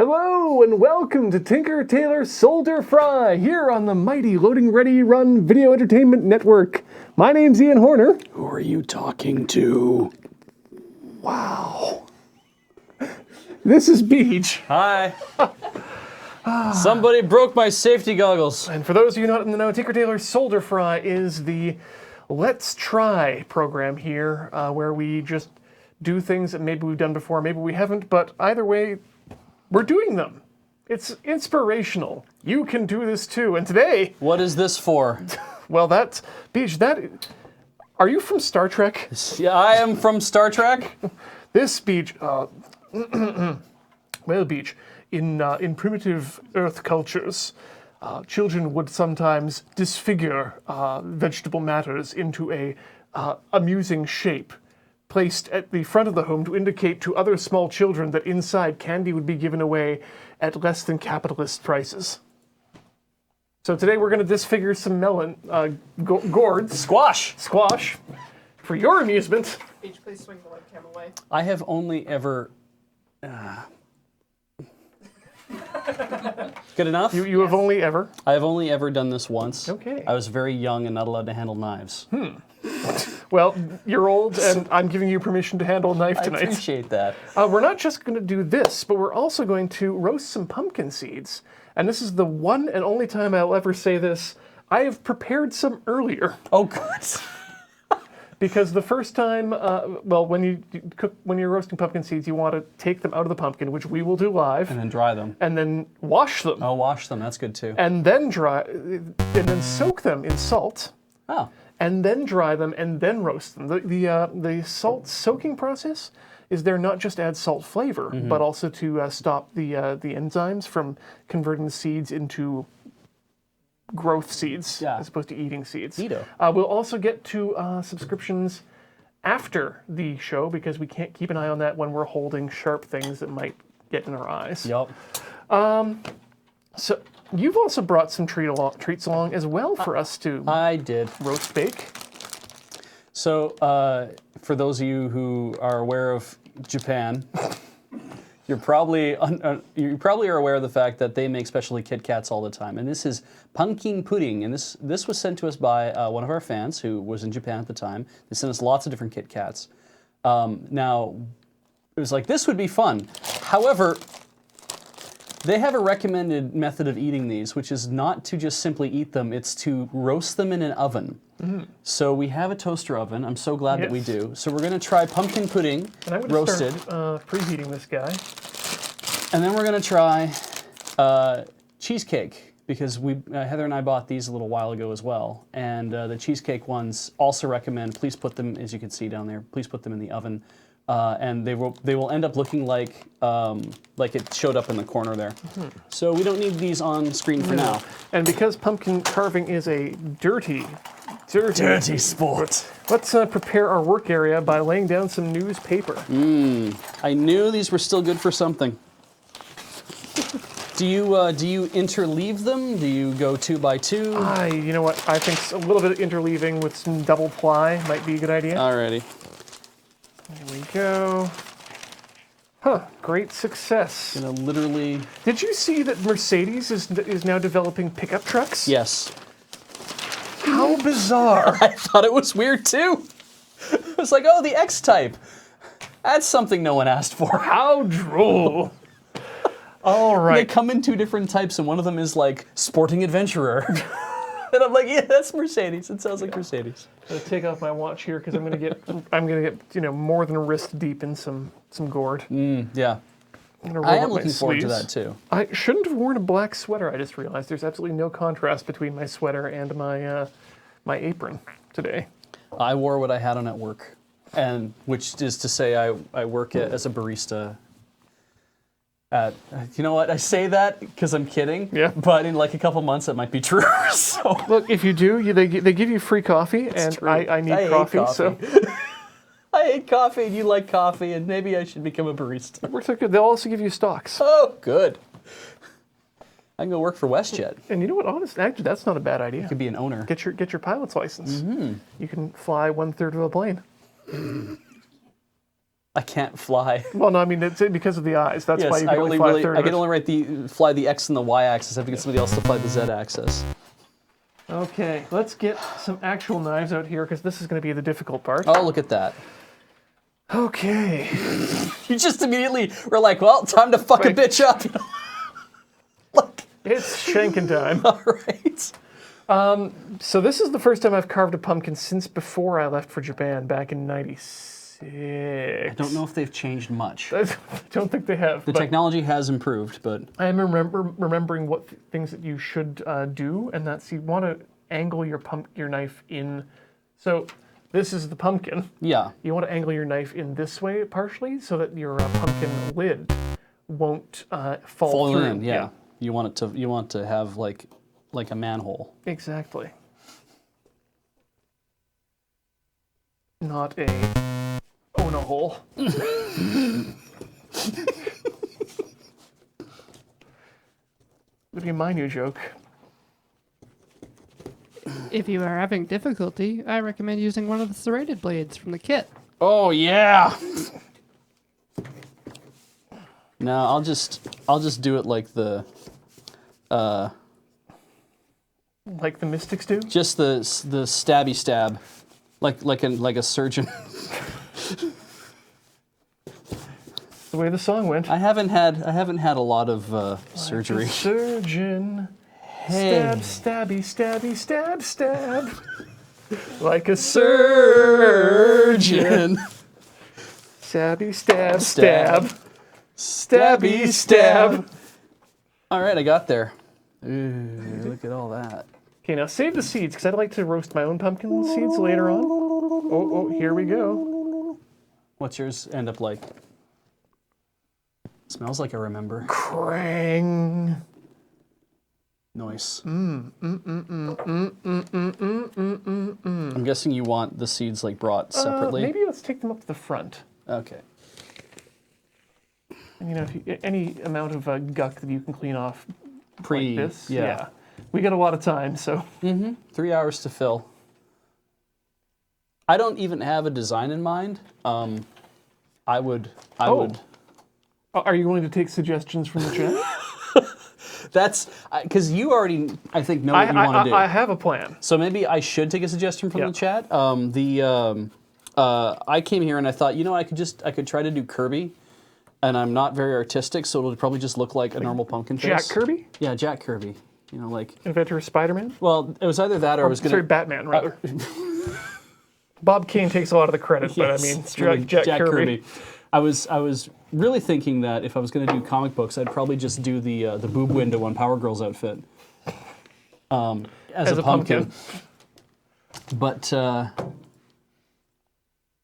Hello and welcome to Tinker, Tailor, Soldier, Fry here on the mighty Loading Ready Run Video Entertainment Network. My name's Ian Horner. Who are you talking to? Wow. This is Beach. Hi. Somebody broke my safety goggles. And for those of you not in the know, Tinker, Tailor, Soldier, Fry is the Let's Try program here where we just do things that maybe we've done before, maybe we haven't, but either way, we're doing them. It's inspirational. You can do this too. And today... What is this for? Well, that's... Beach, are you from Star Trek? Yeah, I am from Star Trek. This, Beach... well, Beach, in primitive Earth cultures, children would sometimes disfigure vegetable matters into a amusing shape, placed at the front of the home to indicate to other small children that inside candy would be given away at less than capitalist prices. So today we're going to disfigure some melon, gourds. Squash. Squash. For your amusement. Beach, please swing the webcam away. I have only ever... Good enough? You have only ever? I have only ever done this once. Okay. I was very young and not allowed to handle knives. Well, you're old, and I'm giving you permission to handle a knife tonight. I appreciate that. We're not just going to do this, but we're also going to roast some pumpkin seeds. And this is the one and only time I'll ever say this. I have prepared some earlier. Oh, good. Because the first time, well, when you're roasting pumpkin seeds, you want to take them out of the pumpkin, which we will do live. And then dry them. And then wash them. Oh, wash them. That's good too. And then soak them in salt. Oh. And then dry them, and then roast them. The salt soaking process is there not just add salt flavor, but also to stop the enzymes from converting the seeds into growth seeds as opposed to eating seeds. Neato. We'll also get to subscriptions after the show because we can't keep an eye on that when we're holding sharp things that might get in our eyes. Yup. So you've also brought some treats along as well for us to I did. roast bake. So, for those of you who are aware of Japan, you probably are aware of the fact that they make specialty Kit Kats all the time. And this is pumpkin pudding. And this was sent to us by one of our fans who was in Japan at the time. They sent us lots of different Kit Kats. Now, it was like, this would be fun. However, they have a recommended method of eating these, which is not to just simply eat them, it's to roast them in an oven. So we have a toaster oven. I'm so glad that we do. So we're going to try pumpkin pudding And I'm going to roasted. start preheating this guy. And then we're going to try cheesecake, because Heather and I bought these a little while ago as well. And the cheesecake ones also recommend, please put them, as you can see down there, please put them in the oven. And they will end up looking like it showed up in the corner there. So we don't need these on screen for now. And because pumpkin carving is a dirty sport. Let's prepare our work area by laying down some newspaper. I knew these were still good for something. Do you interleave them? Do you go 2 by 2? You know what? I think a little bit of interleaving with some double ply might be a good idea. Alrighty. There we go. Huh, great success. Gonna literally... Did you see that Mercedes is now developing pickup trucks? Yes. How bizarre. I thought it was weird too. I was like, oh, the X-Type. That's something no one asked for. How droll. All right. They come in 2 different types, and one of them is like sporting adventurer. And I'm like, yeah, that's Mercedes. It sounds like Mercedes. I'm gonna take off my watch here because I'm gonna get more than wrist deep in some gourd. Yeah. I am looking forward to that too. I shouldn't have worn a black sweater. I just realized there's absolutely no contrast between my sweater and my my apron today. I wore what I had on at work, and which is to say, I work as a barista. You know what? I say that because I'm kidding. Yeah. But in like a couple months, it might be true. So look, if you do, they give you free coffee, and I need coffee. So I hate coffee, and you like coffee, and maybe I should become a barista. it works out good. They'll also give you stocks. Oh, good. I can go work for WestJet. And you know what? Honestly, actually, that's not a bad idea. You could be an owner. Get your pilot's license. You can fly 1/3 of a plane. I can't fly. Well, no, I mean, it's because of the eyes. That's why Yes, you I can only fly a third I of can it. only fly the X and the Y axis. I have to get somebody else to fly the Z axis. Okay, let's get some actual knives out here because this is going to be the difficult part. Oh, look at that. Okay. You just immediately were like, well, time to fuck a Wait. bitch up. Like, It's shanking time. all right. So this is the first time I've carved a pumpkin since before I left for Japan back in '96. I don't know if they've changed much. I don't think they have. The but technology has improved, but I am remembering what things that you should do, and that's you want to angle your knife in. So this is the pumpkin. yeah. You want to angle your knife in this way partially so that your pumpkin lid won't fall Fall through. in, yeah. You want to have like a manhole. Exactly. Not a Ona hole. Would be my new joke. If you are having difficulty, I recommend using one of the serrated blades from the kit. Oh yeah. No, I'll just do it like the Like the mystics do? just the stabby stab, like a surgeon. The way the song went. I haven't had a lot of surgery. Surgeon. Hey. Stab, stabby, stabby, stab, stab. Like a Surgeon. Stabby, stab, Stab. stab. Stabby, stab. All right, I got there. Ooh, look at all that. Okay, now save the seeds, because I'd like to roast my own pumpkin seeds later on. Oh, here we go. What's yours end up like? Smells like I remember. Krang. Nice. I'm guessing you want the seeds like brought separately. Maybe let's take them up to the front. Okay. And, you know, any amount of guck that you can clean off Pre, like this. yeah. We got a lot of time, so. 3 hours to fill. I don't even have a design in mind. I would. Are you willing to take suggestions from the chat? That's because you already, I think, know what you want to do. I have a plan. So maybe I should take a suggestion from Yeah. the chat. I came here and I thought, you know, I could try to do Kirby, and I'm not very artistic, so it'll probably just look like a normal pumpkin face. Jack Kirby? Yeah, Jack Kirby. You know, like. Inventor of Spider-Man? Well, it was either that or I was gonna. Sorry, Batman, rather. Bob Kane takes a lot of the credit, but I Yes, mean, it's really Jack Kirby. I was really thinking that if I was going to do comic books, I'd probably just do the boob window on Power Girl's outfit as a pumpkin. But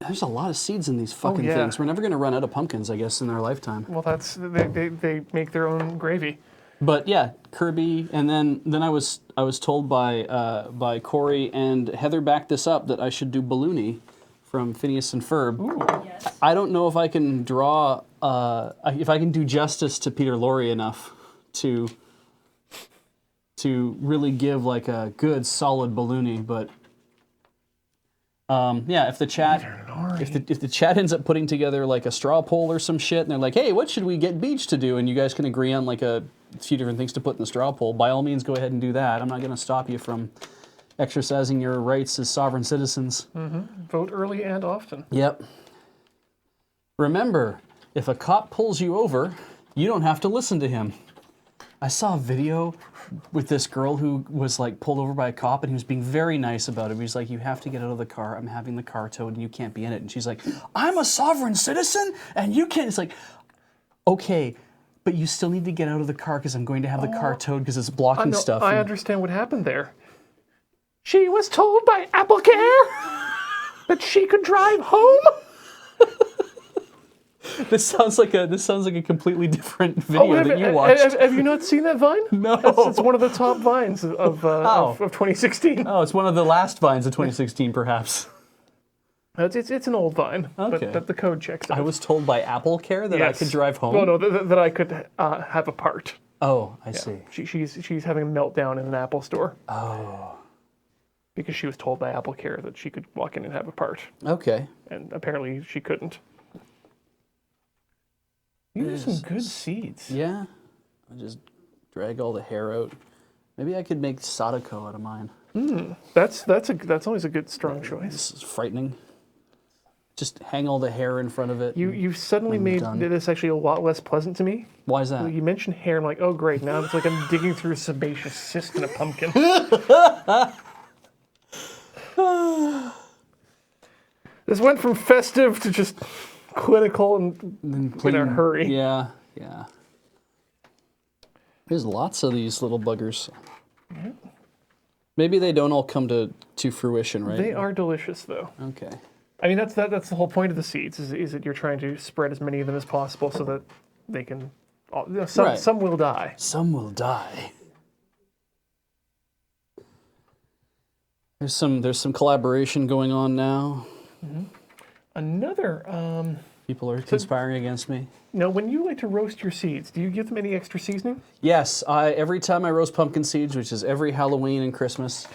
there's a lot of seeds in these fucking yeah. things. We're never going to run out of pumpkins, I guess, in our lifetime. Well, they make their own gravy. But yeah, Kirby, and then I was told by Corey and Heather backed this up that I should do Balloony from Phineas and Ferb. Yes. I don't know if I can draw, if I can do justice to Peter Lorre enough to really give like a good solid Balloony, but yeah, if the chat if the chat ends up putting together like a straw poll or some shit, and they're like, hey, what should we get Beach to do, and you guys can agree on like a few different things to put in the straw poll, by all means go ahead and do that. I'm not going to stop you from exercising your rights as sovereign citizens. Vote early and often. Yep. Remember, if a cop pulls you over, you don't have to listen to him. I saw a video with this girl who was like pulled over by a cop, and he was being very nice about it. He was like, you have to get out of the car. I'm having the car towed and you can't be in it. And she's like, I'm a sovereign citizen and you can't. It's like, okay, but you still need to get out of the car because I'm going to have the car towed because it's blocking stuff. I understand what happened there. She was told by AppleCare that she could drive home. This sounds like a completely different video that you watched. Have you not seen that Vine? No. It's one of the top Vines of 2016. Oh, it's one of the last Vines of 2016, perhaps. It's an old Vine, Okay. but the code checks out. I was told by AppleCare that I could drive home. Well, no, that I could have a part. Oh, I see. She's having a meltdown in an Apple store. Oh. Because she was told by AppleCare that she could walk in and have a part, Okay. and apparently she couldn't. These are some good seeds. Yeah. I just drag all the hair out. Maybe I could make Sadako out of mine. That's always a good strong choice. This is frightening. Just hang all the hair in front of it. You've suddenly made done. this actually a lot less pleasant to me. Why is that? You mentioned hair, I'm like, oh great, now it's like I'm digging through a sebaceous cyst in a pumpkin. This went from festive to just clinical and in a hurry. Yeah, yeah. There's lots of these little buggers. Maybe they don't all come to fruition, right? They are delicious, though. Okay. I mean, that's the whole point of the seeds, is that you're trying to spread as many of them as possible so that they can... Right. Some will die. Some will die. There's some collaboration going on now. Another... People are conspiring against me. Now, when you like to roast your seeds, do you give them any extra seasoning? Yes, every time I roast pumpkin seeds, which is every Halloween and Christmas.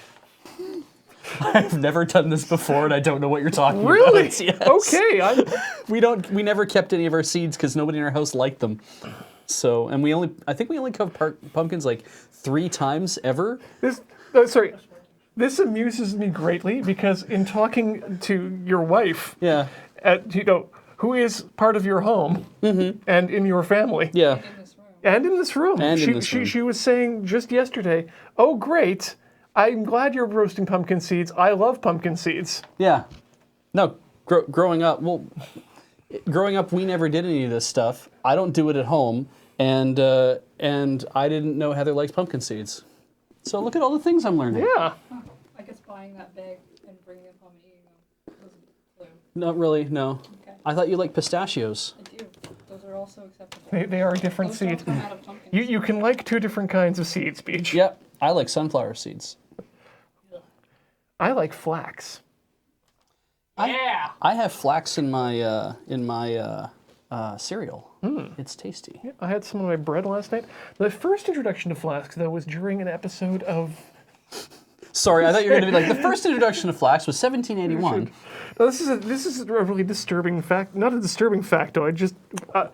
I've never done this before, and I don't know what you're talking Really? about. Yes. Okay. We never kept any of our seeds because nobody in our house liked them. So, and I think we only cut pumpkins like 3 times ever. Sorry. This amuses me greatly because in talking to your wife, Yeah. who is part of your home and in your family, Yeah. and in this room, And in this room. she was saying just yesterday, "Oh, great! I'm glad you're roasting pumpkin seeds. I love pumpkin seeds." Yeah. No, growing up, we never did any of this stuff. I don't do it at home, and I didn't know Heather likes pumpkin seeds. So look at all the things I'm learning. Yeah. I guess buying that bag and bringing it home and eating them wasn't a clue. Not really, no. Okay. I thought you liked pistachios. I do. Those are also acceptable. They are different Those seeds. don't come out of pumpkins. You can like 2 different kinds of seeds, Beach. Yep, I like sunflower seeds. I like flax. I have flax in my cereal. It's tasty. I had some on my bread last night. The first introduction to flax, though, was during an episode of... Sorry, I thought you were going to be like, the first introduction to flax was 1781. No, this is a really disturbing fact. Not a disturbing factoid, just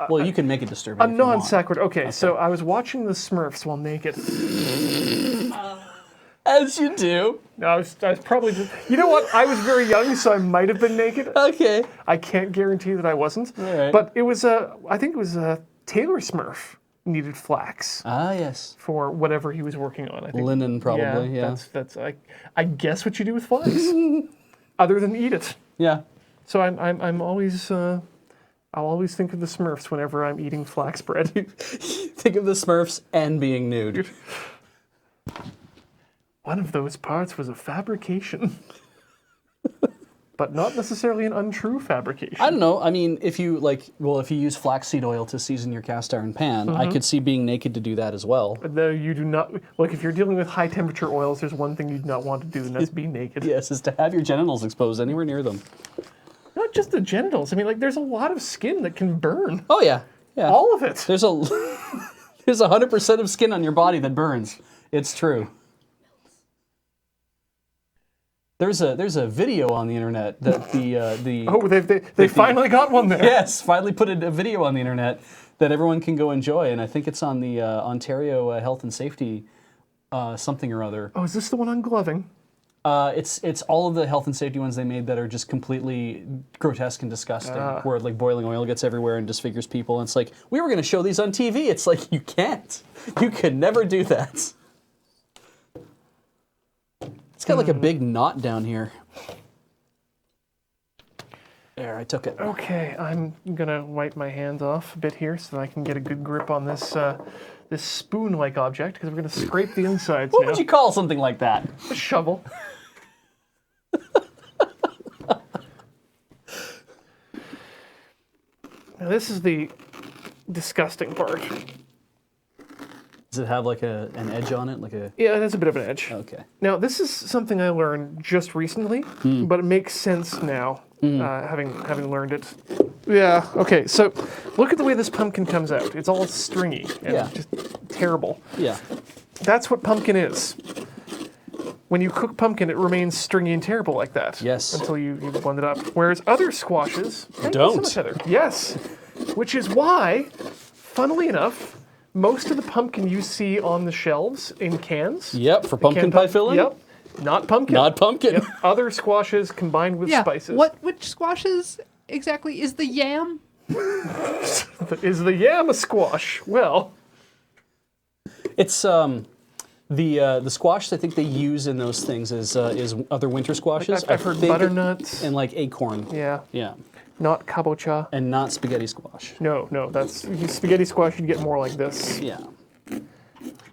Well, you can make it disturbing. a if you want. non sequitur. Okay, so I was watching the Smurfs while naked. As you do. No, I was probably just... You know what? I was very young, so I might have been naked. Okay. I can't guarantee that I wasn't. All right. But it was I think it was Tailor Smurf needed flax Ah, yes. for whatever he was working on. I think. Linen, probably, yeah. That's I guess what you do with flax, other than eat it. Yeah. So I'm always I'll always think of the Smurfs whenever I'm eating flax bread. Think of the Smurfs and being nude. One of those parts was a fabrication, but not necessarily an untrue fabrication. I don't know. I mean, if you use flaxseed oil to season your cast iron pan, I could see being naked to do that as well. Though you do not look, if you're dealing with high temperature oils, there's one thing you do not want to do, and that's be naked. Yes, is to have your genitals exposed anywhere near them. Not just the genitals. I mean, like there's a lot of skin that can burn. Oh yeah, yeah. All of it. There's 100% of skin on your body that burns. It's true. There's a video on the internet that the Oh, they finally got one there. yes, finally put a video on the internet that everyone can go enjoy, and I think it's on the Ontario Health and Safety something or other. Oh, is this the one on gloving? It's all of the health and safety ones they made that are just completely grotesque and disgusting, where like boiling oil gets everywhere and disfigures people. And it's like, we were going to show these on TV. It's like, you can't. You can never do that. It's got like a big knot down here. There, I took it. Okay, I'm gonna wipe my hands off a bit here so that I can get a good grip on this this spoon-like object, because we're gonna scrape the insides What now. would you call something like that? A shovel. Now this is the disgusting part. Does it have like an edge on it? Like a... Yeah, it has a bit of an edge. Okay. Now, this is something I learned just recently, but it makes sense now, having learned it. Yeah, okay, so look at the way this pumpkin comes out. It's all stringy and just terrible. Yeah. That's what pumpkin is. When you cook pumpkin, it remains stringy and terrible like that. Yes. Until you blend it up. Whereas other squashes... Thank you so Don't. much, Heather. Yes. Which is why funnily enough, most of the pumpkin you see on the shelves in cans. Yep, for pumpkin canned pie filling? Yep. Not pumpkin. Not pumpkin. Yep. Other squashes combined with Yeah. spices. Which squashes exactly is the yam? Is the yam a squash? Well, It's the squash I think they use in those things is other winter squashes. I've heard I think butternuts. and like acorn. Yeah. Yeah. Not kabocha. And not spaghetti squash. No, that's spaghetti squash. You'd get more like this. Yeah.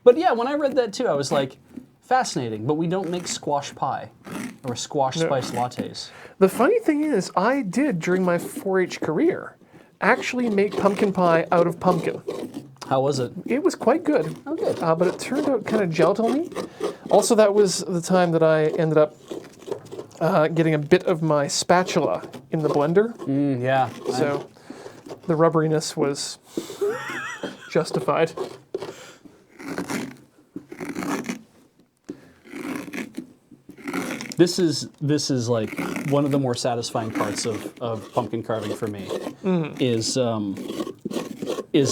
But yeah, when I read that too, I was like, fascinating. But we don't make squash pie or squash spice lattes. The funny thing is, I did during my 4-H career actually make pumpkin pie out of pumpkin. How was it? It was quite good. Oh, good. But it turned out kind of gelatin-y. Also, that was the time that I ended up getting a bit of my spatula in the blender. Yeah. So the rubberiness was justified. This is like one of the more satisfying parts of pumpkin carving for me is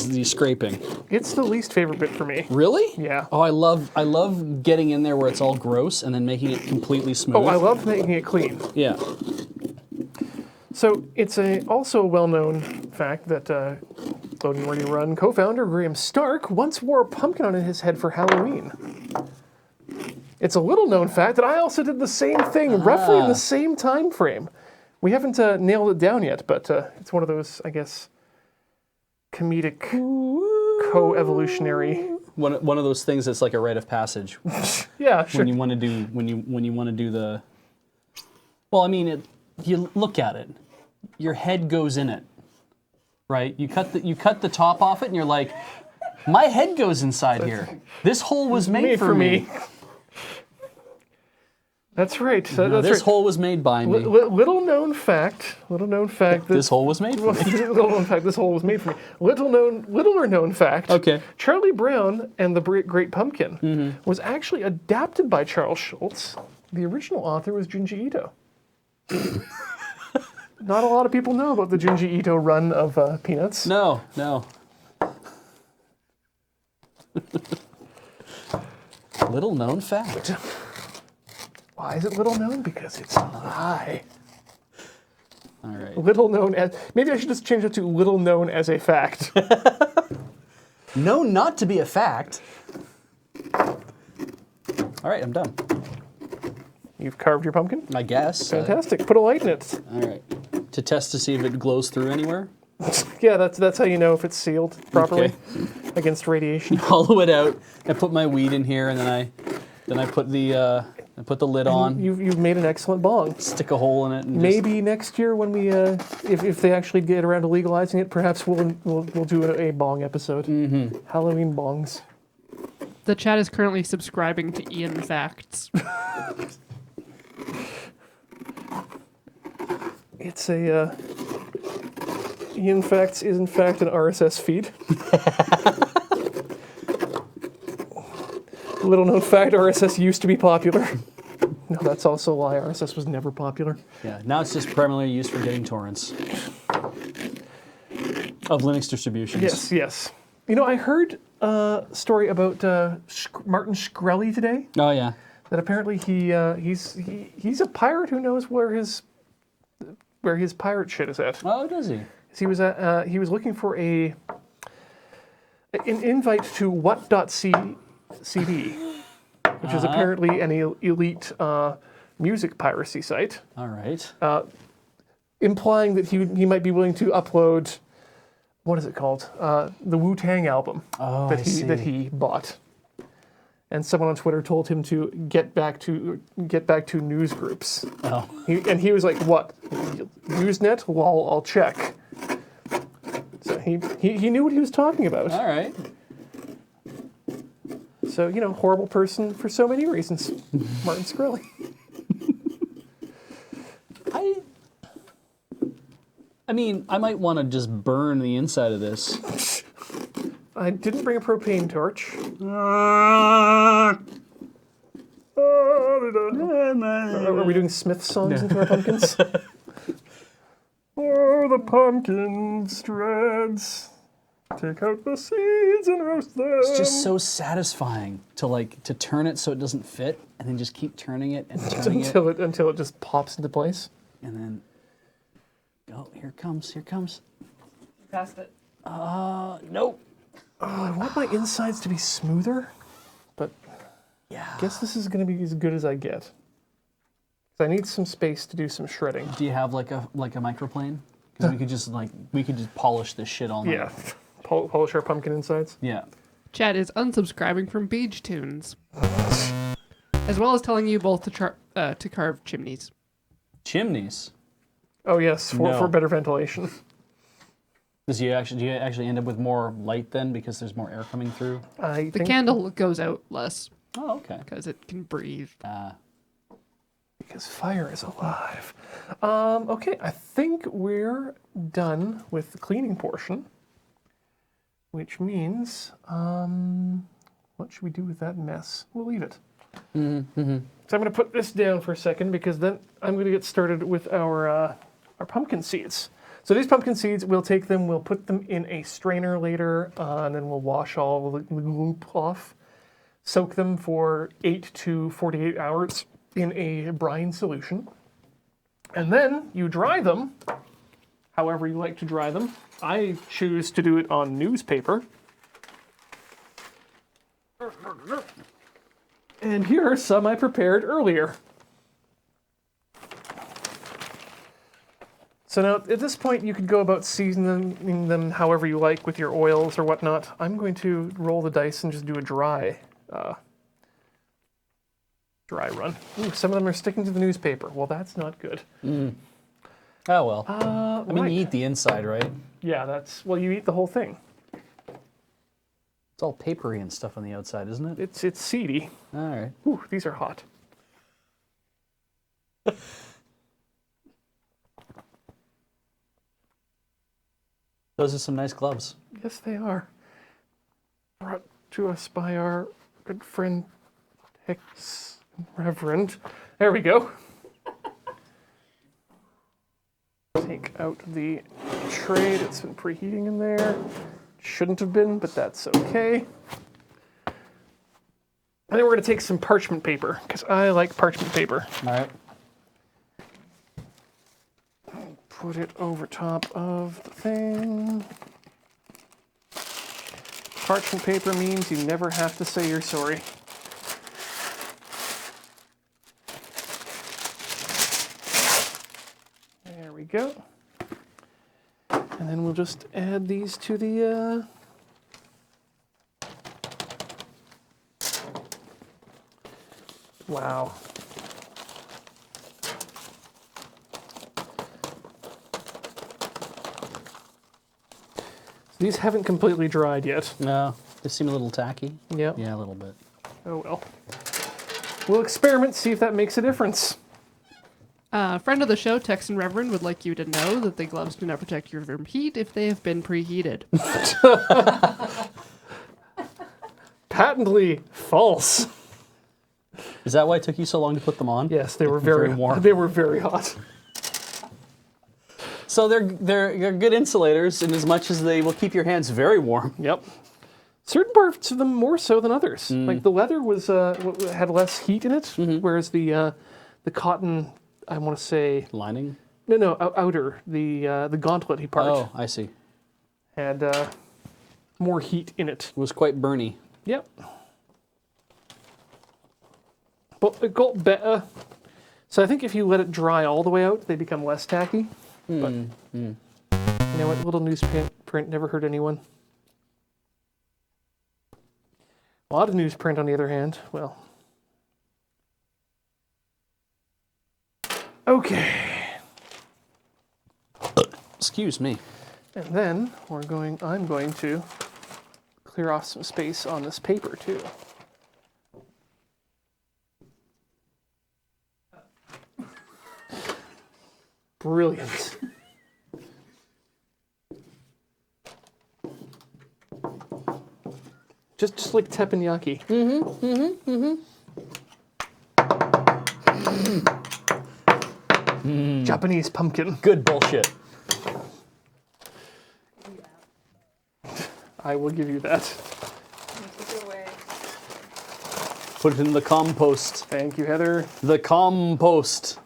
the scraping. It's the least favorite bit for me. Really? Yeah. Oh, I love getting in there where it's all gross and then making it completely smooth. Oh, I love making it clean. Yeah. So it's also a well-known fact that Loading Ready Run co-founder Graham Stark once wore a pumpkin on his head for Halloween. It's a little-known fact that I also did the same thing, roughly in the same time frame. We haven't nailed it down yet, but it's one of those, I guess, comedic, co-evolutionary. One of those things that's like a rite of passage Yeah, sure. when you want to do the. Well, I mean, you look at it. Your head goes in it, right? You cut the top off it, and you're like, my head goes inside here. This hole was made for me. That's right. No, That's this right. hole was made by me. Little known fact. This hole was made for me. Little known fact. This hole was made for me. Littler known fact. Okay. Charlie Brown and the Great Pumpkin was actually adapted by Charles Schulz. The original author was Junji Ito. Not a lot of people know about the Junji Ito run of Peanuts. No. Little known fact. Why is it little known? Because it's a lie. All right. Little known as. Maybe I should just change it to little known as a fact. Known not to be a fact. All right, I'm done. You've carved your pumpkin? I guess. Fantastic. Put a light in it. All right. To test to see if it glows through anywhere. Yeah, that's how you know if it's sealed properly against radiation. Hollow it out. I put my weed in here, and then I put the lid on. You've made an excellent bong. Stick a hole in it. And Maybe next year when we, if they actually get around to legalizing it, perhaps we'll do a bong episode. Halloween bongs. The chat is currently subscribing to Ian Facts. It's a. Ian Facts is in fact an RSS feed. Little known fact: RSS used to be popular. No, that's also a lie. RSS was never popular. Yeah. Now it's just primarily used for getting torrents of Linux distributions. Yes. You know, I heard a story about Martin Shkreli today. Oh yeah. That apparently he's a pirate who knows where his pirate shit is at. Oh, does he? He was looking for an invite to what.cd, which is apparently an elite music piracy site, All right. implying that he might be willing to upload, what is it called, the Wu-Tang album that he bought. And someone on Twitter told him to get back to news groups. Oh. He was like, "What? Usenet? Well, I'll check." So he knew what he was talking about. All right. So, horrible person for so many reasons. Martin Shkreli. I mean, I might want to just burn the inside of this. I didn't bring a propane torch. Are we doing Smith songs into our pumpkins? Oh, the pumpkin threads. Take out the seeds and roast them. It's just so satisfying to turn it so it doesn't fit, and then just keep turning it and turning it, until it just pops into place. and then here it comes. You passed it. Nope. Oh, I want my insides to be smoother, but Yeah. I guess this is going to be as good as I get. 'Cause I need some space to do some shredding. Do you have like a microplane? Because we could just polish this shit all night. Yeah, polish our pumpkin insides. Yeah. Chad is unsubscribing from Beach Tunes, as well as telling you both to carve chimneys. Chimneys. Oh yes, for No. better ventilation. Do you actually end up with more light then because there's more air coming through? I The think candle goes out less Oh, okay. because it can breathe. because fire is alive. Okay, I think we're done with the cleaning portion, which means what should we do with that mess? We'll leave it. Mm-hmm. So I'm going to put this down for a second because then I'm going to get started with our pumpkin seeds. So these pumpkin seeds, we'll take them, we'll put them in a strainer later, and then we'll wash all the goop off. Soak them for 8 to 48 hours in a brine solution. And then you dry them, however you like to dry them. I choose to do it on newspaper. And here are some I prepared earlier. So now, at this point, you could go about seasoning them however you like with your oils or whatnot. I'm going to roll the dice and just do a dry run. Ooh, some of them are sticking to the newspaper. Well, that's not good. Oh well. I mean, right. you eat the inside, right? Yeah, well, you eat the whole thing. It's all papery and stuff on the outside, isn't it? It's seedy. All right. Ooh, these are hot. Those are some nice gloves. Yes, they are. Brought to us by our good friend, Tex Reverend. There we go. Take out the tray that's been preheating in there. Shouldn't have been, but that's okay. And then we're going to take some parchment paper, because I like parchment paper. All right. Put it over top of the thing. Parchment paper means you never have to say you're sorry. There we go. And then we'll just add these to the wow. These haven't completely dried yet. No, they seem a little tacky. Yep. Yeah, a little bit. Oh well. We'll experiment, see if that makes a difference. Friend of the show, Texan Reverend, would like you to know that the gloves do not protect you from heat if they have been preheated. Patently false. Is that why it took you so long to put them on? Yes, they were Very very warm. They were very hot. So they're good insulators in as much as they will keep your hands very warm. Yep. Certain parts of them more so than others. Like the leather was had less heat in it, whereas the cotton, I want to say Lining? outer the gauntlet part Oh, I see. had more heat in it. It was quite burny. Yep. But it got better. So I think if you let it dry all the way out, they become less tacky. But you know what? Little newsprint never hurt anyone. A lot of newsprint, on the other hand, well. Okay. Excuse me. And then I'm going to clear off some space on this paper too. Brilliant. Just like teppanyaki. Japanese pumpkin. Good bullshit. I will give you that. Take it away. Put it in the compost. Thank you, Heather. The compost.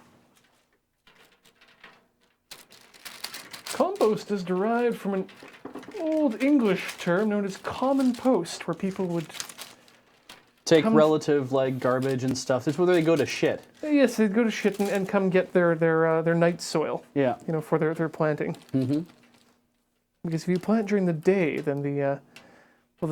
Compost is derived from an old English term known as common post, where people would... Take relative like garbage and stuff. This is where they go to shit. Yes, they'd go to shit and come get their night soil, Yeah. you know, for their planting. Mm-hmm. Because if you plant during the day, then the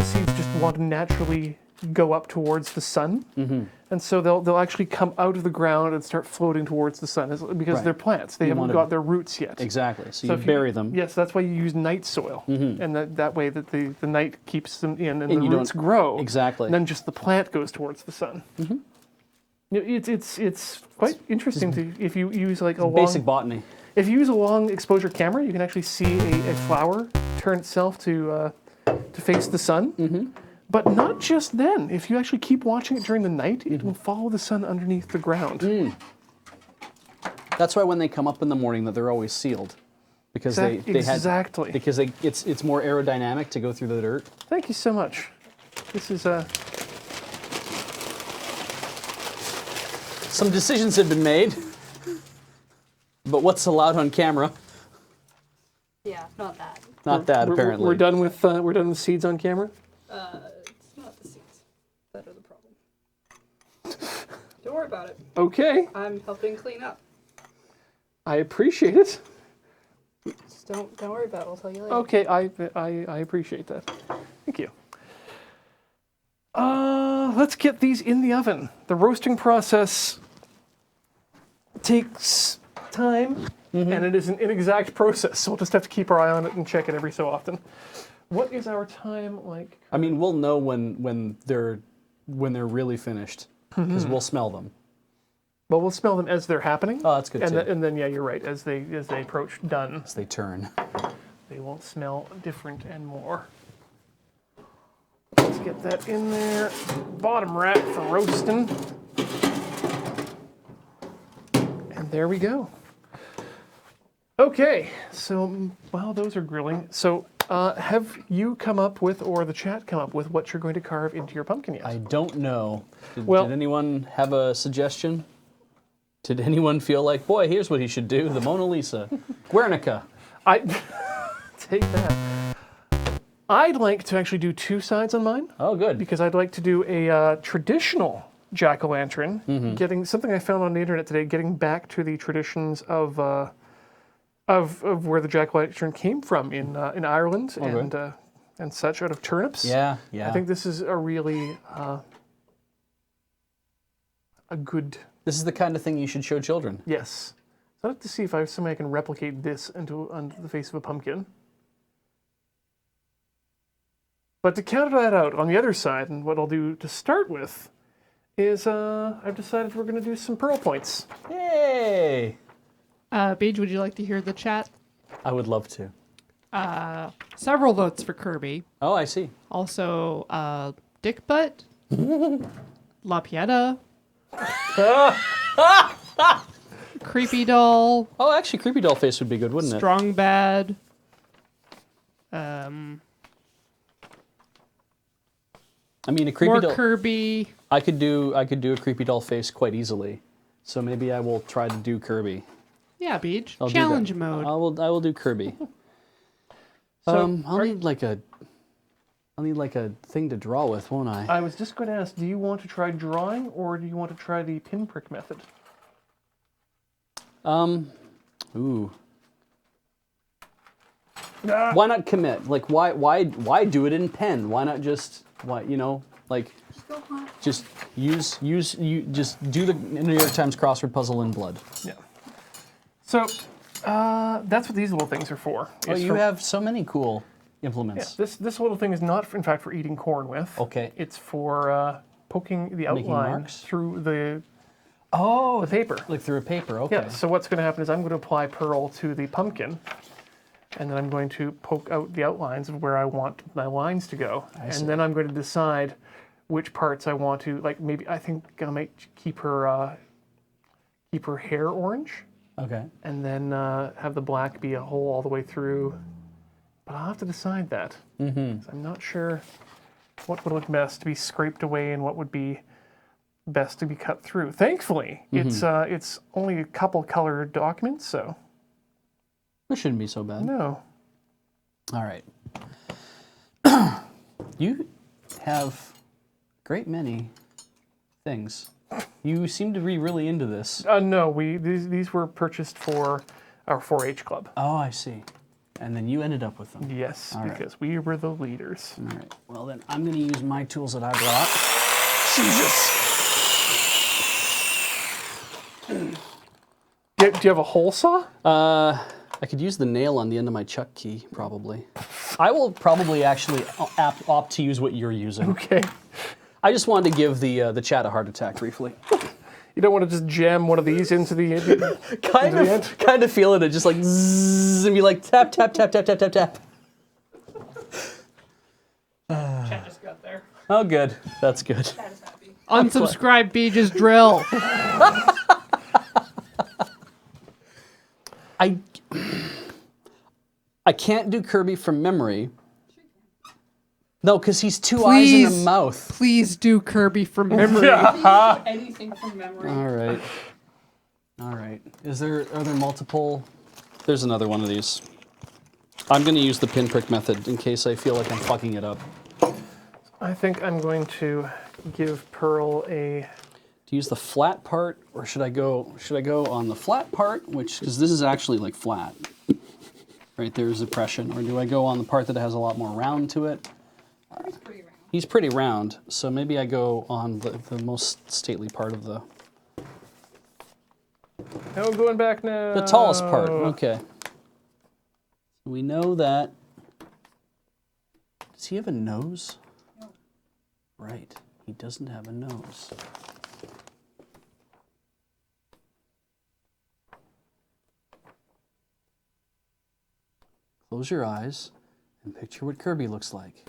seeds just want to naturally go up towards the sun, and so they'll actually come out of the ground and start floating towards the sun because Right. they're plants. They haven't got their roots yet. Exactly. So, So you if bury them. Yes, that's why you use night soil, and that way that the night keeps them in and the you roots don't- grow. Exactly. And then just the plant goes towards the sun. It's quite interesting to if you use like a Basic botany. if you use a long exposure camera, you can actually see a flower turn itself to face the sun. But not just then. If you actually keep watching it during the night, it will follow the sun underneath the ground. That's why when they come up in the morning, that they're always sealed, because they Exactly. because it's more aerodynamic to go through the dirt. Thank you so much. This is Some decisions have been made, but what's allowed on camera? Yeah, not that. Not that apparently. We're done with seeds on camera. It's not the seeds that are the problem. Don't worry about it. Okay, I'm helping clean up. I appreciate it. Just don't worry about it. I'll tell you later. Okay, I appreciate that. Thank you. Let's get these in the oven. The roasting process takes time, and it is an inexact process, so we'll just have to keep our eye on it and check it every so often. What is our time like? I mean, we'll know when they're really finished, because we'll smell them. Well, we'll smell them as they're happening. Oh, that's good and too. And then, yeah, you're right. As they approach done, As they turn. they won't smell different and more. Let's get that in there. Bottom rack for roasting. And there we go. Okay, so while those are grilling, so have you come up with, or the chat come up with, what you're going to carve into your pumpkin yet? I don't know. Did Well- anyone have a suggestion? Did anyone feel like, boy, here's what he should do, the Mona Lisa. Guernica. I take that. I'd like to actually do two sides on mine, Oh, good. because I'd like to do a traditional jack-o'-lantern, getting something I found on the internet today, getting back to the traditions of where the jack-o'-lantern came from in Ireland and such, out of turnips. Yeah, yeah. I think this is a really a good, This is the kind of thing you should show children. yes. So I'd like to see if I have somebody I can replicate this onto the face of a pumpkin. But to counter that out, on the other side, and what I'll do to start with, is I've decided we're going to do some pearl points. Yay! Paige, would you like to hear the chat? I would love to. Several votes for Kirby. Oh, I see. Also, Dick Butt, La Pieta, Creepy Doll, Oh, actually, Creepy Doll Face would be good, wouldn't it? Strong Bad. I mean, a Creepy More Doll... Kirby. I could do a Creepy Doll Face quite easily. So maybe I will try to do Kirby. Yeah, Paige. I'll do Challenge that. mode. I will do Kirby. So, I'll need like a thing to draw with, won't I? I was just going to ask, do you want to try drawing, or do you want to try the pinprick method? Ooh. Ah. Why not commit? Like, why do it in pen? Why not just just just do the New York Times crossword puzzle in blood. Yeah. So that's what these little things are for. Oh, It's you for- have so many cool Yeah, implements. this little thing is not, in fact, for eating corn with. Okay. It's for poking the Making outline marks? through the Oh, paper. like through a paper. Okay. Yeah, so what's going to happen is I'm going to apply pearl to the pumpkin, and then I'm going to poke out the outlines of where I want my lines to go. see. And then I'm going to decide which parts I want to, like maybe I think I might keep her hair orange, Okay. and then have the black be a hole all the way through but I'll have to decide that. Mm-hmm. I'm not sure what would look best to be scraped away and what would be best to be cut through. Thankfully, it's only a couple color documents, so That shouldn't be so bad. no. All right. You have a great many things. You seem to be really into this. No, these were purchased for our 4-H club. Oh, I see. And then you ended up with them. Yes, All right. because we were the leaders. All right. Well, then I'm going to use my tools that I brought. Jesus. Do you have a hole saw? I could use the nail on the end of my chuck key, probably. I will probably actually opt to use what you're using. Okay. I just wanted to give the chat a heart attack briefly. You don't want to just jam one of these into the kind of feeling it, just like zzz, and be like tap tap tap tap tap tap tap. Chat just got there. Oh, good. That's good. That is happy. Unsubscribe Beej's drill. I can't do Kirby from memory. No, because he's two eyes and a Please. mouth. Please do Kirby from memory. Anything from memory. All right. All right. Are there multiple? There's another one of these. I'm going to use the pinprick method in case I feel like I'm fucking it up. I think I'm going to give Pearl a... To use the flat part, or should I go on the flat part, because this is actually like flat. Right there's depression. Or do I go on the part that has a lot more round to it? It's pretty round. He's pretty round, so maybe I go on the most stately part of the No, I'm going back now. tallest part. Okay. We know that. Does he have a nose? No. Right. He doesn't have a nose. Close your eyes and picture what Kirby looks like.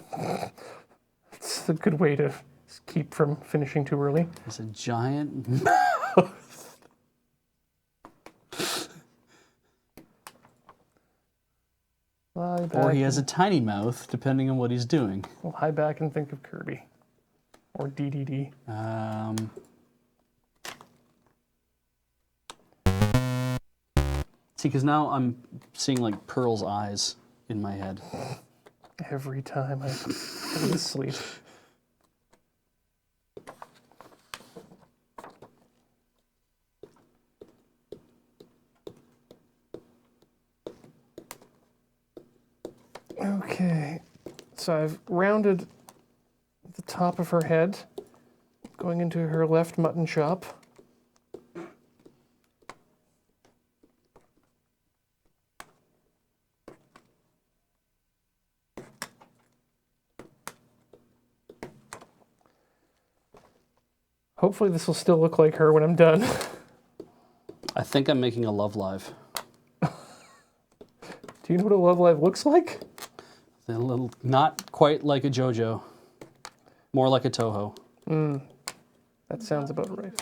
It's a good way to keep from finishing too early. It's a giant Lie back, or he has a tiny mouth, depending on what he's doing. lie back and think of Kirby. Or DDD. See, because now I'm seeing like Pearl's eyes in my head. Every time I go to sleep. Okay, so I've rounded the top of her head, going into her left mutton chop. Hopefully this will still look like her when I'm done. I think I'm making a Love Live. Do you know what a Love Live looks like? A little, not quite like a JoJo, more like a Toho. That sounds about right.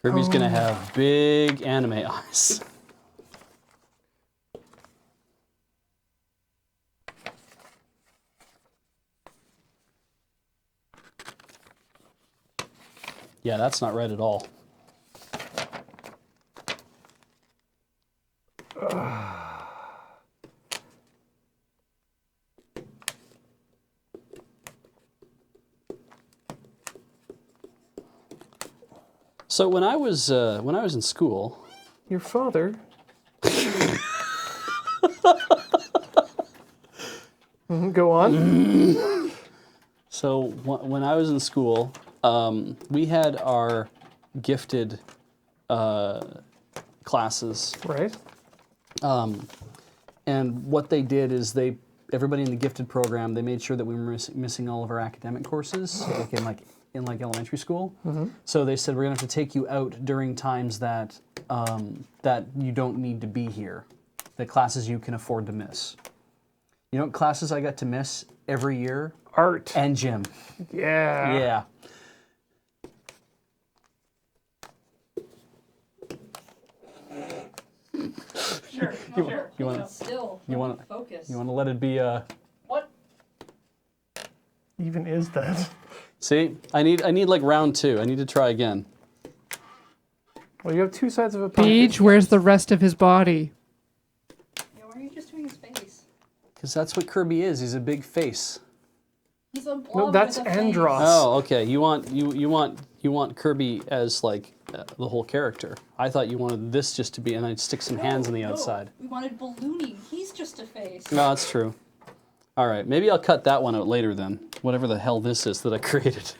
Kirby's gonna have big anime eyes. Yeah, that's not right at all. So when I was in school, Your father. Go on. so when I was in school, we had our gifted classes. Right. And what they did is everybody in the gifted program, they made sure that we were missing all of our academic courses, like in elementary school. So they said, we're gonna have to take you out during times that that you don't need to be here, the classes you can afford to miss. You know what classes I got to miss every year? Art. And gym. Yeah. Yeah. Sure. you wanna- Still. you wanna- focus. You want to let it be What? Even is that? See, I need like round 2. I need to try again. Well, you have two sides of a pumpkin. Beej, where's the rest of his body? Yeah, why are you just doing his face? Because that's what Kirby is. He's a big face. He's a blob No, that's with a face. Andros. Oh, okay. You want Kirby as like the whole character. I thought you wanted this just to be, and I'd stick some hands on the outside. We wanted ballooning. He's just a face. No, that's true. All right, maybe I'll cut that one out later then. Whatever the hell this is that I created.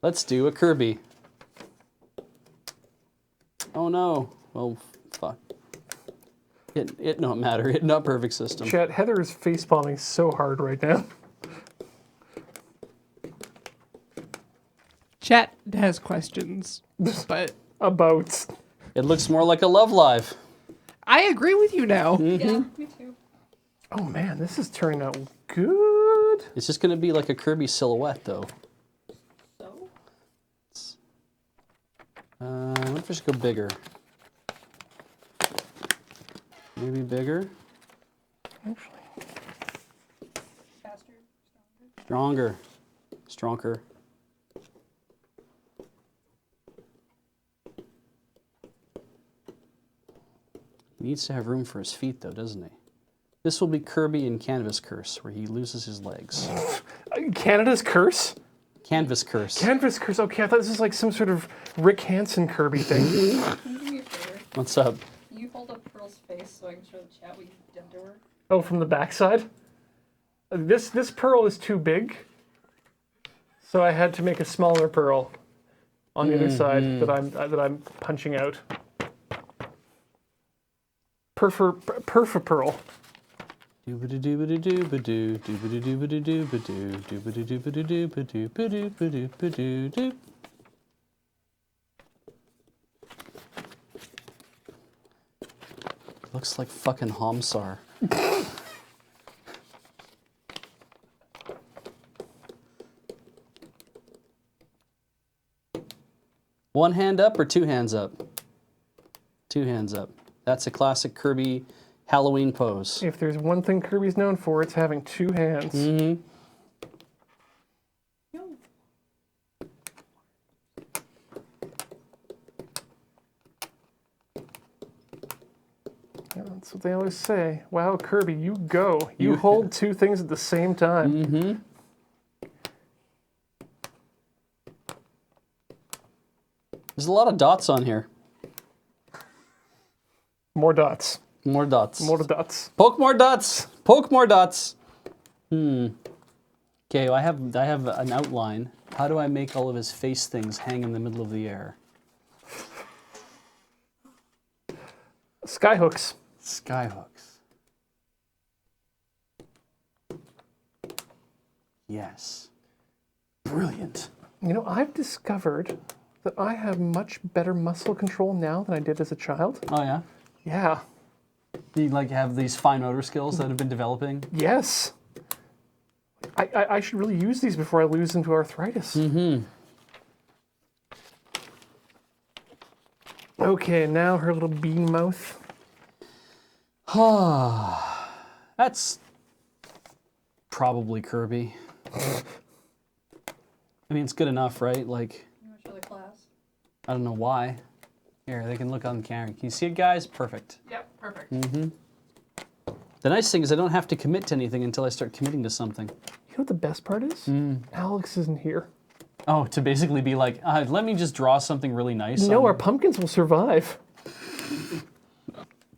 Let's do a Kirby. Oh no. Well, fuck. It don't matter. It not perfect system. Chat, Heather is facepalming so hard right now. Chat has questions, but About. It looks more like a Love Live. I agree with you now. Yeah, me too. Oh man, this is turning out good. It's just gonna be like a Kirby silhouette though. So? What if I just go bigger? Maybe bigger? Actually, Faster? Stronger. Stronger. He needs to have room for his feet though, doesn't he? This will be Kirby in Canvas Curse, where he loses his legs. Canada's curse? Canvas Curse. Canvas curse. Okay, I thought this was like some sort of Rick Hansen Kirby thing. Can you do me a favor? What's up? Can you hold up Pearl's face so I can show the chat what you've done to her? Oh, from the backside? This pearl is too big, so I had to make a smaller pearl on the other side that I'm punching out. Perfa pearl. Doobity-doobity-doobadoo, doobity-doobity-doobadoo, doobity-doobity-doobadoo-badoo-badoo-badoo-badoo. Looks like fucking Homsar. One hand up or two hands up? Two hands up. That's a classic Kirby Halloween pose. If there's one thing Kirby's known for, it's having two hands. Mm-hmm. No. Yeah, that's what they always say. Wow, Kirby, you go. You hold two things at the same time. Mm-hmm. There's a lot of dots on here. More dots. More dots. More dots. Poke more dots. Poke more dots. Okay, well, I have an outline. How do I make all of his face things hang in the middle of the air? Skyhooks. Skyhooks. Yes. Brilliant. You know, I've discovered that I have much better muscle control now than I did as a child. Oh yeah. Yeah. You like have these fine motor skills that have been developing. Yes. I should really use these before I lose them to arthritis. Mm-hmm. Okay, now her little bee mouth. That's probably Kirby. I mean, it's good enough, right? Like, You want to show the class? I don't know why. Here, they can look on the camera. Can you see it, guys? Perfect. Yep, perfect. The nice thing is I don't have to commit to anything until I start committing to something. You know what the best part is? Alex isn't here. Oh, to basically be like, let me just draw something really nice. No, our pumpkins will survive.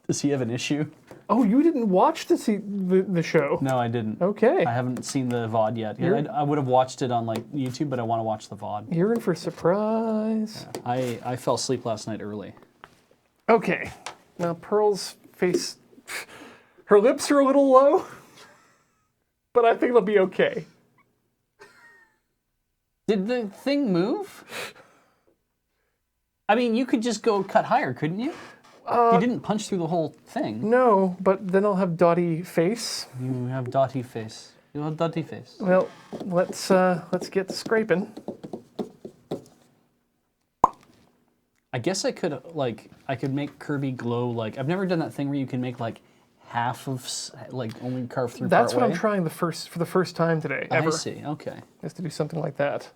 Does he have an issue? Oh, you didn't watch the show? No, I didn't. Okay. I haven't seen the VOD yet. Yeah, I would have watched it on like YouTube, but I want to watch the VOD. You're in for a surprise. I fell asleep last night early. Okay. Now Pearl's face, her lips are a little low, but I think it'll be okay. Did the thing move? I mean, you could just go cut higher, couldn't you? You didn't punch through the whole thing. No, but then I'll have dotty face. You have dotty face. You have dotty face. Well, let's get scraping. I guess I could make Kirby glow like I've never done that thing where you can make like half of, like, only carve through That's part what way? I'm trying for the first time today, ever. I see, okay. Is to do something like that.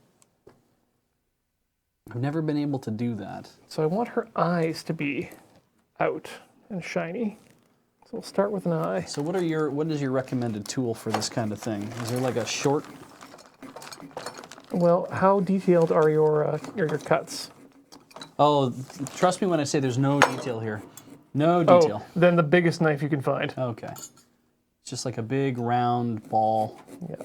I've never been able to do that. So I want her eyes to be out and shiny. So we'll start with an eye. So what is your recommended tool for this kind of thing? Is there like a short? Well, how detailed are your cuts? Oh, trust me when I say there's no detail here. No detail. Oh, then the biggest knife you can find. Okay. It's just like a big round ball. Yeah.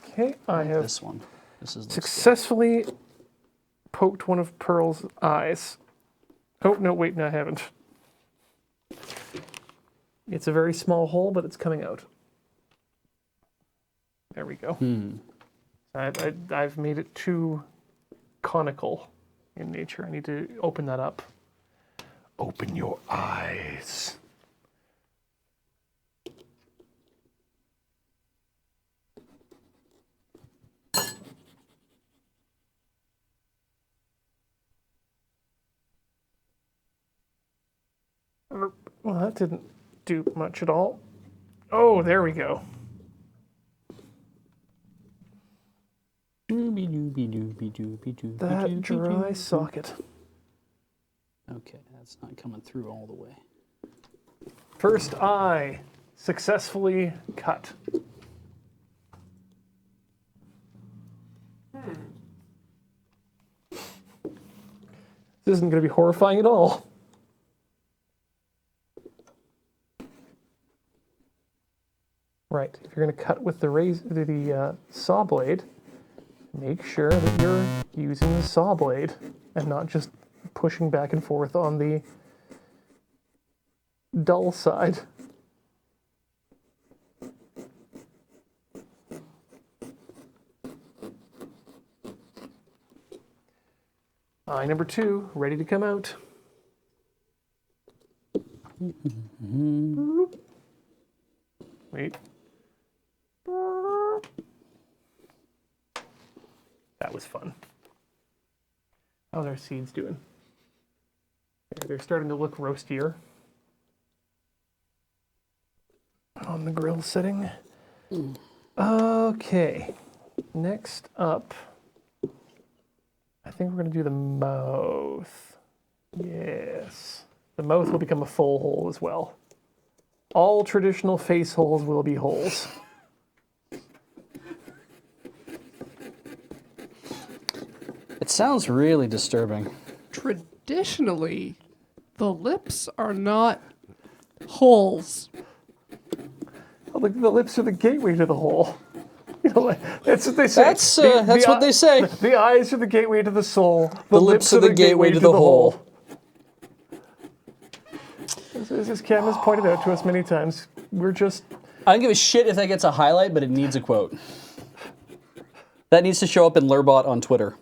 Okay, I have This one. This is successfully poked one of Pearl's eyes. Oh, no, wait, no, I haven't. It's a very small hole, but it's coming out. There we go. I've made it too conical in nature. I need to open that up. Open your eyes. Well, that didn't do much at all. Oh, there we go. That dry socket. Okay, that's not coming through all the way. First eye successfully cut. This isn't going to be horrifying at all. Right, if you're going to cut with the saw blade, make sure that you're using the saw blade and not just pushing back and forth on the dull side. Eye number 2, ready to come out. Wait. That was fun. How's our seeds doing? They're starting to look roastier on the grill setting. Okay, next up, I think we're going to do the mouth. Yes, the mouth will become a full hole as well. All traditional face holes will be holes. It sounds really disturbing. Traditionally, the lips are not holes. Oh, the lips are the gateway to the hole. You know, that's what they say. That's what they say. The eyes are the gateway to the soul. The lips are the gateway to the hole. As Cam has pointed out to us many times, we're just... I don't give a shit if that gets a highlight, but it needs a quote. That needs to show up in Lurbot on Twitter.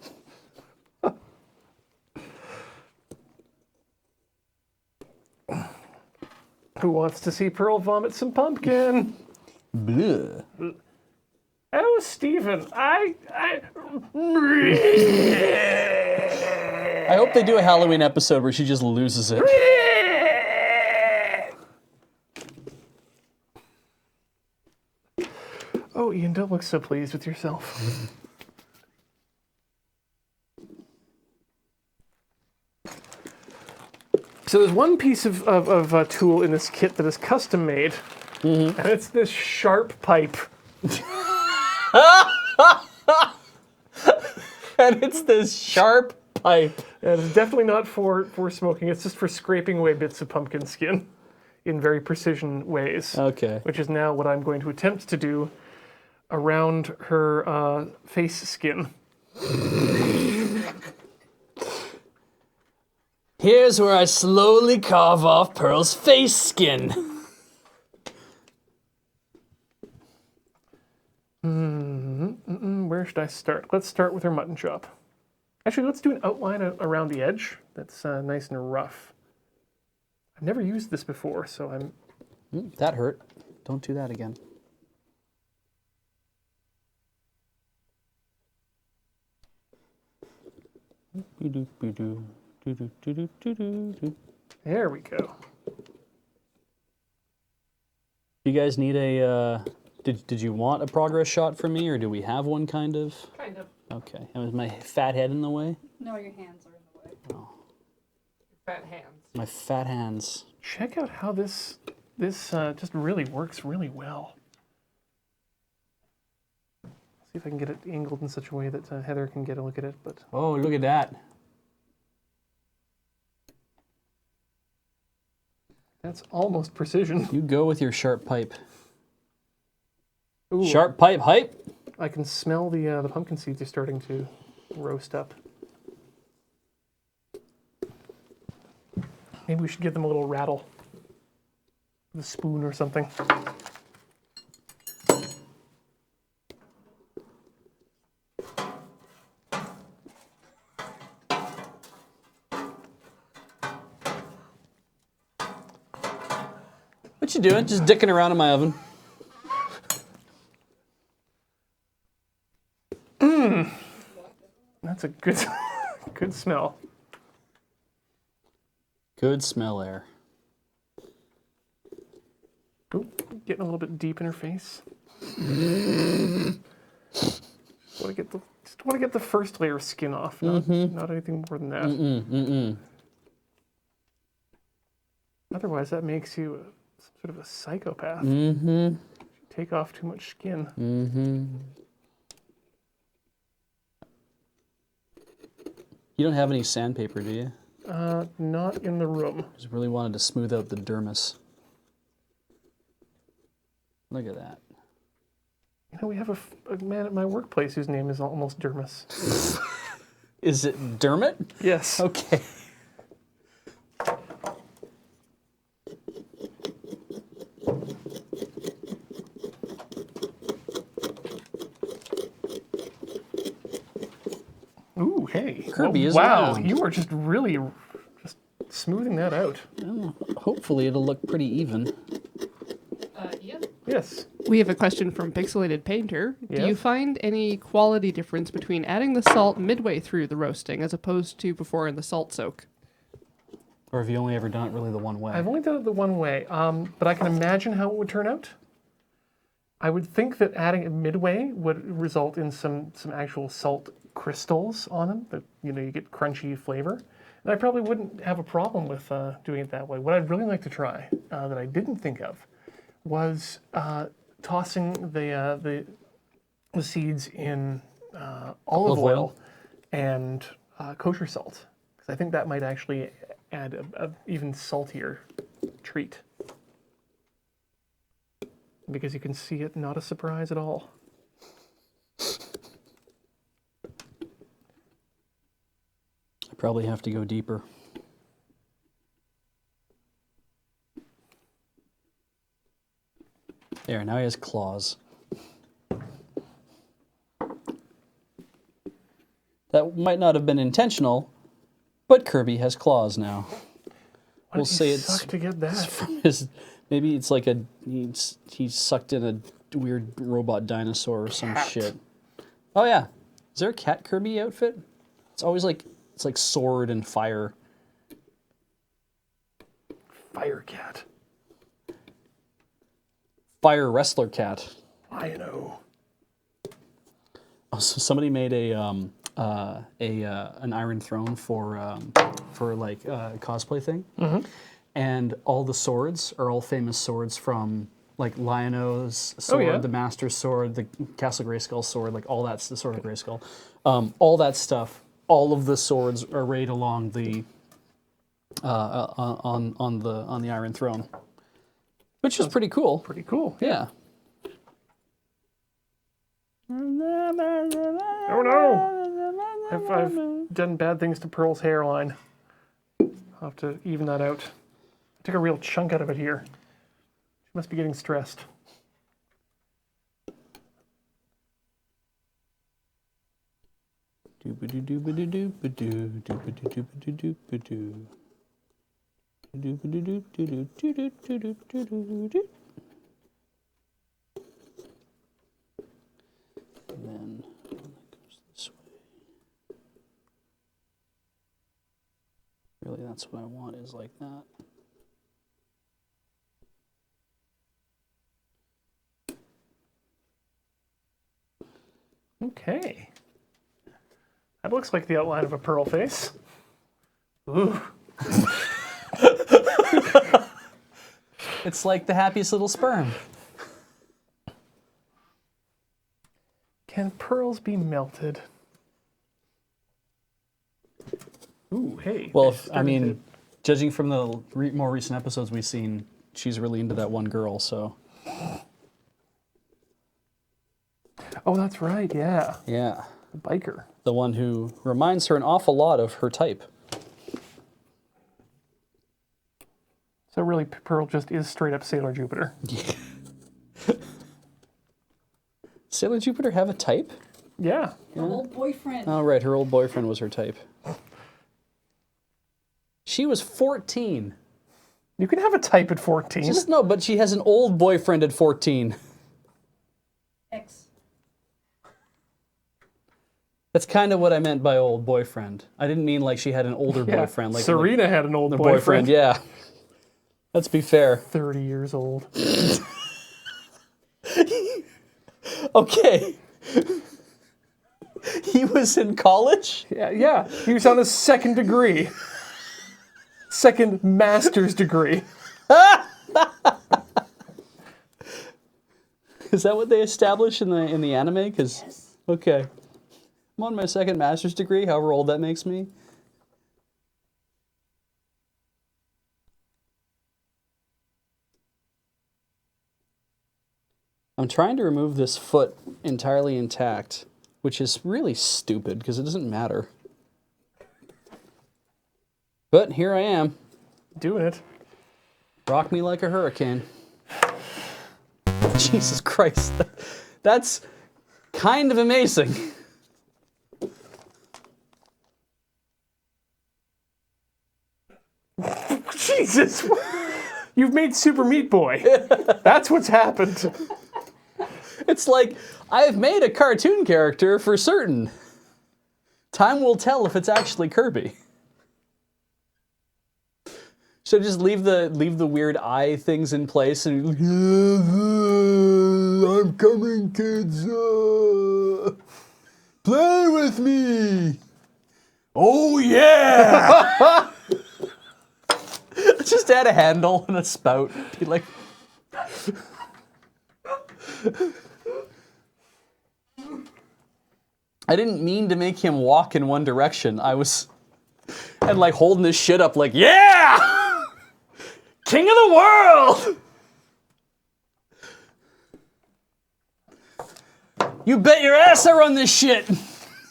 Who wants to see Pearl vomit some pumpkin? Bleh. Oh, Stephen, I hope they do a Halloween episode where she just loses it. Oh, Ian, don't look so pleased with yourself. So there's one piece of tool in this kit that is custom made, and it's this sharp pipe. And it's this sharp pipe. And it's definitely not for smoking, it's just for scraping away bits of pumpkin skin in very precision ways. Okay. Which is now what I'm going to attempt to do around her face skin. Here's where I slowly carve off Pearl's face skin. Where should I start? Let's start with her mutton chop. Actually, let's do an outline around the edge that's nice and rough. I've never used this before, so I'm... That hurt. Don't do that again. There we go. You guys need a, did you want a progress shot from me, or do we have one kind of? Kind of. Okay, and was my fat head in the way? No, your hands are in the way. Oh, Fat hands. my fat hands. Check out how this just really works really well. See if I can get it angled in such a way that Heather can get a look at it. But Oh, look at that. that's almost precision. You go with your sharp pipe. Ooh, Sharp pipe hype? I can smell the pumpkin seeds are starting to roast up. Maybe we should give them a little rattle with a spoon or something. What you doing? Just dicking around in my oven. That's a good, good smell. Good smell there. Ooh, getting a little bit deep in her face. Just want to get the first layer of skin off, not anything more than that. Otherwise, that makes you some sort of a psychopath. Take off too much skin. You don't have any sandpaper, do you? Not in the room. Just really wanted to smooth out the dermis. Look at that. You know, we have a man at my workplace whose name is almost Dermis. Is it Dermot? Yes. Okay. Ooh, hey. Kirby is wow, around. you are just really just smoothing that out. Well, hopefully it'll look pretty even. Yeah. Yes. We have a question from Pixelated Painter. Do you Yes? find any quality difference between adding the salt midway through the roasting as opposed to before in the salt soak? Or have you only ever done it really the one way? I've only done it the one way, but I can imagine how it would turn out. I would think that adding it midway would result in some actual salt crystals on them, that you get crunchy flavor. And I probably wouldn't have a problem with doing it that way. What I'd really like to try, that I didn't think of, was tossing the seeds in olive oil and kosher salt, because I think that might actually add a even saltier treat. Because you can see it, not a surprise at all. I probably have to go deeper. There, now he has claws. That might not have been intentional, but Kirby has claws now. We'll say it's suck to get that. from his. Maybe it's like he sucked in a weird robot dinosaur or some Cat. shit. Oh yeah, is there a cat Kirby outfit? It's always like sword and fire. Fire cat. Fire wrestler cat. I know. Oh, so somebody made an Iron Throne for like a cosplay thing, and all the swords are all famous swords from like Lion-O's sword, yeah. the Master's sword, the Castle Grayskull sword, like all that's the sword of Grayskull, all that stuff. All of the swords are arrayed along the on the Iron Throne, which is pretty cool. Pretty cool. Yeah. Oh no! I've done bad things to Pearl's hairline. I'll have to even that out. I took a real chunk out of it here. She must be getting stressed. And then that goes this way. what I want is like that. Okay. That looks like the outline of a pearl face. Ooh. It's like the happiest little sperm. Can pearls be melted? Ooh, hey. Well, they're I starting mean, judging from the more recent episodes we've seen, she's really into that one girl, so. Oh, that's right, yeah. Yeah. The biker. The one who reminds her an awful lot of her type. So really, Pearl just is straight up Sailor Jupiter. Sailor Jupiter have a type? Yeah. Her old boyfriend. Oh, right, her old boyfriend was her type. She was 14. You can have a type at 14. Just no, but she has an old boyfriend at 14. X. That's kind of what I meant by old boyfriend. I didn't mean like she had an older Yeah. boyfriend. Like Serena had an old the boyfriend. yeah. Let's be fair. 30 years old. Okay. He was in college? Yeah. He was on his second degree. Second master's degree. Is that what they establish in the anime? Because Yes. okay, I'm on my second master's degree. However old that makes me. I'm trying to remove this foot entirely intact, which is really stupid because it doesn't matter. But here I am. Doing it. Rock me like a hurricane. Jesus Christ. That's kind of amazing. Jesus! You've made Super Meat Boy. That's what's happened. It's like, I've made a cartoon character for certain. Time will tell if it's actually Kirby. Should I just leave the weird eye things in place and I'm coming, kids. Play with me. Oh yeah. Just add a handle and a spout. Be like. I didn't mean to make him walk in one direction. I was and like holding this shit up like, yeah! King of the world! You bet your ass I run this shit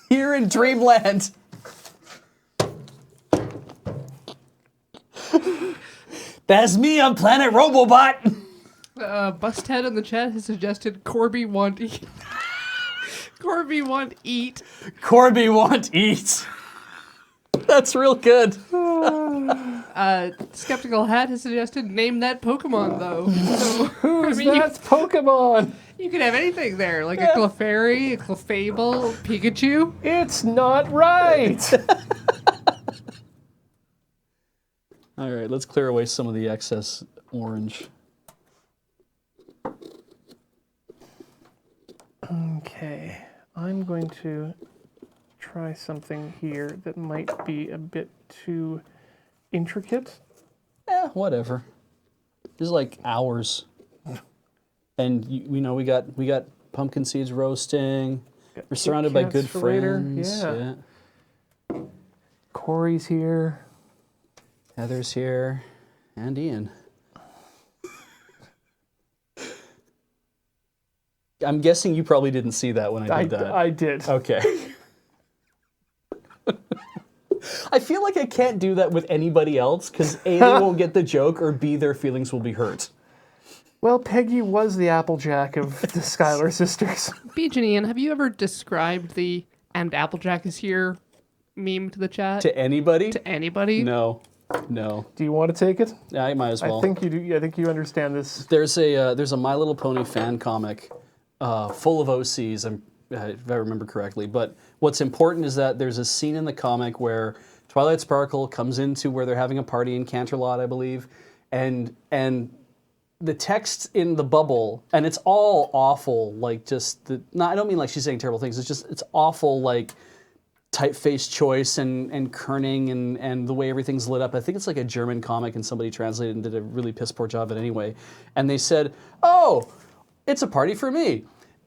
here in Dreamland. That's me on Planet Robobot. Busthead in the chat has suggested Corby want eat. Corby want eat. Corby want eat. That's real good. Skeptical Hat has suggested name that Pokemon though. So, Who's that's Pokemon? you could have anything there, like a Clefairy, a Clefable, Pikachu. It's not right. All right, let's clear away some of the excess orange. Okay, I'm going to try something here that might be a bit too intricate. Eh, whatever. This is like hours. And we know we got pumpkin seeds roasting. We're surrounded by Kit good Kats for later, friends. yeah. Corey's here. Heather's here. And Ian. I'm guessing you probably didn't see that when I did that. I did. Okay. I feel like I can't do that with anybody else because A, they won't get the joke, or B, their feelings will be hurt. Well, Peggy was the Applejack of the Schuyler sisters. Beach and Ian, have you ever described the "and Applejack is here" meme to the chat? To anybody? To anybody? No. Do you want to take it? I might as well. I think you do. I think you understand this. There's a My Little Pony fan comic full of OCs, if I remember correctly. But what's important is that there's a scene in the comic where Twilight Sparkle comes into where they're having a party in Canterlot, I believe, and the text in the bubble, and it's all awful, like just no, I don't mean like she's saying terrible things. It's awful, like typeface choice and kerning and the way everything's lit up. I think it's like a German comic and somebody translated and did a really piss poor job of it anyway. And they said, oh, it's a party for me.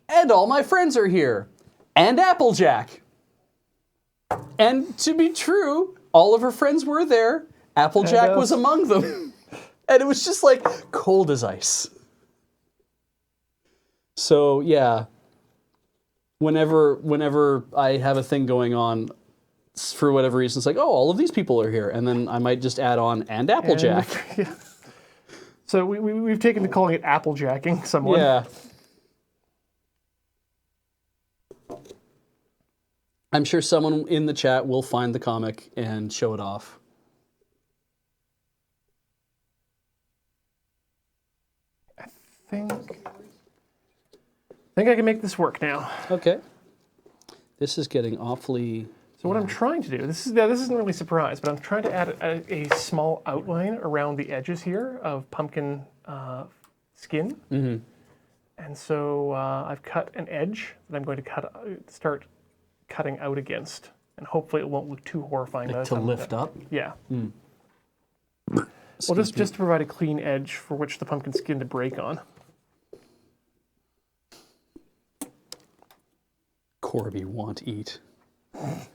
And all my friends are here. And Applejack. And to be true, all of her friends were there. Applejack was among them. And it was just like cold as ice. So yeah. Whenever I have a thing going on, for whatever reason, it's like, oh, all of these people are here. And then I might just add on, and Applejack. Yeah. So we've taken to calling it Applejacking someone. Yeah. I'm sure someone in the chat will find the comic and show it off. I think I can make this work now. Okay. This is getting awfully... So what I'm trying to do, this isn't really a surprise, but I'm trying to add a small outline around the edges here of pumpkin skin. Mm-hmm. And so I've cut an edge that I'm going to start cutting out against, and hopefully it won't look too horrifying. Like to lift up? Yeah. Mm. Well, just to provide a clean edge for which the pumpkin skin to break on. Corby want eat. I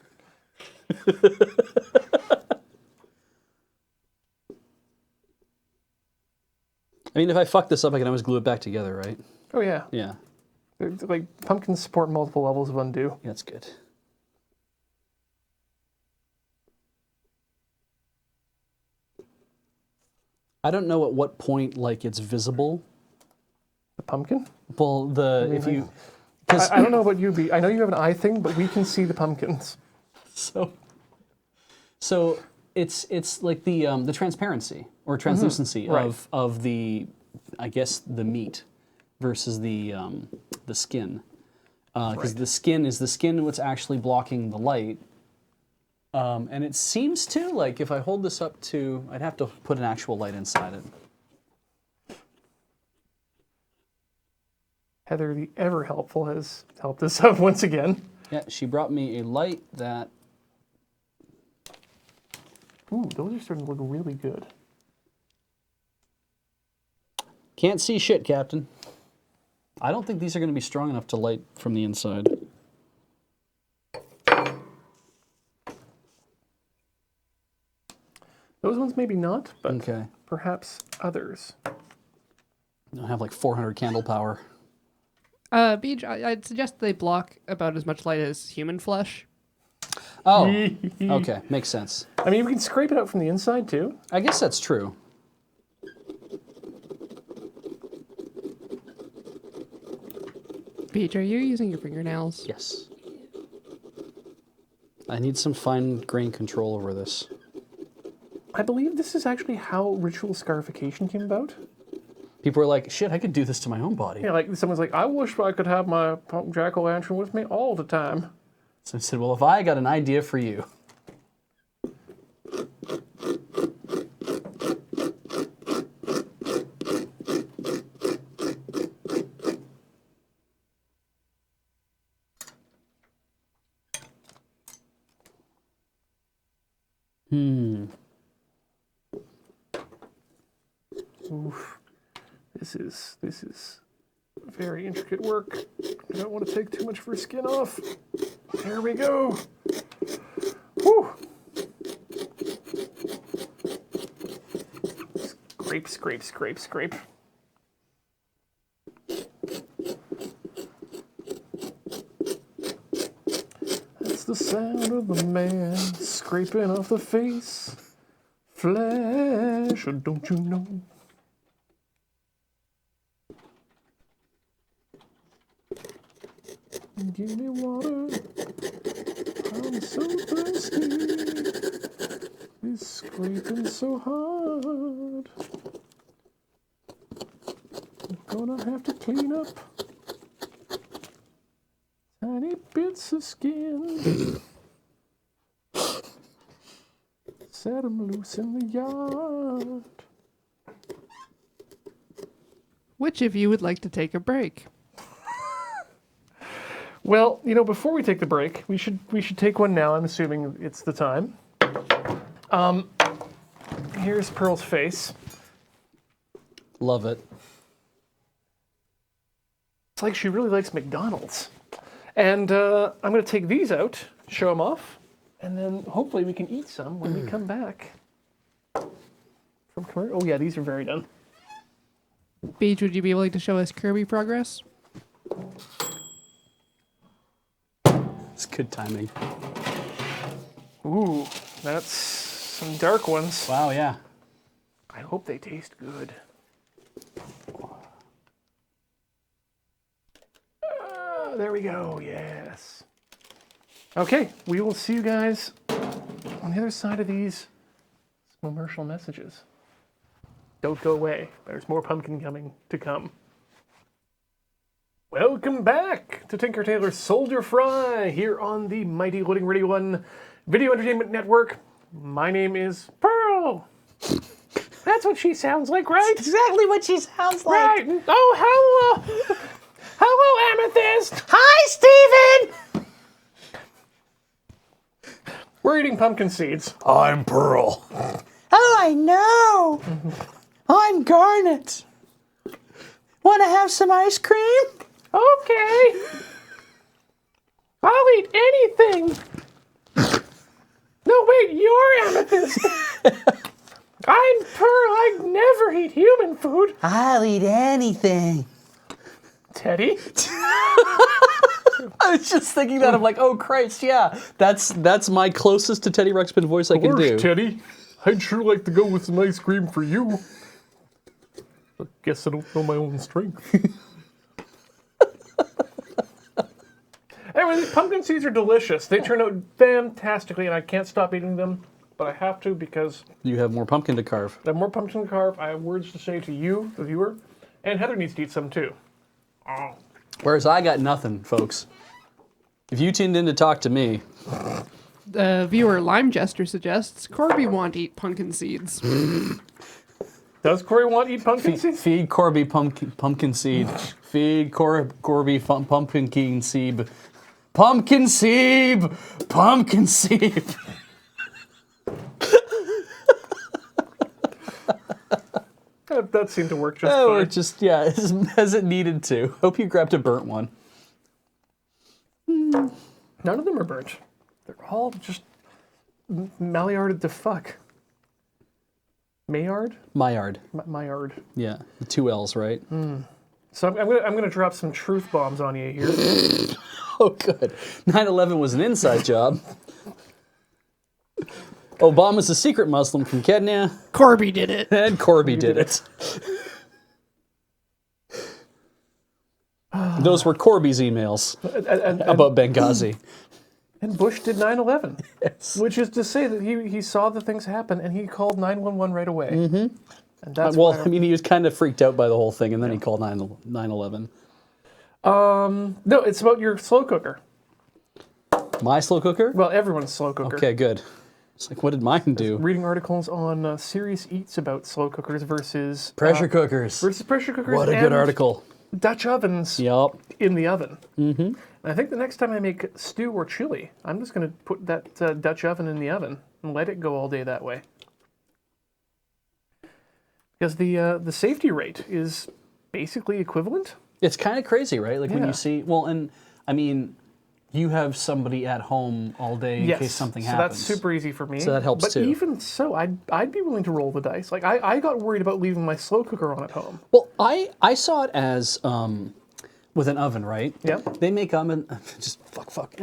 mean, if I fuck this up, I can always glue it back together, right? Oh, yeah. Yeah. Like, pumpkins support multiple levels of undo. That's good. I don't know at what point, like, it's visible. The pumpkin? Well, if you... I don't know about you, B. I know you have an eye thing, but we can see the pumpkins. So it's like the transparency or translucency of the, I guess, the meat versus the skin, because the skin is what's actually blocking the light, and it seems to, like, if I hold this up to, I'd have to put an actual light inside it. Heather, the ever helpful, has helped us out once again. Yeah, she brought me a light that... Ooh, those are starting to look really good. Can't see shit, Captain. I don't think these are going to be strong enough to light from the inside. Those ones maybe not, but okay. Perhaps others. I don't have like 400 candle power. Beej, I'd suggest they block about as much light as human flesh. Oh, okay, makes sense. I mean, we can scrape it out from the inside too. I guess that's true. Beej, are you using your fingernails? Yes. I need some fine grain control over this. I believe this is actually how ritual scarification came about. People are like, shit, I could do this to my own body. Yeah, like someone's like, I wish I could have my jack-o'-lantern with me all the time. So I said, well, if I got an idea for you. Oof. This is very intricate work. I don't want to take too much of her skin off. There we go. Whew. Scrape, scrape, scrape, scrape. That's the sound of the man scraping off the face. Flesh, don't you know? Give me water, I'm so thirsty. It's scraping so hard. I'm gonna have to clean up tiny bits of skin. Set 'em loose in the yard. Which of you would like to take a break? Well, before we take the break, we should take one now. I'm assuming it's the time. Here's Pearl's face. Love it. It's like she really likes McDonald's. And I'm going to take these out, show them off, and then hopefully we can eat some when we come back. From commercial. Oh yeah, these are very done. Beach, would you be willing to show us Kirby progress? It's good timing. Ooh, that's some dark ones. Wow, yeah. I hope they taste good. There we go, yes. Okay, we will see you guys on the other side of these commercial messages. Don't go away. There's more pumpkin coming to come. Welcome back to Tinker Tailor Soldier Fry here on the mighty Loading Ready One Video Entertainment Network. My name is Pearl. That's what she sounds like, right? That's exactly what she sounds like. Right. Oh, hello. Hello, Amethyst. Hi, Steven! We're eating pumpkin seeds. I'm Pearl. Oh, I know. I'm Garnet. Want to have some ice cream? Okay. I'll eat anything. No, wait, you're Amethyst. I'm Pearl. I never eat human food. I'll eat anything. Teddy? I was just thinking that. I'm like, oh, Christ, yeah. That's my closest to Teddy Ruxpin voice I can do. Teddy. I'd sure like to go with some ice cream for you. I guess I don't know my own strength. Anyway, these pumpkin seeds are delicious. They turn out fantastically, and I can't stop eating them, but I have to because You have more pumpkin to carve. I have more pumpkin to carve. I have words to say to you, the viewer, and Heather needs to eat some too. Oh. Whereas I got nothing, folks. If you tuned in to talk to me, Viewer Lime Jester suggests Corby won't eat pumpkin seeds. Does Corey want to eat pumpkin seeds? feed Corby pumpkin seed. Feed Corby pumpkin seed. Pumpkin seed! Pumpkin seed! That seemed to work just Oh, fine. it just, yeah, as it needed to. Hope you grabbed a burnt one. None of them are burnt. They're all just Maillarded to fuck. Maillard? Maillard. Maillard. Yeah, the 2 L's, right? So I'm gonna drop some truth bombs on you here. Oh, good. 9/11 was an inside job. Obama's a secret Muslim from Kenya, Corby did it. and Corby did it. Those were Corby's emails about Benghazi. And Bush did 9/11, Yes. which is to say that he saw the things happen and he called 911 right away. Mm-hmm. And that's Well, why I mean, he was kind of freaked out by the whole thing, and then he called 9/11. no, it's about your slow cooker. My slow cooker? Well, everyone's slow cooker. Okay, good. It's like, what did mine do? Reading articles on Serious Eats about slow cookers versus Pressure cookers. versus pressure cookers. What a good and article. Dutch ovens Yep. in the oven. Mm-hmm. And I think the next time I make stew or chili, I'm just going to put that Dutch oven in the oven and let it go all day that way. Because the safety rate is basically equivalent. It's kind of crazy, right? Like when Yeah. you see, well, and I mean, you have somebody at home all day in case something happens. So that's super easy for me. So that helps but too. Even so, I'd be willing to roll the dice. Like I got worried about leaving my slow cooker on at home. Well, I saw it as with an oven, right? Yeah. They make oven. Just fuck.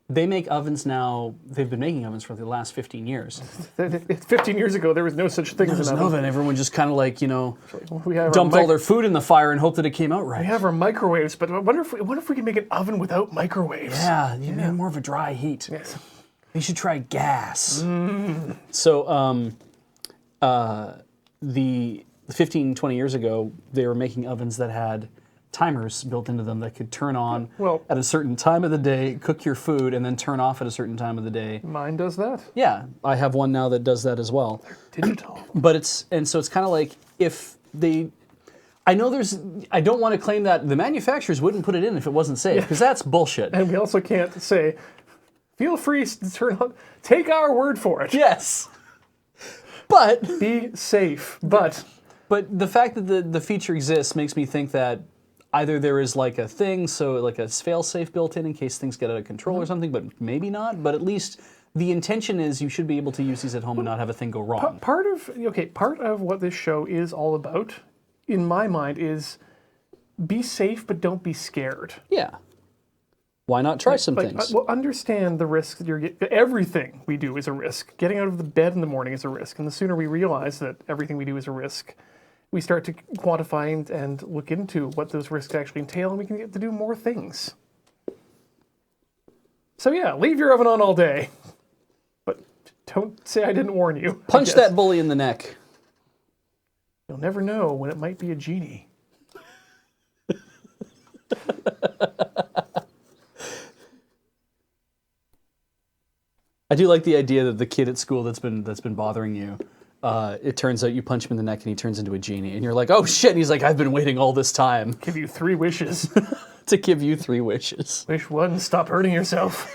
They make ovens now. They've been making ovens for the last 15 years. 15 years ago, there was no such thing as There's an an oven. oven. Everyone just kind of like We have dumped our all their food in the fire and hoped that it came out we right. have our microwaves, but I wonder if we can make an oven without microwaves. Yeah, you need more of a dry heat. Yes. You should try gas. So, the 15, 20 years ago, they were making ovens that had timers built into them that could turn on Well- at a certain time of the day, cook your food, and then turn off at a certain time of the day. Mine does that. Yeah, I have one now that does that as well. Digital. But so it's kind of like if they, I don't want to claim that the manufacturers wouldn't put it in if it wasn't safe, because that's bullshit. And we also can't say, feel free to turn on, take our word for it. Yes. But Be safe. But the fact that the feature exists makes me think that either there is like a thing, so like a fail-safe built in case things get out of control or something, but maybe not. But at least the intention is you should be able to use these at home and not have a thing go wrong. part of what this show is all about, in my mind, is be safe but don't be scared. Yeah. Why not try some things? Well, understand the risks that you're getting. Everything we do is a risk. Getting out of the bed in the morning is a risk. And the sooner we realize that everything we do is a risk, we start to quantify and look into what those risks actually entail, and we can get to do more things. So yeah, leave your oven on all day. But don't say I didn't warn you. I Punch guess. that bully in the neck. You'll never know when it might be a genie. I do like the idea that the kid at school that's been bothering you, it turns out you punch him in the neck and he turns into a genie, and you're like, oh shit! And he's like, I've been waiting all this time Give you 3 wishes. to give you 3 wishes. Wish 1, stop hurting yourself.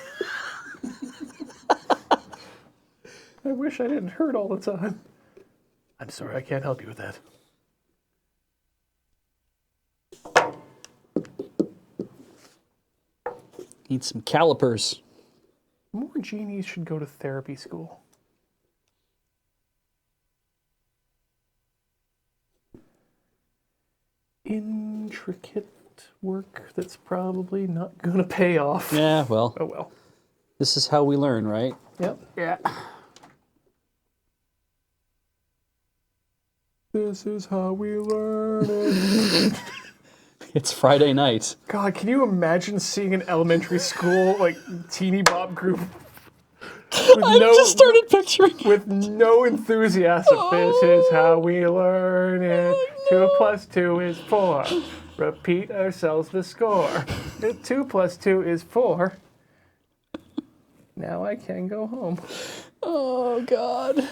I wish I didn't hurt all the time. I'm sorry, I can't help you with that. Need some calipers. More genies should go to therapy school. Intricate work that's probably not going to pay off. Yeah, well, Oh well. this is how we learn, right? Yep. Yeah. This is how we learn it. It's Friday night. God, can you imagine seeing an elementary school like teeny bop group with started picturing. with no enthusiasm? This is how we learn it. 2 + 2 is 4. Repeat ourselves the score. 2 + 2 is 4. Now I can go home. Oh God.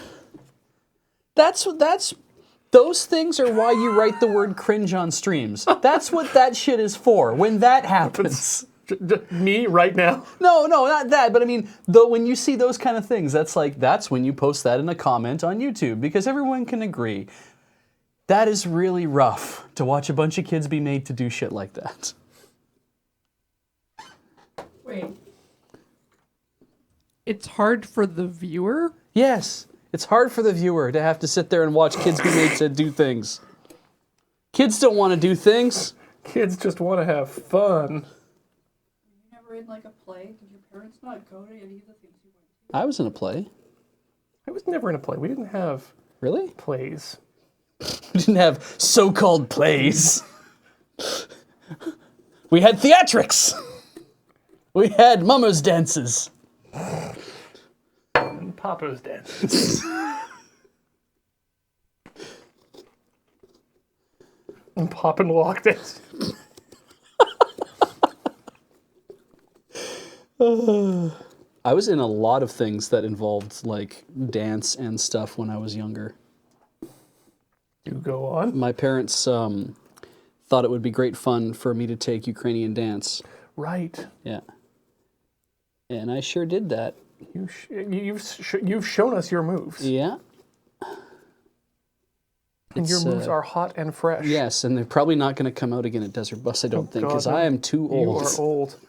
Those things are why you write the word cringe on streams. That's what that shit is for. When that happens. Me right now? No, not that. But I mean, though, when you see those kind of things, that's when you post that in a comment on YouTube, because everyone can agree that is really rough to watch a bunch of kids be made to do shit like that. Wait. It's hard for the viewer. Yes, it's hard for the viewer to have to sit there and watch kids be made to do things. Kids don't want to do things. Kids just want to have fun. You never in like a play? Did your parents not go to any of the things you went to? I was in a play. I was never in a play. We didn't have Really? plays. We didn't have so-called plays. We had theatrics. We had mama's dances. And Papa's dances. And Pop and Lock dance. I was in a lot of things that involved like dance and stuff when I was younger. You go on. My parents thought it would be great fun for me to take Ukrainian dance. Right. Yeah. And I sure did that. You've shown us your moves. Yeah. And your It's, moves are hot and fresh. Yes, and they're probably not going to come out again at Desert Bus, I don't think, because God, I am too old. You are old.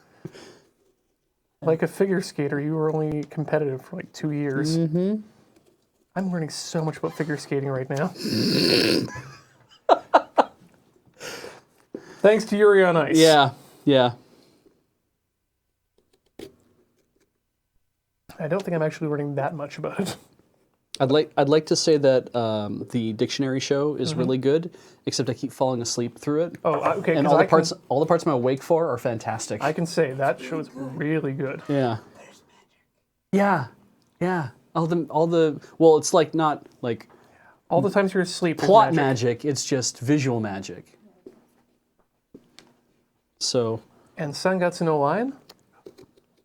Like a figure skater, you were only competitive for like 2 years. Mm-hmm. I'm learning so much about figure skating right now. Thanks to Yuri on Ice. Yeah, yeah. I don't think I'm actually learning that much about it. I'd like to say that the dictionary show is really good, except I keep falling asleep through it. Oh, okay. And 'cause all the parts I'm awake for are fantastic. I can say that show is really good. Yeah. Yeah. Yeah. All the well, it's like not like All the times you're asleep. there's plot magic. It's just visual magic. So, And Sangatsu no Line,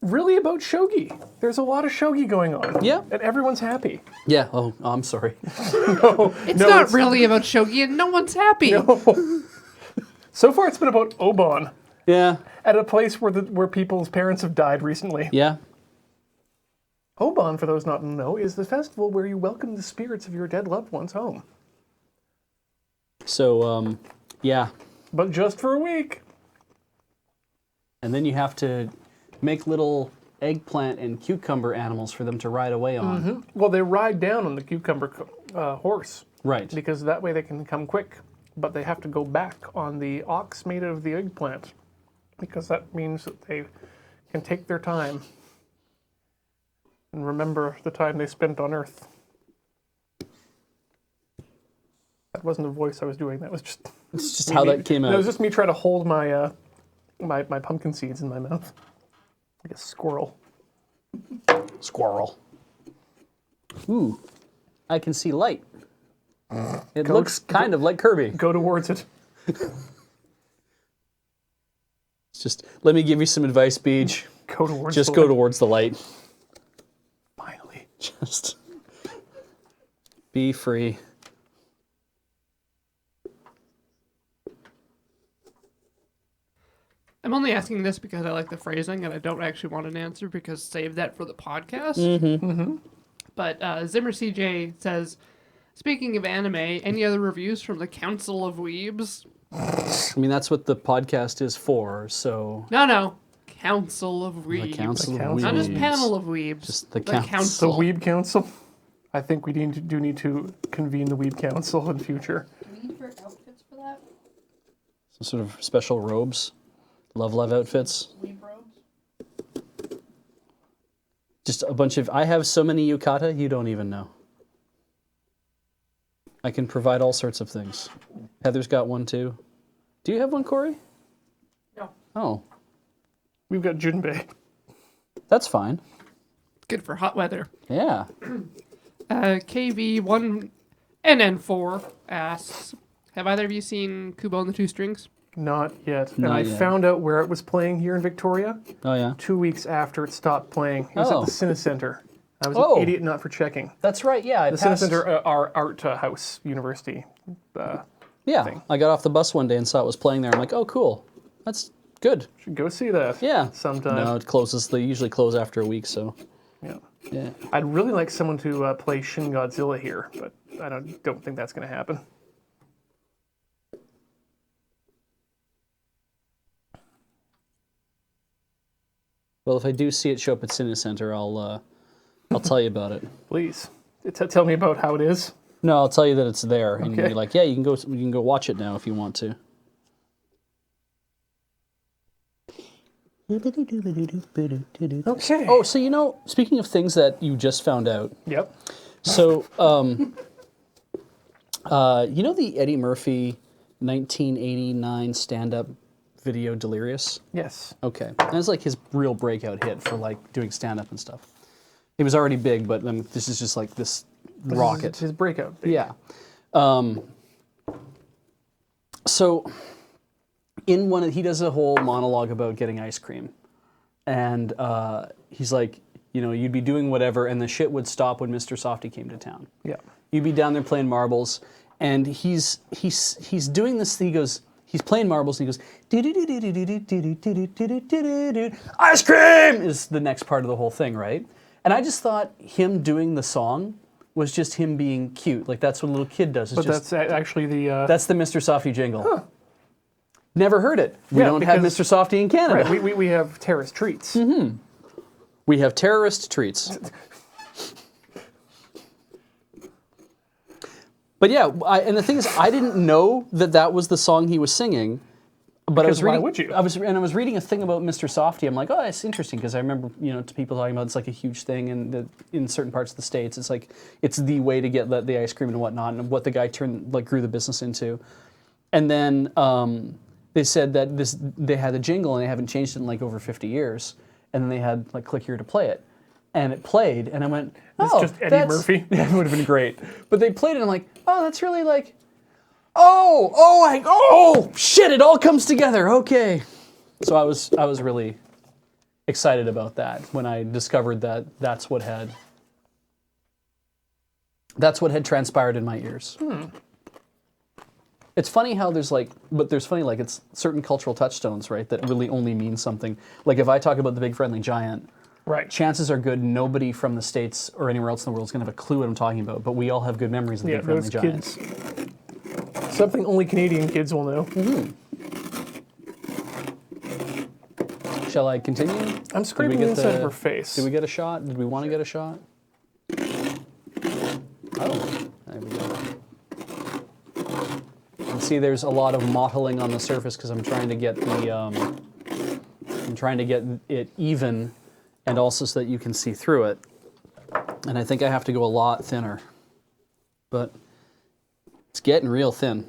really about shogi. There's a lot of shogi going on. Yeah. And everyone's happy. yeah. Oh, I'm sorry. It's not really about shogi, and no one's happy. So far, it's been about Obon Yeah. at a place where people's parents have died recently. Yeah. Obon, for those not to know, is the festival where you welcome the spirits of your dead loved ones home. So, yeah. But just for a week. And then you have to make little eggplant and cucumber animals for them to ride away on. Well, they ride down on the cucumber horse Right. because that way they can come quick. But they have to go back on the ox made of the eggplant because that means that they can take their time and remember the time they spent on Earth. That wasn't the voice I was doing. That was just It's just how that came That was out. just me trying to hold my my pumpkin seeds in my mouth like a squirrel. Squirrel. Ooh. I can see light. It looks kind of like Kirby. Go towards it. It's just, let me give you some advice, Beej. Go towards. Just the go light. towards the light. Finally. Just be free. I'm only asking this because I like the phrasing, and I don't actually want an answer because save that for the podcast. But Zimmer CJ says, speaking of anime, any other reviews from the Council of Weebs? I mean, that's what the podcast is for, so... No. Council of Weebs. The Council of Council. Not just Weebs. panel of Weebs. Just the The council. Weeb Council. I think we need to convene the Weeb Council in future. Do we need for outfits for that? Some sort of special robes. Love outfits. Weeb robes? Just a bunch of... I have so many yukata, you don't even know. I can provide all sorts of things. Heather's got one too. Do you have one, Corey? No. Oh, We've got Junbei. that's fine. Good for hot weather. Yeah. KV1NN4 asks, have either of you seen Kubo and the Two Strings? Not yet. And Not I yet. found out where it was playing here in Victoria Oh, yeah. 2 weeks after it stopped playing. It was Oh. at the Cinecenter. I was Oh. an idiot not for checking. That's right, yeah. The Cinecenter, our art house university. Yeah, thing. I got off the bus one day and saw it was playing there. I'm like, oh, cool. That's good. Should go see that. Yeah. Sometime. No, it closes. They usually close after a week, so Yeah. yeah. I'd really like someone to play Shin Godzilla here, but I don't think that's going to happen. Well, if I do see it show up at Cinecenter, I'll tell you about it. Please. Tell me about how it is. No, I'll tell you that it's there, and Okay. you'll be like, yeah, you can go watch it now if you want to. Okay. Oh, so speaking of things that you just found out, Yep. so the Eddie Murphy 1989 stand-up video Delirious? Yes. Okay, and it's like his real breakout hit for like doing stand-up and stuff. He was already big, but this is just like this rocket. His breakout. Yeah. So in he does a whole monologue about getting ice cream, and he's like, you'd be doing whatever, and the shit would stop when Mr. Softy came to town. Yeah. You'd be down there playing marbles, and he's doing this. He's playing marbles, and he goes, ice cream is the next part of the whole thing, right? And I just thought him doing the song was just him being cute. Like that's what a little kid does. But that's actually the... That's the Mr. Softy jingle. Never heard it. We Yeah, don't have because- Mr. Softy in Canada. Right, we have terrorist treats. We have terrorist treats. But yeah, and the thing is, I didn't know that was the song he was singing. But I was Because why reading. would you? I was reading a thing about Mr. Softy. I'm like, oh, it's interesting because I remember to people talking about it's like a huge thing in certain parts of the States. It's like it's the way to get the ice cream and whatnot, and what the guy grew the business into. And then they said that they had a jingle and they haven't changed it in like over 50 years. And then they had like click here to play it, and it played, and I went, It's oh, just Eddie Murphy. Yeah, it would have been great. But they played it, and I'm like, oh, that's really like. Oh, shit, it all comes together. Okay. So I was really excited about that when I discovered that that's what had transpired in my ears. It's funny how there's it's certain cultural touchstones, right, that really only mean something. Like if I talk about the big friendly giant, Right. chances are good nobody from the States or anywhere else in the world is going to have a clue what I'm talking about, but we all have good memories of the Yeah, big friendly those giant. kids. Something only Canadian kids will know. Shall I continue? I'm scraping the inside of her face. Did we get a shot? Did we want to get a shot? Oh, there we go. You can see there's a lot of mottling on the surface because I'm trying to get it even, and also so that you can see through it. And I think I have to go a lot thinner, but it's getting real thin.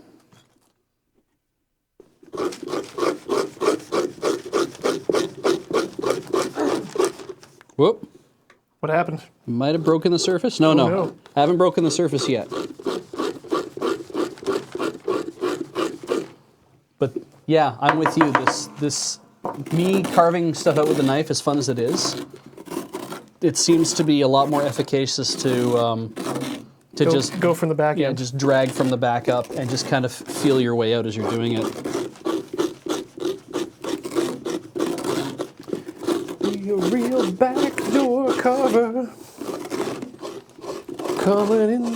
Whoop. What happened? Might have broken the surface. No, no. I haven't broken the surface yet. But yeah, I'm with you. This me carving stuff out with a knife, as fun as it is, it seems to be a lot more efficacious to just go from the back end. just drag from the back up and just kind of feel your way out as you're doing it. Be a real backdoor carver, coming in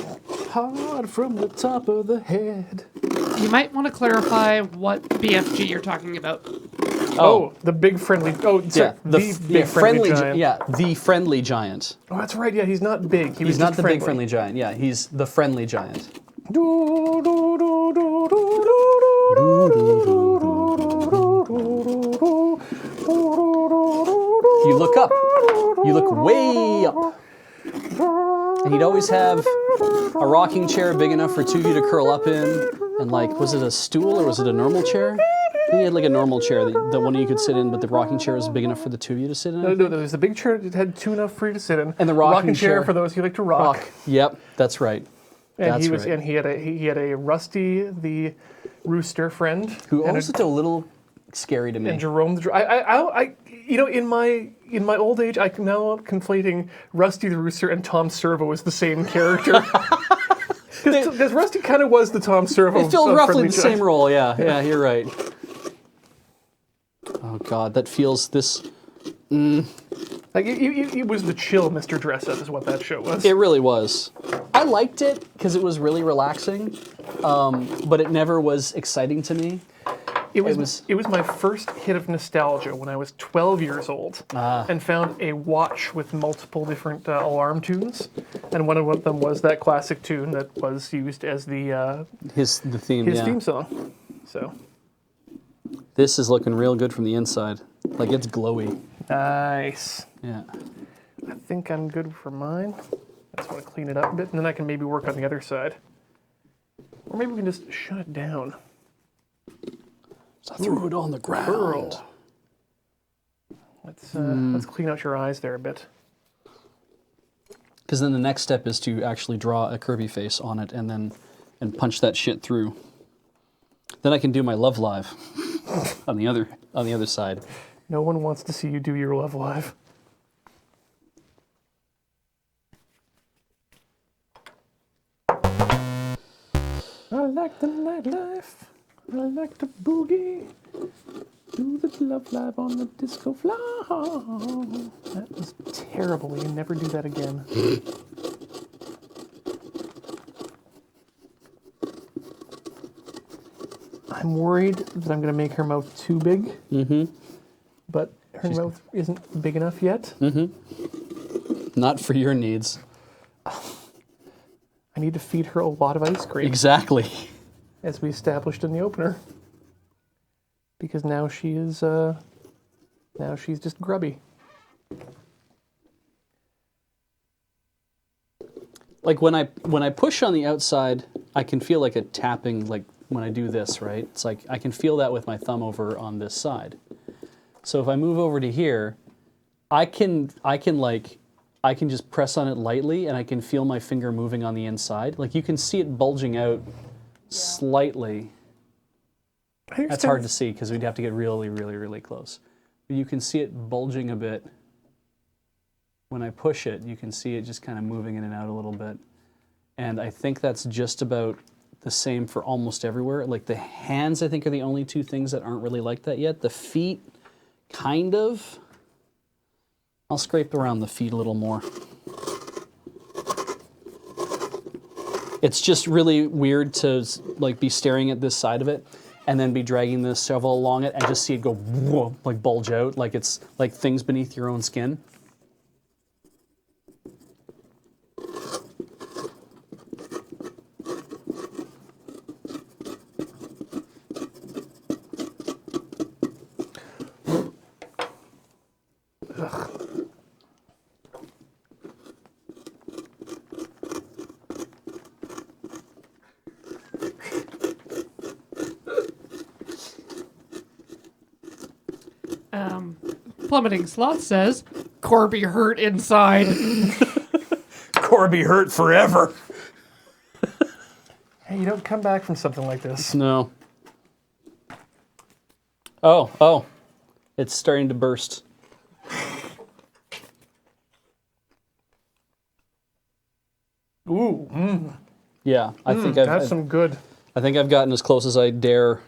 hard from the top of the head. You might want to clarify what BFG you're talking about. Oh, the big friendly. Oh, sorry, the big friendly giant. Yeah, the friendly giant. Oh, that's right. Yeah, he's not big. He's not the big friendly giant. Yeah, he's the friendly giant. You look up. You look way up. And he'd always have a rocking chair big enough for two of you to curl up in. And like, was it a stool or was it a normal chair? I think he had like a normal chair that one of you could sit in, but the rocking chair was big enough for the two of you to sit in. No, there was the big chair that had two enough for you to sit in. And the rocking chair for those who like to rock. Yep, that's right. And That's right. and he had a Rusty the rooster friend Who and always looked a little scary to me. and Jerome the I you know, in my old age, I'm now conflating Rusty the rooster and Tom Servo as the same character. Because Rusty kind of was the Tom Servo. It filled of roughly Friendly the Giant. same role, yeah. Yeah, you're right. Oh God, that feels this. Like it was the chill Mr. Dress Up is what that show was. It really was. I liked it because it was really relaxing, but it never was exciting to me. It was my first hit of nostalgia when I was 12 years old and found a watch with multiple different alarm tunes, and one of them was that classic tune that was used as the theme. his Yeah. theme song. So This is looking real good from the inside. Like it's glowy. nice. Yeah. I think I'm good for mine. I just want to clean it up a bit, and then I can maybe work on the other side, or maybe we can just shut it down. So I threw it on the ground. Pearl. Let's clean out your eyes there a bit. Because then the next step is to actually draw a Kirby face on it and punch that shit through. Then I can do my love live on the other side. No one wants to see you do your love live. I like the nightlife. I like to boogie. Do the love live on the disco floor. That was terrible. We can never do that again. I'm worried that I'm going to make her mouth too big. But her mouth isn't big enough yet. Not for your needs. I need to feed her a lot of ice cream, Exactly. as we established in the opener. Because now she is, now she's just grubby. Like when I push on the outside, I can feel like a tapping, like when I do this, right? It's like I can feel that with my thumb over on this side. So if I move over to here, I can just press on it lightly and I can feel my finger moving on the inside. Like you can see it bulging out slightly. That's hard to see because we'd have to get really, really, really close. But you can see it bulging a bit. When I push it, you can see it just kind of moving in and out a little bit. And I think that's just about the same for almost everywhere. Like the hands, I think, are the only two things that aren't really like that yet. The feet, kind of. I'll scrape around the feet a little more. It's just really weird to like be staring at this side of it and then be dragging the shovel along it and just see it go whoa, like bulge out, like it's like things beneath your own skin. Plummeting Sloth says, Corby hurt inside. Corby hurt forever. Hey, you don't come back from something like this. No. Oh. It's starting to burst. Ooh, Yeah, I think that's some good. I think I've gotten as close as I dare.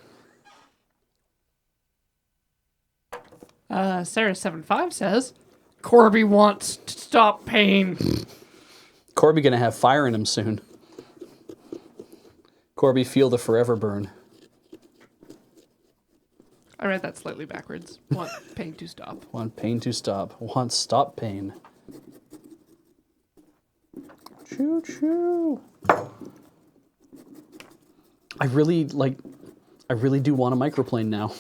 Sarah75 says, Corby wants to stop pain. Corby gonna have fire in him soon. Corby, feel the forever burn. I read that slightly backwards. Want pain to stop. Want pain to stop. Want stop pain. Choo choo. I really do want a microplane now.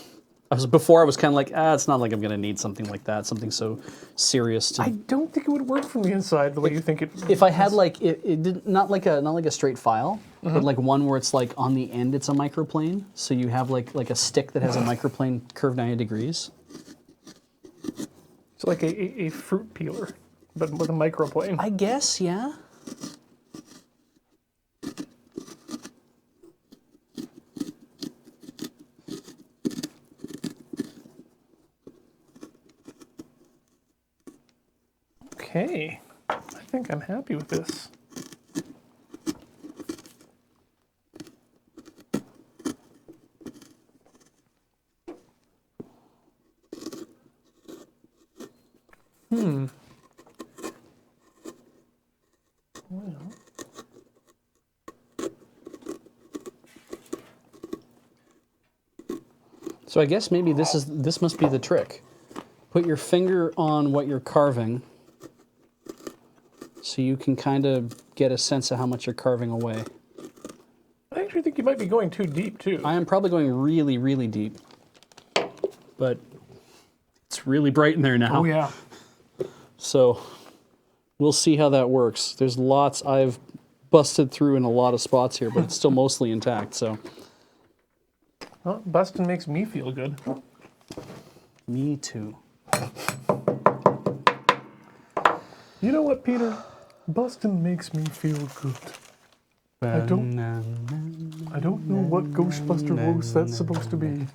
Before I was kind of like, it's not like I'm gonna need something like that, something so serious. To, I don't think it would work from the inside the way you think it. if I had like it did not like a straight file, but like one where it's like on the end it's a microplane, so you have like a stick that has a microplane curved 90 degrees. It's like a fruit peeler, but with a microplane. I guess, yeah. Okay, I think I'm happy with this. Well. So I guess maybe this must be the trick. Put your finger on what you're carving, so you can kind of get a sense of how much you're carving away. I actually think you might be going too deep too. I am probably going really, really deep, but it's really bright in there now. Oh yeah. So we'll see how that works. There's lots I've busted through in a lot of spots here, but it's still mostly intact. So Well, busting makes me feel good. me too. You know what, Peter? Busting makes me feel good. I don't know what Ghostbuster roast that's supposed to be.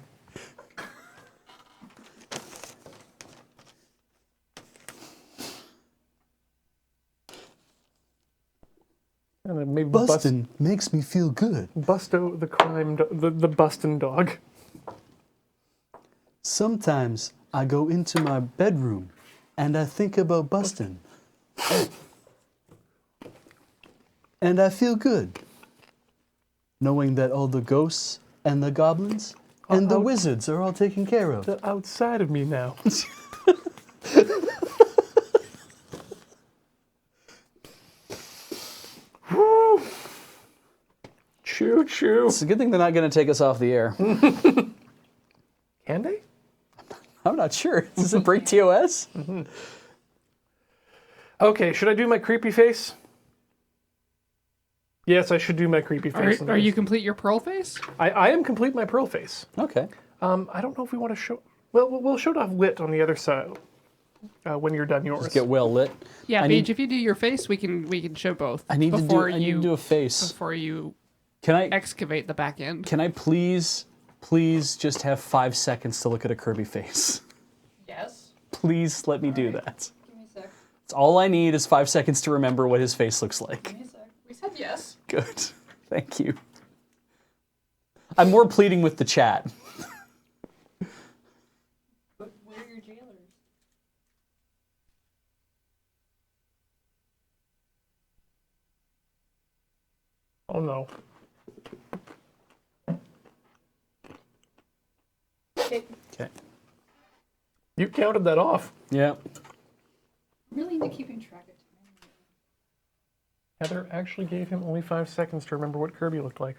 And then maybe Bustin' makes me feel good. Busto the crime, the bustin' dog. Sometimes I go into my bedroom and I think about busting. And I feel good, knowing that all the ghosts and the goblins and the wizards are all taken care of. They're outside of me now. Woo! Choo choo. It's a good thing they're not going to take us off the air. Can they? I'm not sure. Does it break TOS? Okay, should I do my creepy face? Yes, I should do my creepy face. Are you complete your pearl face? I am complete my pearl face. Okay. I don't know if we want to show... Well, we'll show it off lit on the other side when you're done yours. Get well lit. Yeah, I Paige, need- if you do your face, we can show both. I need to do a face. Before you Can I excavate the back end. can I please please just have 5 seconds to look at a Kirby face. Yes. Please let me do that. Give me a sec. It's all I need is 5 seconds to remember what his face looks like. Give me a sec. We said yes. Good. Thank you. I'm more pleading with the chat. But where are your jailers? Oh no. Okay. Okay. You counted that off. Yeah. Really into keeping track of time. Heather actually gave him only 5 seconds to remember what Kirby looked like.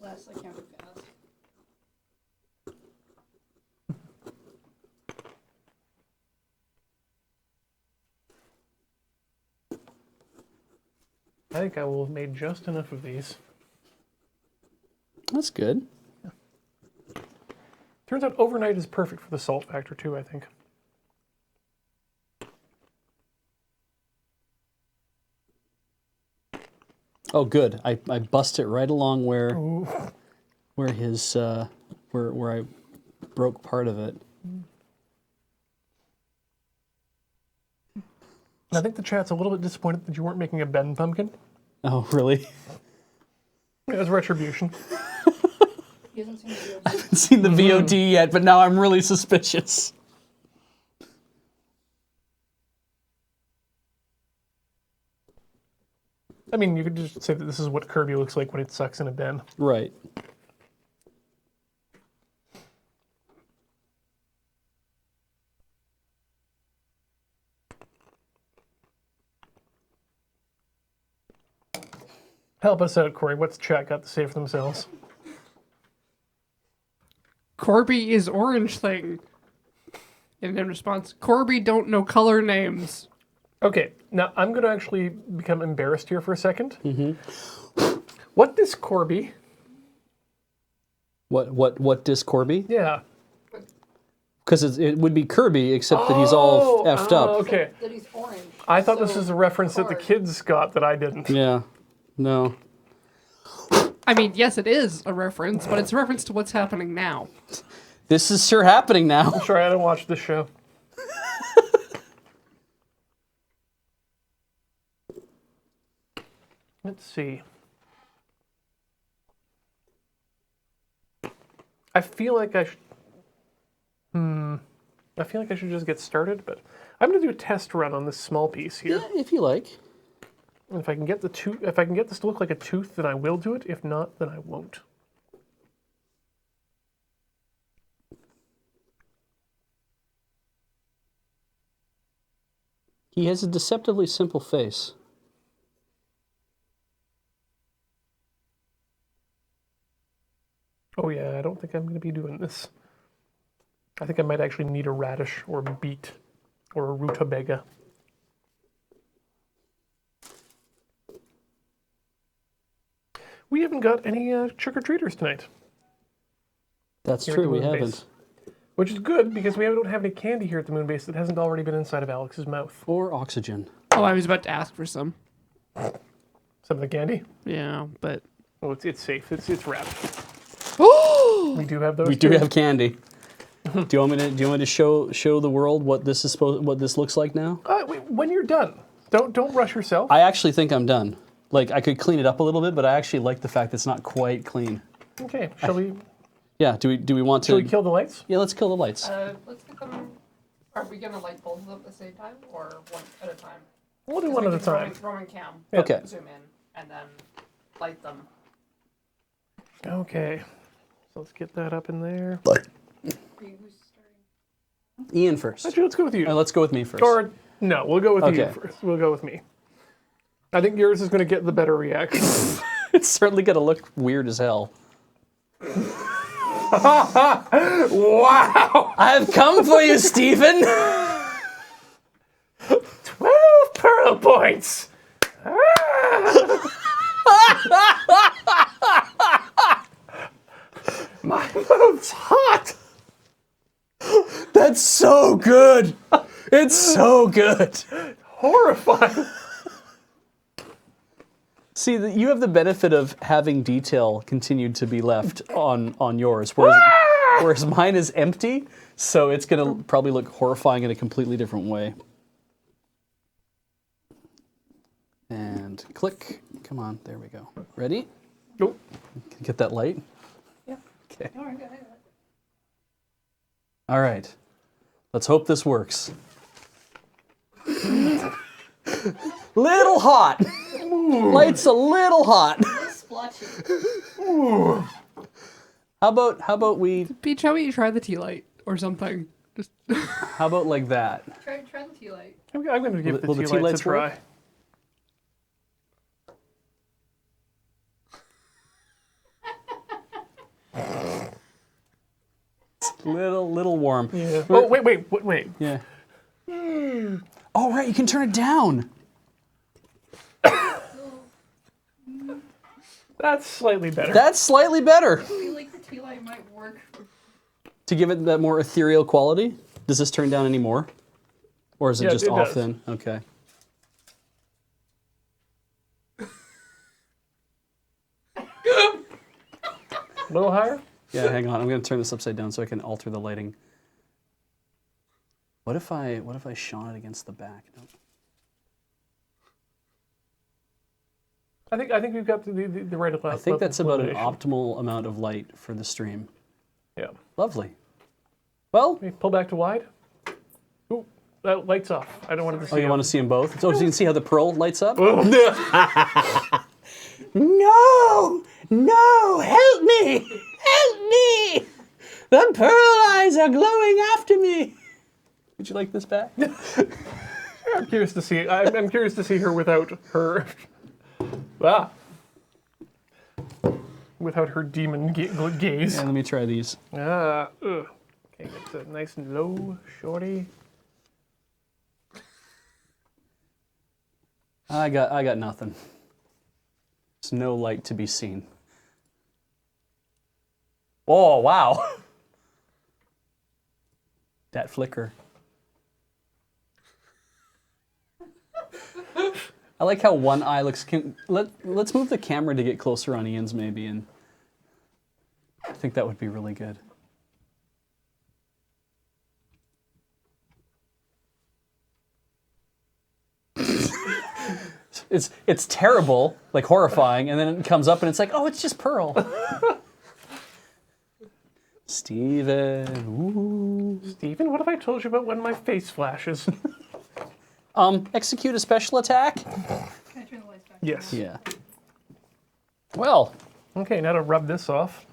Last I counted fast. I think I will have made just enough of these. That's good. Turns out overnight is perfect for the salt factor too, I think. Oh, good. I bust it right along where Ooh. where his where I broke part of it. I think the chat's a little bit disappointed that you weren't making a Ben pumpkin. Oh, really? It was retribution. He hasn't seen the video. I haven't seen the VOD yet, but now I'm really suspicious. I mean, you could just say that this is what Kirby looks like when it sucks in a Ben. Right. Help us out, Corey. What's chat got to say for themselves? Corby is orange thing. And in response, Corby don't know color names. Okay, now I'm going to actually become embarrassed here for a second. Mm-hmm. What does Corby? What dis Corby? Yeah. Because it would be Kirby, except that he's all effed up. Okay. That he's orange. I thought this So was a reference that the hard. kids got that I didn't. Yeah. No. I mean, yes, it is a reference, but it's a reference to what's happening now. This is sure happening now. Sorry, I don't watch this show. Let's see. I feel like I should. I feel like I should just get started, but I'm going to do a test run on this small piece here. Yeah, if you like. And if I can get if I can get this to look like a tooth, then I will do it. If not, then I won't. He has a deceptively simple face. Oh yeah, I don't think I'm going to be doing this. I think I might actually need a radish or a beet or a rutabaga. We haven't got any trick-or-treaters tonight, That's Here at true, we the Moon haven't. Base. Which is good because we don't have any candy here at the Moon Base that hasn't already been inside of Alex's mouth. Or oxygen. Oh, I was about to ask for some. Some of the candy? Yeah, but... Oh, it's safe. It's wrapped. Oh! We do have those. We do too. have candy. Do you want me to show the world what this is what this looks like now? Wait, when you're done, don't rush yourself. I actually think I'm done. Like I could clean it up a little bit, but I actually like the fact that it's not quite clean. Okay, shall we Yeah, do we want to kill the lights? Yeah, let's kill the lights. Let's get them... Are we going to light both of them at the same time, or one at a time? We'll do one at a time. Roman cam. Yeah. Okay. Zoom in, and then light them. Okay, so let's get that up in there. Who's starting? Ian first. Actually, let's go with you. Let's go with me first. Or no, we'll go with you Okay. first. We'll go with me. I think yours is going to get the better reaction. It's certainly gonna look weird as hell. Wow! I've come for you, Stephen. 12 pearl points. My move's hot. That's so good. It's so good. Horrifying. See, you have the benefit of having detail continued to be left on yours, whereas mine is empty, so it's going to probably look horrifying in a completely different way. And click. Come on, there we go. Ready? Nope. Can you get that light? Yeah. Okay. All right, go ahead. All right. Let's hope this works. Little hot. Light's a little hot. Splotchy. How about we? Peach, how about you try the tea light or something? Just How about like that? Try the tea light. I'm going to give Will the the tea tea lights a lights work? try. Little warm. Yeah. Oh, wait. Yeah. Oh right, you can turn it down. That's slightly better. That's slightly better. I feel like the tea light might work. To give it that more ethereal quality, does this turn down any more? Or is it Yeah, just it off does. then? Okay. A little higher? Yeah, hang on. I'm going to turn this upside down so I can alter the lighting. What if I shone it against the back? No. I think we've got the right level. I think that's about an illumination. optimal amount of light for the stream. Yeah. Lovely. Well, Okay, pull back to wide. Ooh, that light's off. I don't want it to see. oh, you want to see them both? So you can see how the pearl lights up? Oh. No, help me! Help me! The pearl eyes are glowing after me. Would you like this back? I'm curious to see. I'm curious to see her without her. Without her demon gaze. Yeah, let me try these. Okay, it's a nice and low, shorty. I got nothing. There's no light to be seen. Oh, wow. That flicker. I like how one eye looks. Let's move the camera to get closer on Ian's maybe, and I think that would be really good. It's terrible, like horrifying, and then it comes up and it's like, oh, it's just Pearl. Steven. Ooh. Steven, what have I told you about when my face flashes? Execute a special attack? Can I turn the lights back? Yes. Yeah. Well, Okay, now to rub this off.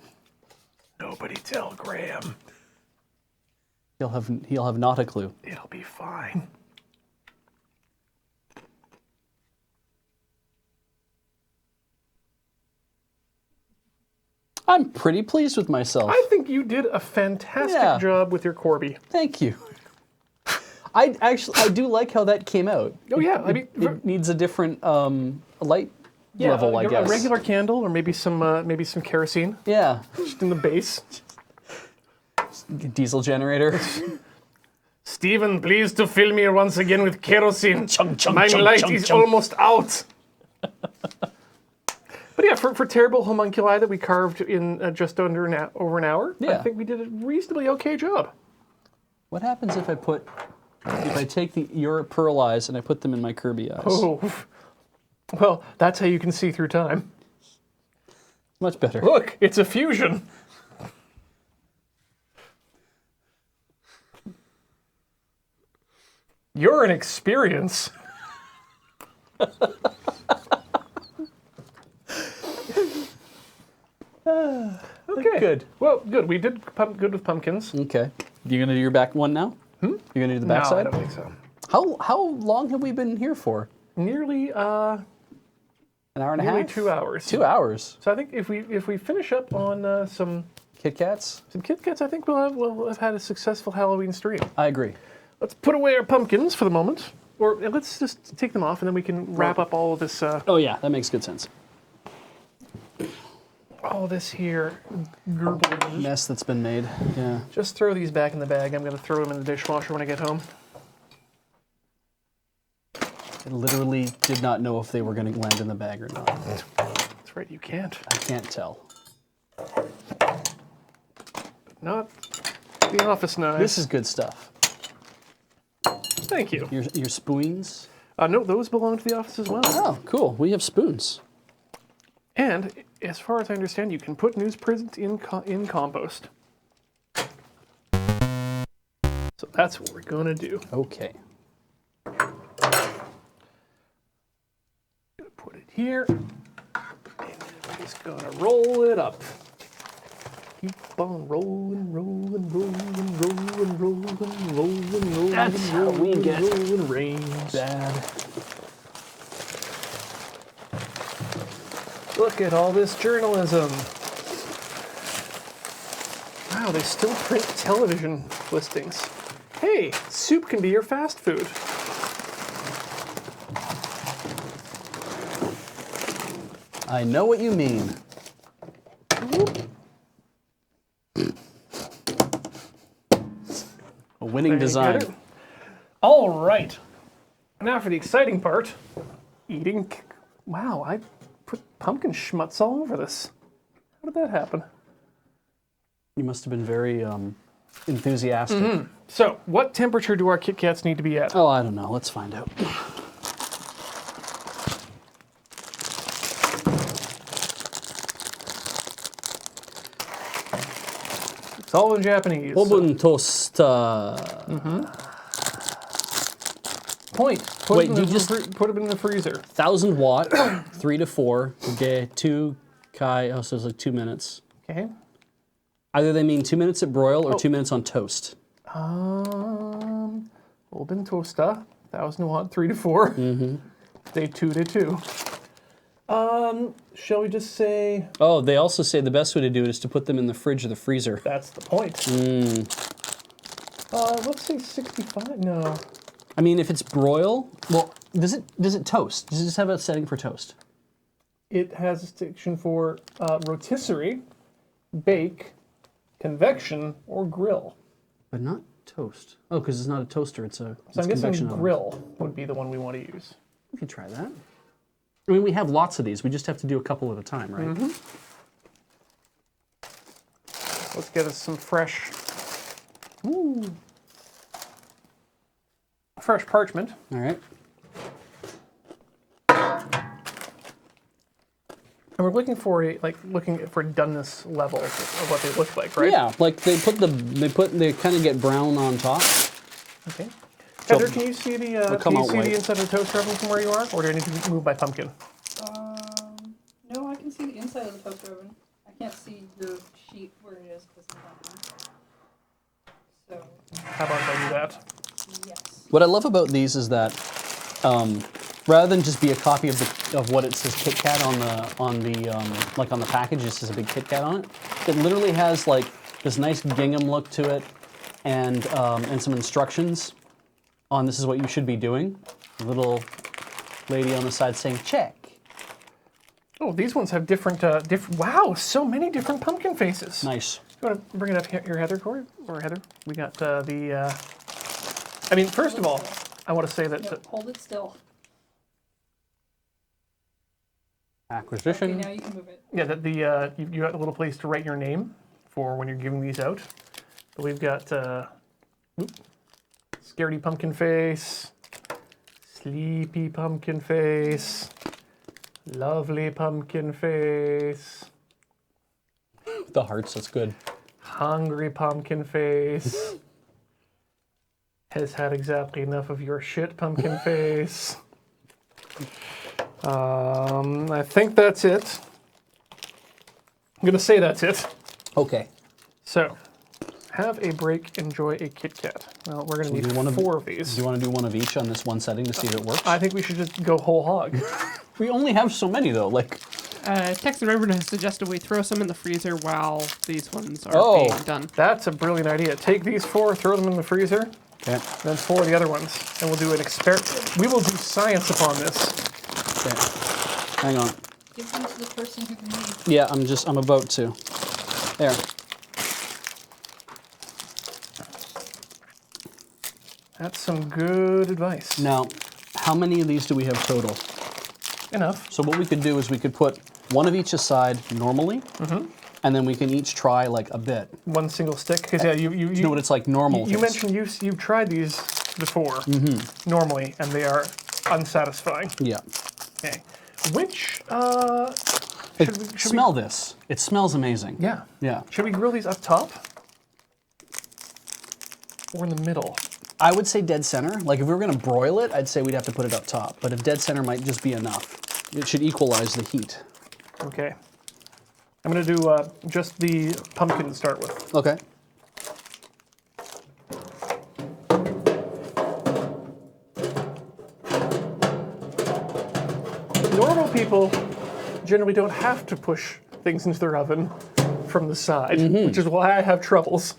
Nobody tell Graham. he'll have not a clue. It'll be fine. I'm pretty pleased with myself. I think you did a fantastic Yeah. job with your Corby. Thank you. I do like how that came out. Oh yeah, I mean, It needs a different light yeah, level, I guess. a regular candle or maybe some kerosene Yeah. just in the base. Diesel generator. Stephen, please to fill me once again with kerosene. Chunk, chunk, My chunk, light chunk, is chunk. almost out. But yeah, for terrible homunculi that we carved in just over an hour, I Yeah. think we did a reasonably okay job. What happens if I take your pearl eyes and I put them in my Kirby eyes? Oh, well, that's how you can see through time. Much better. Look, it's a fusion. You're an experience. Okay. Good. Well, good. We did good with pumpkins. Okay. You gonna do your back one now? You're gonna do the back No, I side? don't think so. How long have we been here for? Nearly An hour and a nearly half? 2 hours. 2 hours. So I think if we finish up on some Kit Kats? Kit Kats, I think we'll have had a successful Halloween stream. I agree. Let's put away our pumpkins for the moment, or let's just take them off, and then we can wrap up all of this. Oh yeah, that makes good sense. All this here gerbil. Mess that's been made. Yeah. Just throw these back in the bag. I'm going to throw them in the dishwasher when I get home. It literally did not know if they were going to land in the bag or not. That's right, you can't. I can't tell. Not the office knife. This is good stuff. Thank you. Your spoons? No, those belong to the office as well. Oh, cool. We have spoons. And as far as I understand, you can put newsprint in compost. So that's what we're gonna do. Okay. Put it here, and then we're just gonna roll it up. Keep on rolling, rolling, rolling, rolling, rolling, rolling, rolling. That's how we get rolling rain. bad. Look at all this journalism. Wow, they still print television listings. Hey, soup can be your fast food. I know what you mean. A winning There you design. get it. All right. Now for the exciting part. Eating. Wow, I put pumpkin schmutz all over this. How did that happen? You must have been very enthusiastic. So, what temperature do our Kit Kats need to be at? Oh, I don't know. Let's find out. It's all in Japanese. Oven toaster. Point. Put Wait, it in do you the just- put it in the freezer. 1,000 watt, 3 to 4, de 2 kai, oh, so it's like 2 minutes. Okay. Either they mean 2 minutes at broil or 2 minutes on toast. Open toaster, 1,000 watt, 3 to 4. Day 2 to 2. Shall we just say Oh, they also say the best way to do it is to put them in the fridge or the freezer. that's the point? Let's say 65. No. I mean, if it's broil, well, does it toast? Does it just have a setting for toast? It has a section for rotisserie, bake, convection, or grill. But not toast. Oh, because it's not a toaster, it's a So I'm guessing convection oven. grill would be the one we want to use. We could try that. I mean, we have lots of these. We just have to do a couple at a time, right? Let's get us some fresh, fresh parchment. All right. And we're looking for doneness levels of what they look like, right? Yeah, like they kind of get brown on top. Okay. So- Heather, can you see the come out white. inside of the toaster oven from where you are, or do I need to move my pumpkin? No, I can see the inside of the toaster oven. I can't see your sheet where it is because I'm not. So, How about if I do that? yes. What I love about these is that rather than just be a copy of what it says Kit Kat on the package, it just says a big Kit Kat on it. It literally has like this nice gingham look to it, and some instructions on this is what you should be doing. A little lady on the side saying check. Oh, these ones have different. Wow, so many different pumpkin faces. Nice. You want to bring it up here, Heather, Corey? Or Heather? We got the. I mean, first of all, I want to say that. No, hold it still. Okay, Acquisition. now you can move it. Yeah, that you got a little place to write your name for when you're giving these out. But we've got scaredy pumpkin face, sleepy pumpkin face, lovely pumpkin face, The hearts, that's good. hungry pumpkin face, has had exactly enough of your shit pumpkin face. I think that's it. I'm gonna say that's it. Okay. So, have a break, enjoy a Kit Kat. Well, we're going to do need one of- 4 of Do these. you want to do one of each on this one setting to see if it works? I think we should just go whole hog. We only have so many though. Like, Texan River has suggested we throw some in the freezer while these ones are Oh. being done. That's a brilliant idea. Take these 4, throw them in the freezer, okay. then 4 of the other ones, and we'll do an experiment. We will do science upon this. Okay. Hang on. Give them to the person who can read. Yeah, I'm about to. There. That's some good advice. Now, how many of these do we have total? Enough. So what we could do is we could put one of each aside normally, and then we can each try like a bit. One single stick, because yeah, You know what it's like normal. You taste. mentioned you've tried these before, normally, and they are unsatisfying. Yeah. Okay. Which should Smell this. It smells amazing. Yeah. Yeah. Should we grill these up top or in the middle? I would say dead center. Like if we were going to broil it, I'd say we'd have to put it up top. But if dead center might just be enough. It should equalize the heat. Okay. I'm gonna do just the pumpkin to start with. Okay. Normal people generally don't have to push things into their oven from the side, which is why I have troubles.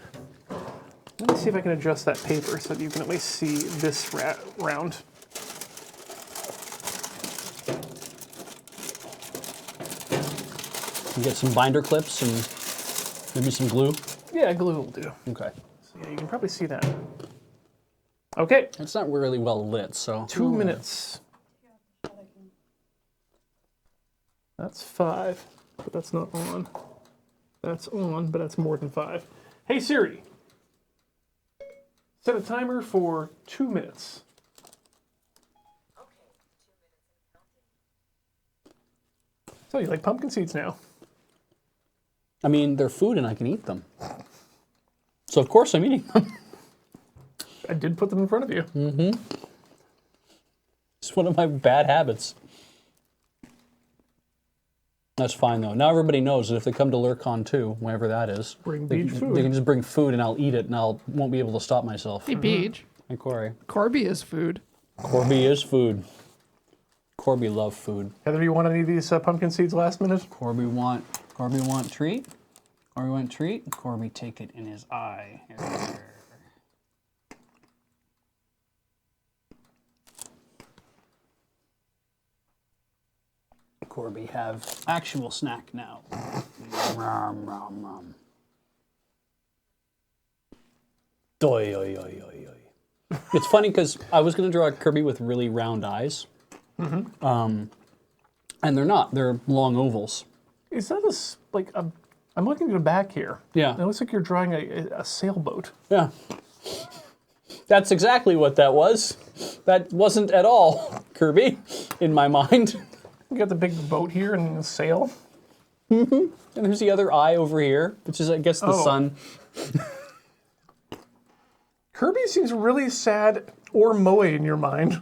Let me see if I can adjust that paper so that you can at least see this round. You get some binder clips and maybe some glue. Yeah, glue will do. Okay. So yeah, you can probably see that. Okay, It's not really well lit, so. 2 minutes. That's 5, but that's not on. That's on, but that's more than 5. Hey Siri, set a timer for 2 minutes. So you like pumpkin seeds now? I mean, they're food and I can eat them. So of course I'm eating them. I did put them in front of you. It's one of my bad habits. That's fine though. Now everybody knows that if they come to LurkCon 2, whenever that is, Bring they, beach food. they can just bring food and I'll eat it and won't be able to stop myself. Hey, Beach. Hey Corey. Corby is food. Corby is food. Corby love food. Heather, you want any of these pumpkin seeds last minute? Corby want treat. Corby want treat. Corby take it in his eye. Corby have actual snack now. Rom, rom, rom. Doi, oi, oi, oi, oi. It's funny because I was going to draw a Kirby with really round eyes. And they're not. They're long ovals. Is that I'm looking at the back here. Yeah. It looks like you're drawing a sailboat. Yeah. That's exactly what that was. That wasn't at all Kirby in my mind. You got the big boat here and the sail. And there's the other eye over here, which is, I guess, the sun. Kirby seems really sad or moe in your mind.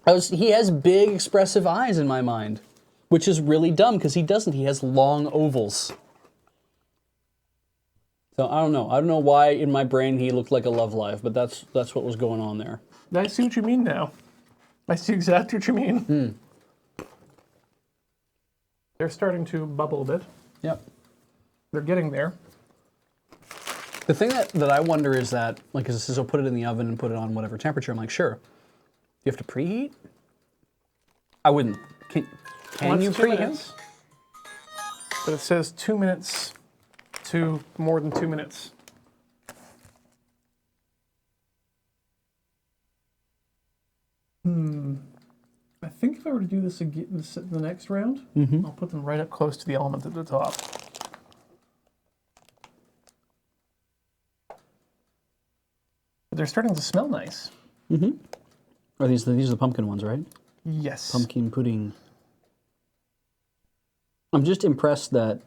He has big, expressive eyes in my mind, which is really dumb because he doesn't. He has long ovals. So I don't know. I don't know why in my brain he looked like a Love Live, but that's what was going on there. I see what you mean now. I see exactly what you mean. They're starting to bubble a bit. Yep. They're getting there. The thing that I wonder is that, like, it says, I'll put it in the oven and put it on whatever temperature. I'm like, sure. You have to preheat? I wouldn't. Can Well, you it's 2 preheat? minutes. But it says 2 minutes to more than 2 minutes. I think if I were to do this again, the next round, I'll put them right up close to the element at the top. But they're starting to smell nice. Are these are the pumpkin ones, right? Yes. Pumpkin pudding. I'm just impressed that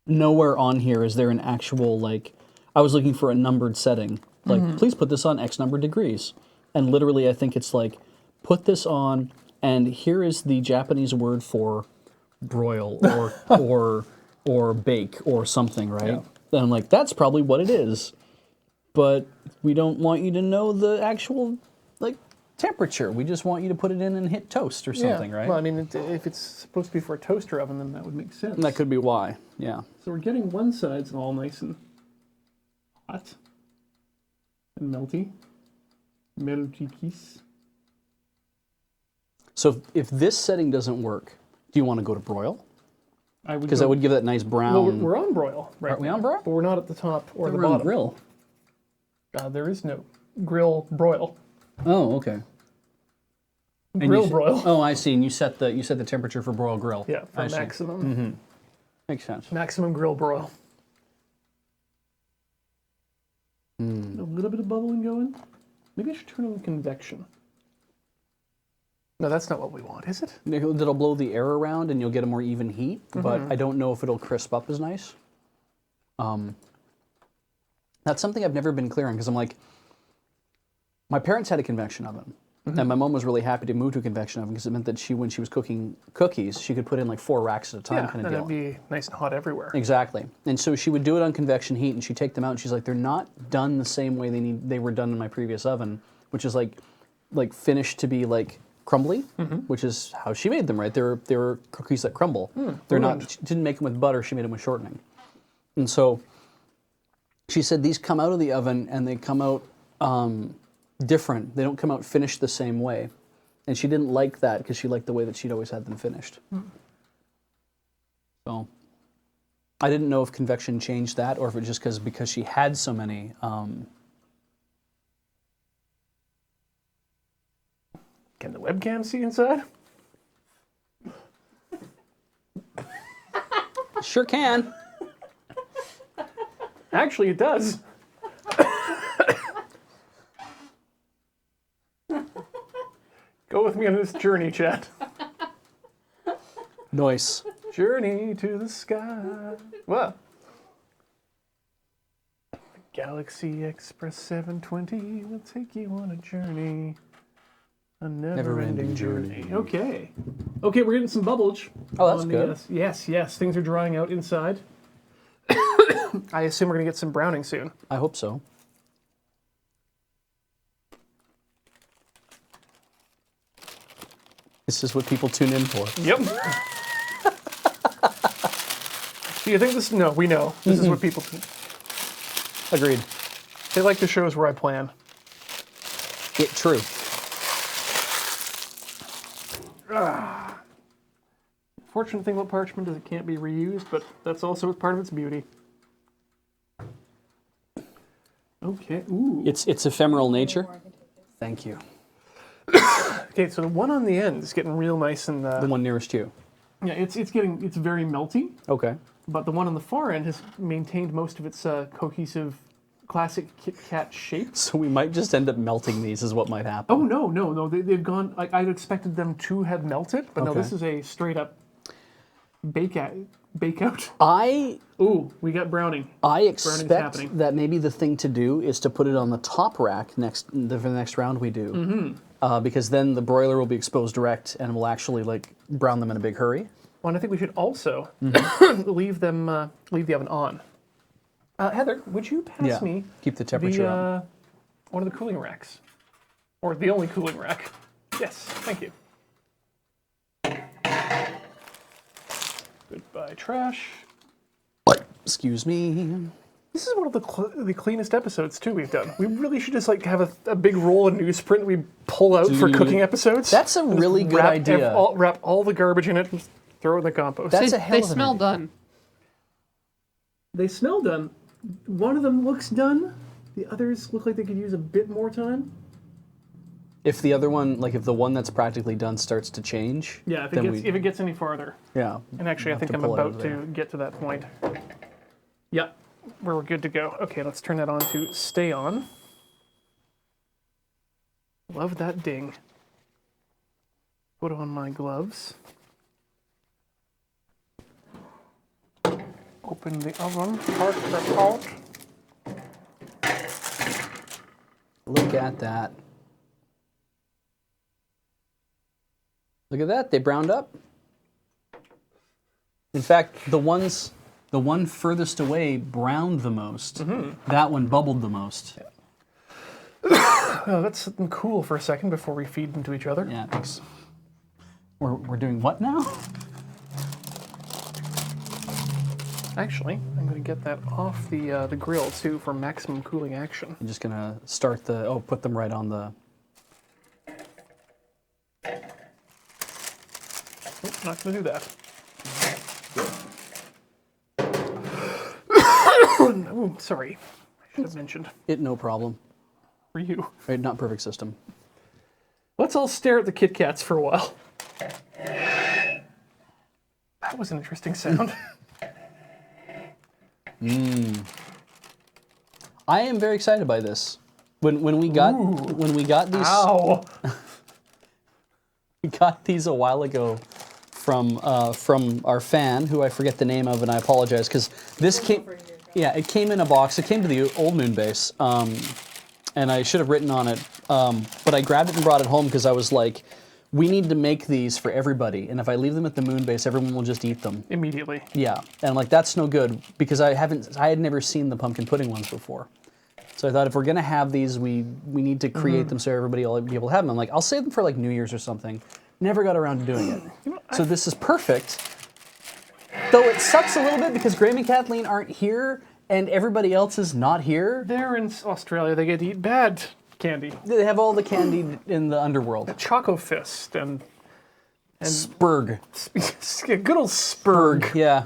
nowhere on here is there an actual, like, I was looking for a numbered setting. Like, please put this on X number of degrees. And literally, I think it's like, put this on, and here is the Japanese word for broil or bake or something, right? Yeah. And I'm like, that's probably what it is. But we don't want you to know the actual, like, temperature. We just want you to put it in and hit toast or something, right? Well, I mean, if it's supposed to be for a toaster oven, then that would make sense. And that could be why, yeah. So we're getting one side's all nice and hot and melty. Melty kiss. So if this setting doesn't work, do you want to go to broil? Because that would give that nice brown. Well, we're on broil, right? Are we on broil? But we're not at the top or the We're on bottom. grill. There is no. grill broil. Oh, okay. And Grill you broil. Oh, I see. And you set the temperature for broil grill. Yeah, for I see. maximum. Makes sense. Maximum grill broil. Hmm. A little bit of bubbling going. Maybe I should turn on convection. No, that's not what we want, is it? That'll blow the air around and you'll get a more even heat, but I don't know if it'll crisp up as nice. That's something I've never been clear on because I'm like, my parents had a convection oven. And my mom was really happy to move to a convection oven because it meant that when she was cooking cookies, she could put in like 4 racks at a time kind of and deal. it'd be nice and hot everywhere. Exactly. And so she would do it on convection heat and she'd take them out and she's like, they're not done the same way they were done in my previous oven, which is like finished to be like crumbly, which is how she made them, right? They were cookies that crumble. They're not, she didn't make them with butter, she made them with shortening. And so she said these come out of the oven and they come out different. They don't come out finished the same way. And she didn't like that because she liked the way that she'd always had them finished. So I didn't know if convection changed that or if it just because she had so many. Can the webcam see inside? Sure can. Actually, it does. Go with me on this journey, chat. Nice. Journey to the sky. What? Galaxy Express 720 will take you on a journey. A never-ending journey. Okay. Okay, we're getting some bubblage. Oh, that's on good. Yes, things are drying out inside. I assume we're going to get some browning soon. I hope so. This is what people tune in for. Yep. Do you think this? No, we know. This is what people. Agreed. They like the shows where I plan. True. Fortunate thing about parchment is it can't be reused, but that's also part of its beauty. Okay. Ooh. It's ephemeral nature. Thank you. Okay, so the one on the end is getting real nice and The one nearest you. yeah, it's very melty. Okay. But the one on the far end has maintained most of its cohesive, classic Kit Kat shape. So we might just end up melting these is what might happen. Oh no! They've gone. Like I'd expected them to have melted, but no, Okay. this is a straight up bake out. I We got browning. expect happening. that maybe the thing to do is to put it on the top rack for the next round we do. Because then the broiler will be exposed direct and we'll actually like brown them in a big hurry. Well, and I think we should also leave the oven on. Heather, would you pass me Keep the temperature up. one of the cooling racks, or the only cooling rack? Yes, thank you. Goodbye, trash. Excuse me. This is one of the cleanest episodes too we've done. We really should just like have a big roll of newsprint we pull out for Dude, cooking episodes. That's a And really just good idea. Wrap all the garbage in it and throw it in the compost. That's They, a hell they of an smell idea. done. They smell done. One of them looks done. The others look like they could use a bit more time. If the other one, like if the one that's practically done starts to change, Yeah, if then if it gets any farther. yeah. And actually, I Have think to I'm pull it out about of there. to get to that point. Yep, we're good to go. Okay, let's turn that on to stay on. Love that ding. Put on my gloves. Open the oven, part for part. Look at that. Look at that, they browned up. In fact, the one furthest away browned the most. That one bubbled the most. Oh, let's let them cool for a second before we feed them to each other. Yeah, thanks. We're doing what now? Actually, I'm going to get that off the grill too for maximum cooling action. I'm just gonna start put them right on the. Oh, not going to do that. Oh, sorry. I should have mentioned. No problem. for you. Right, not perfect system. Let's all stare at the Kit Kats for a while. That was an interesting sound. I am very excited by this. When we got these Ow! we got these a while ago from our fan, who I forget the name of, and I apologize because this came. Yeah, it came in a box. It came to the old moon base, and I should have written on it, but I grabbed it and brought it home because I was like, we need to make these for everybody, and if I leave them at the moon base, everyone will just eat them. Immediately. Yeah, and I'm like, that's no good because I had never seen the pumpkin pudding ones before. So I thought if we're gonna have these, we need to create them so everybody will be able to have them. I'm like, I'll save them for like New Year's or something. Never got around to doing it. So this is perfect. Though it sucks a little bit because Graham and Kathleen aren't here and everybody else is not here. They're in Australia. They get to eat bad candy. They have all the candy in the underworld. Choco Fist and Spurg. good old Spurg. Yeah.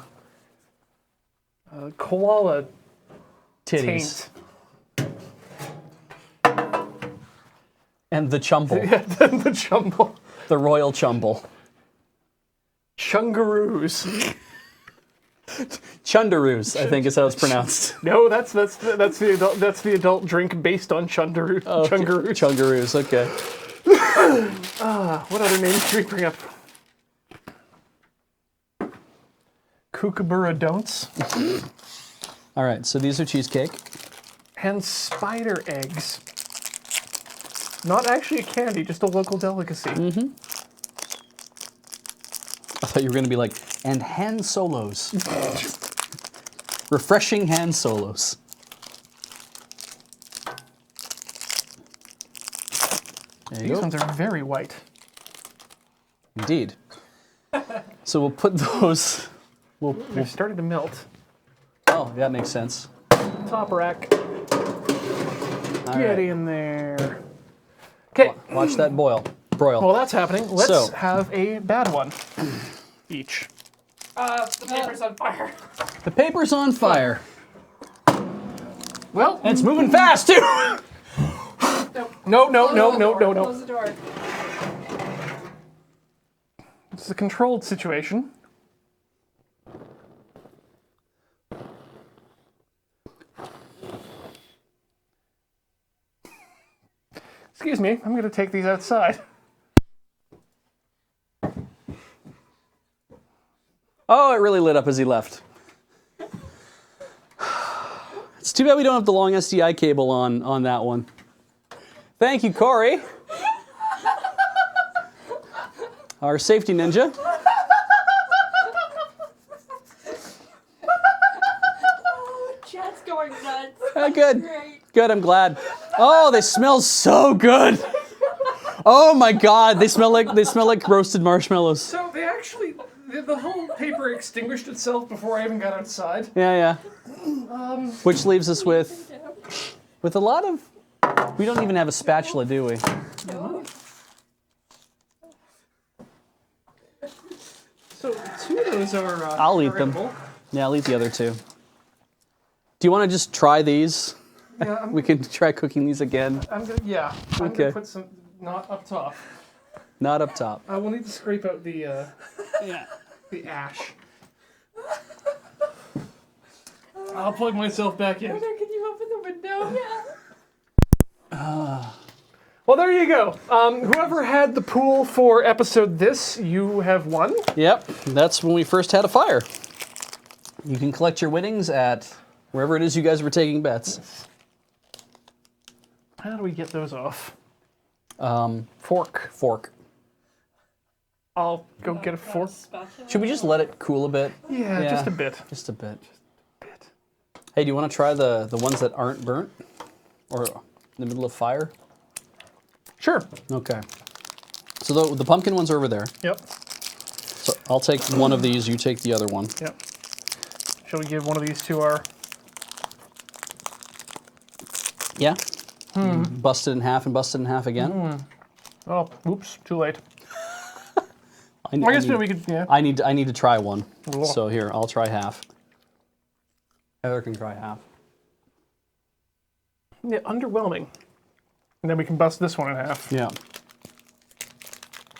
Koala Titties. taint. And the chumble. The jumble. The royal chumble. Chungaroos. Chundaroos, I think is how it's pronounced. No, that's the adult drink based on chungaroos. Chungaroos. Chungaroos, okay. What other names should we bring up? Kookaburra Don'ts All right, so these are cheesecake. and spider eggs. Not actually a candy, just a local delicacy. I thought you were going to be like, and Han Solos. Refreshing Han Solos. There you These go. ones are very white. Indeed. So we'll put those. They're starting to melt. Oh, that makes sense. Top rack. All Get right. in there. Okay. Watch that boil. Broil. While that's happening, let's So- have a bad one each. The paper's on fire. The paper's on fire. Well, And it's moving fast too. no. Close the door. It's a controlled situation. Excuse me, I'm going to take these outside. Oh, it really lit up as he left. It's too bad we don't have the long SDI cable on that one. Thank you, Corey. Our safety ninja. Chat's going nuts. Good. Great. Good, I'm glad. Oh, they smell so good. Oh my God, they smell like roasted marshmallows. So they actually, the whole paper extinguished itself before I even got outside. Yeah. Which leaves us with a lot of. We don't even have a spatula, do we? So two of those are. I'll eat are them. edible. Yeah, I'll eat the other two. Do you want to just try these? Yeah, We can try cooking these again. I'm gonna Okay. put some not up top. Not up top. I will need to scrape out the Yeah. the ash. I'll plug myself back in. Can you open the window? Yeah. Well, there you go. Whoever had the pool for episode this, you have won. Yep, that's when we first had a fire. You can collect your winnings at wherever it is you guys were taking bets. How do we get those off? Fork. Fork. I'll go get a fork. Spatula. Should we just let it cool a bit? Yeah, just a bit. Just a bit. Hey, do you want to try the ones that aren't burnt? Or in the middle of fire? Sure. Okay. So the pumpkin ones are over there. Yep. So I'll take one of these, you take the other one. Yep. Shall we give one of these to our? Yeah? Bust it in half and bust it in half again. Oh, oops, too late. I I guess need, we could. Yeah. I need to try one. Cool. So here, I'll try half. Heather can try half. Yeah, underwhelming. And then we can bust this one in half. Yeah.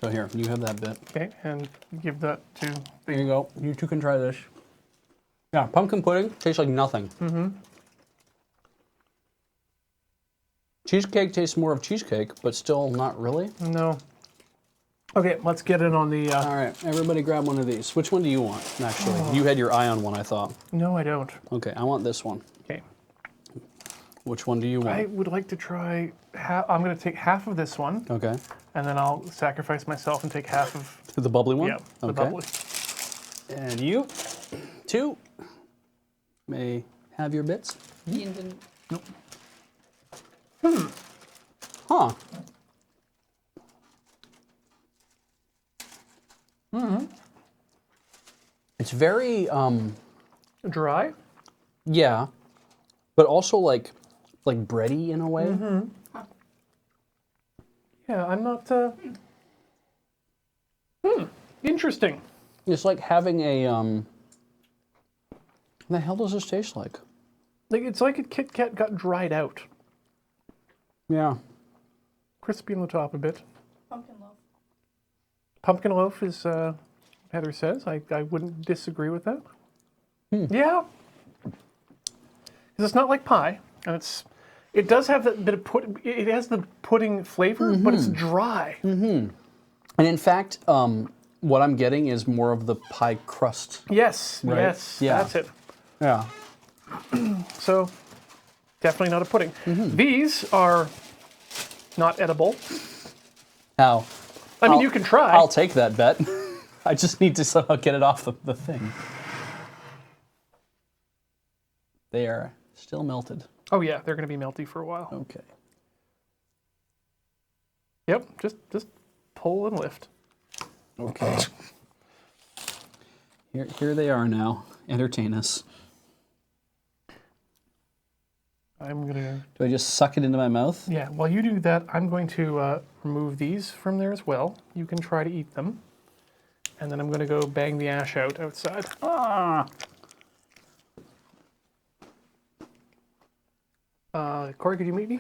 So here, you have that bit. Okay, and give that to There you go. You two can try this. Yeah, pumpkin pudding tastes like nothing. Mm-hmm. Cheesecake tastes more of cheesecake, but still not really. no. Okay, let's get it on the. All right, everybody grab one of these. Which one do you want, actually? You had your eye on one, I thought. No, I don't. Okay, I want this one. Okay. Which one do you want? I would like to try. I'm going to take half of this one, Okay. and then I'll sacrifice myself and take half of. The bubbly one? Yeah, the Okay. bubbly. And you, two, may have your bits. Ian didn't. Huh. It's very, Dry. yeah, but also like bready in a way. Yeah, I'm not. Interesting. It's like having a, what the hell does this taste like? Like it's like a Kit Kat got dried out. Yeah. Crispy on the top a bit. Pumpkin loaf. Pumpkin loaf is Heather says. I wouldn't disagree with that. Yeah. Because it's not like pie, and it does have that bit of it has the pudding flavor, but it's dry. And in fact, what I'm getting is more of the pie crust. Yes, Right. yes, Yeah. that's it. Yeah. So definitely not a pudding. These are not edible. How? I mean, I'll- you can try. I'll take that bet. I just need to somehow get it off the thing. They are still melted. Oh yeah, they're going to be melty for a while. Okay. Yep, just pull and lift. Okay. Here they are now. Entertain us. I'm gonna. Do I just suck it into my mouth? Yeah, while you do that, I'm going to remove these from there as well. You can try to eat them. And then I'm going to go bang the ash out outside. Ah. Corey, could you meet me?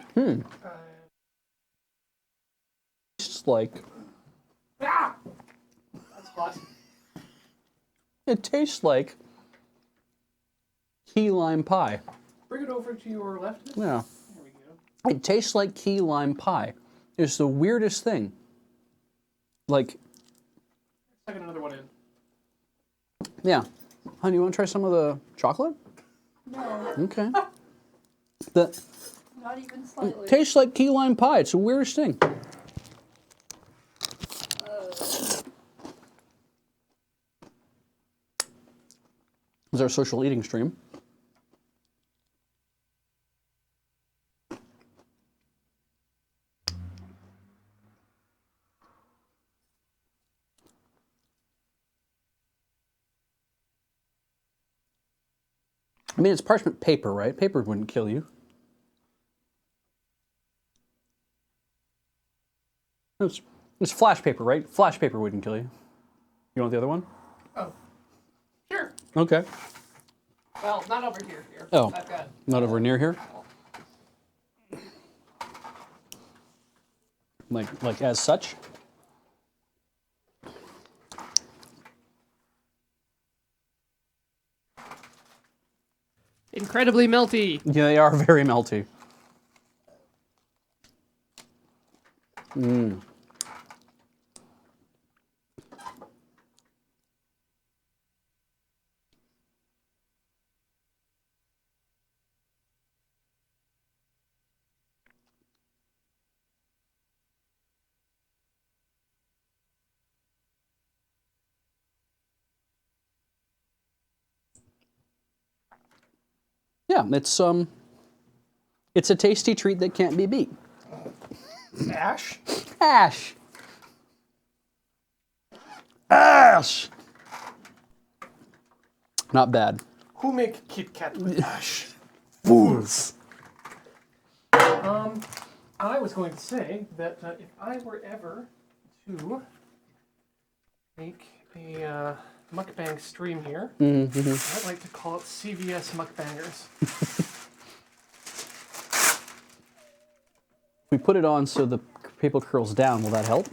It's like Ah! That's hot. it tastes like key lime pie. Bring it over to your left. Yeah. There we go. It tastes like key lime pie. It's the weirdest thing. Like, Stuck another one in. yeah. Honey, you want to try some of the chocolate? No, Okay. The not even slightly. tastes like key lime pie. It's the weirdest thing. This is our social eating stream. I mean, it's parchment paper, right? Paper wouldn't kill you. It's flash paper, right? Flash paper wouldn't kill you. You want the other one? Oh, sure. Okay. Well, not over here. Oh. I've got. Not over near here? Like as such? Incredibly melty. Yeah, they are very melty. Mmm. Yeah, it's a tasty treat that can't be beat. Ash? Ash. Ash. Not bad. Who make Kit Kat with ash? Fools. I was going to say that if I were ever to make a mukbang stream here, I'd like to call it CVS Mukbangers. we put it on so the paper curls down, will that help?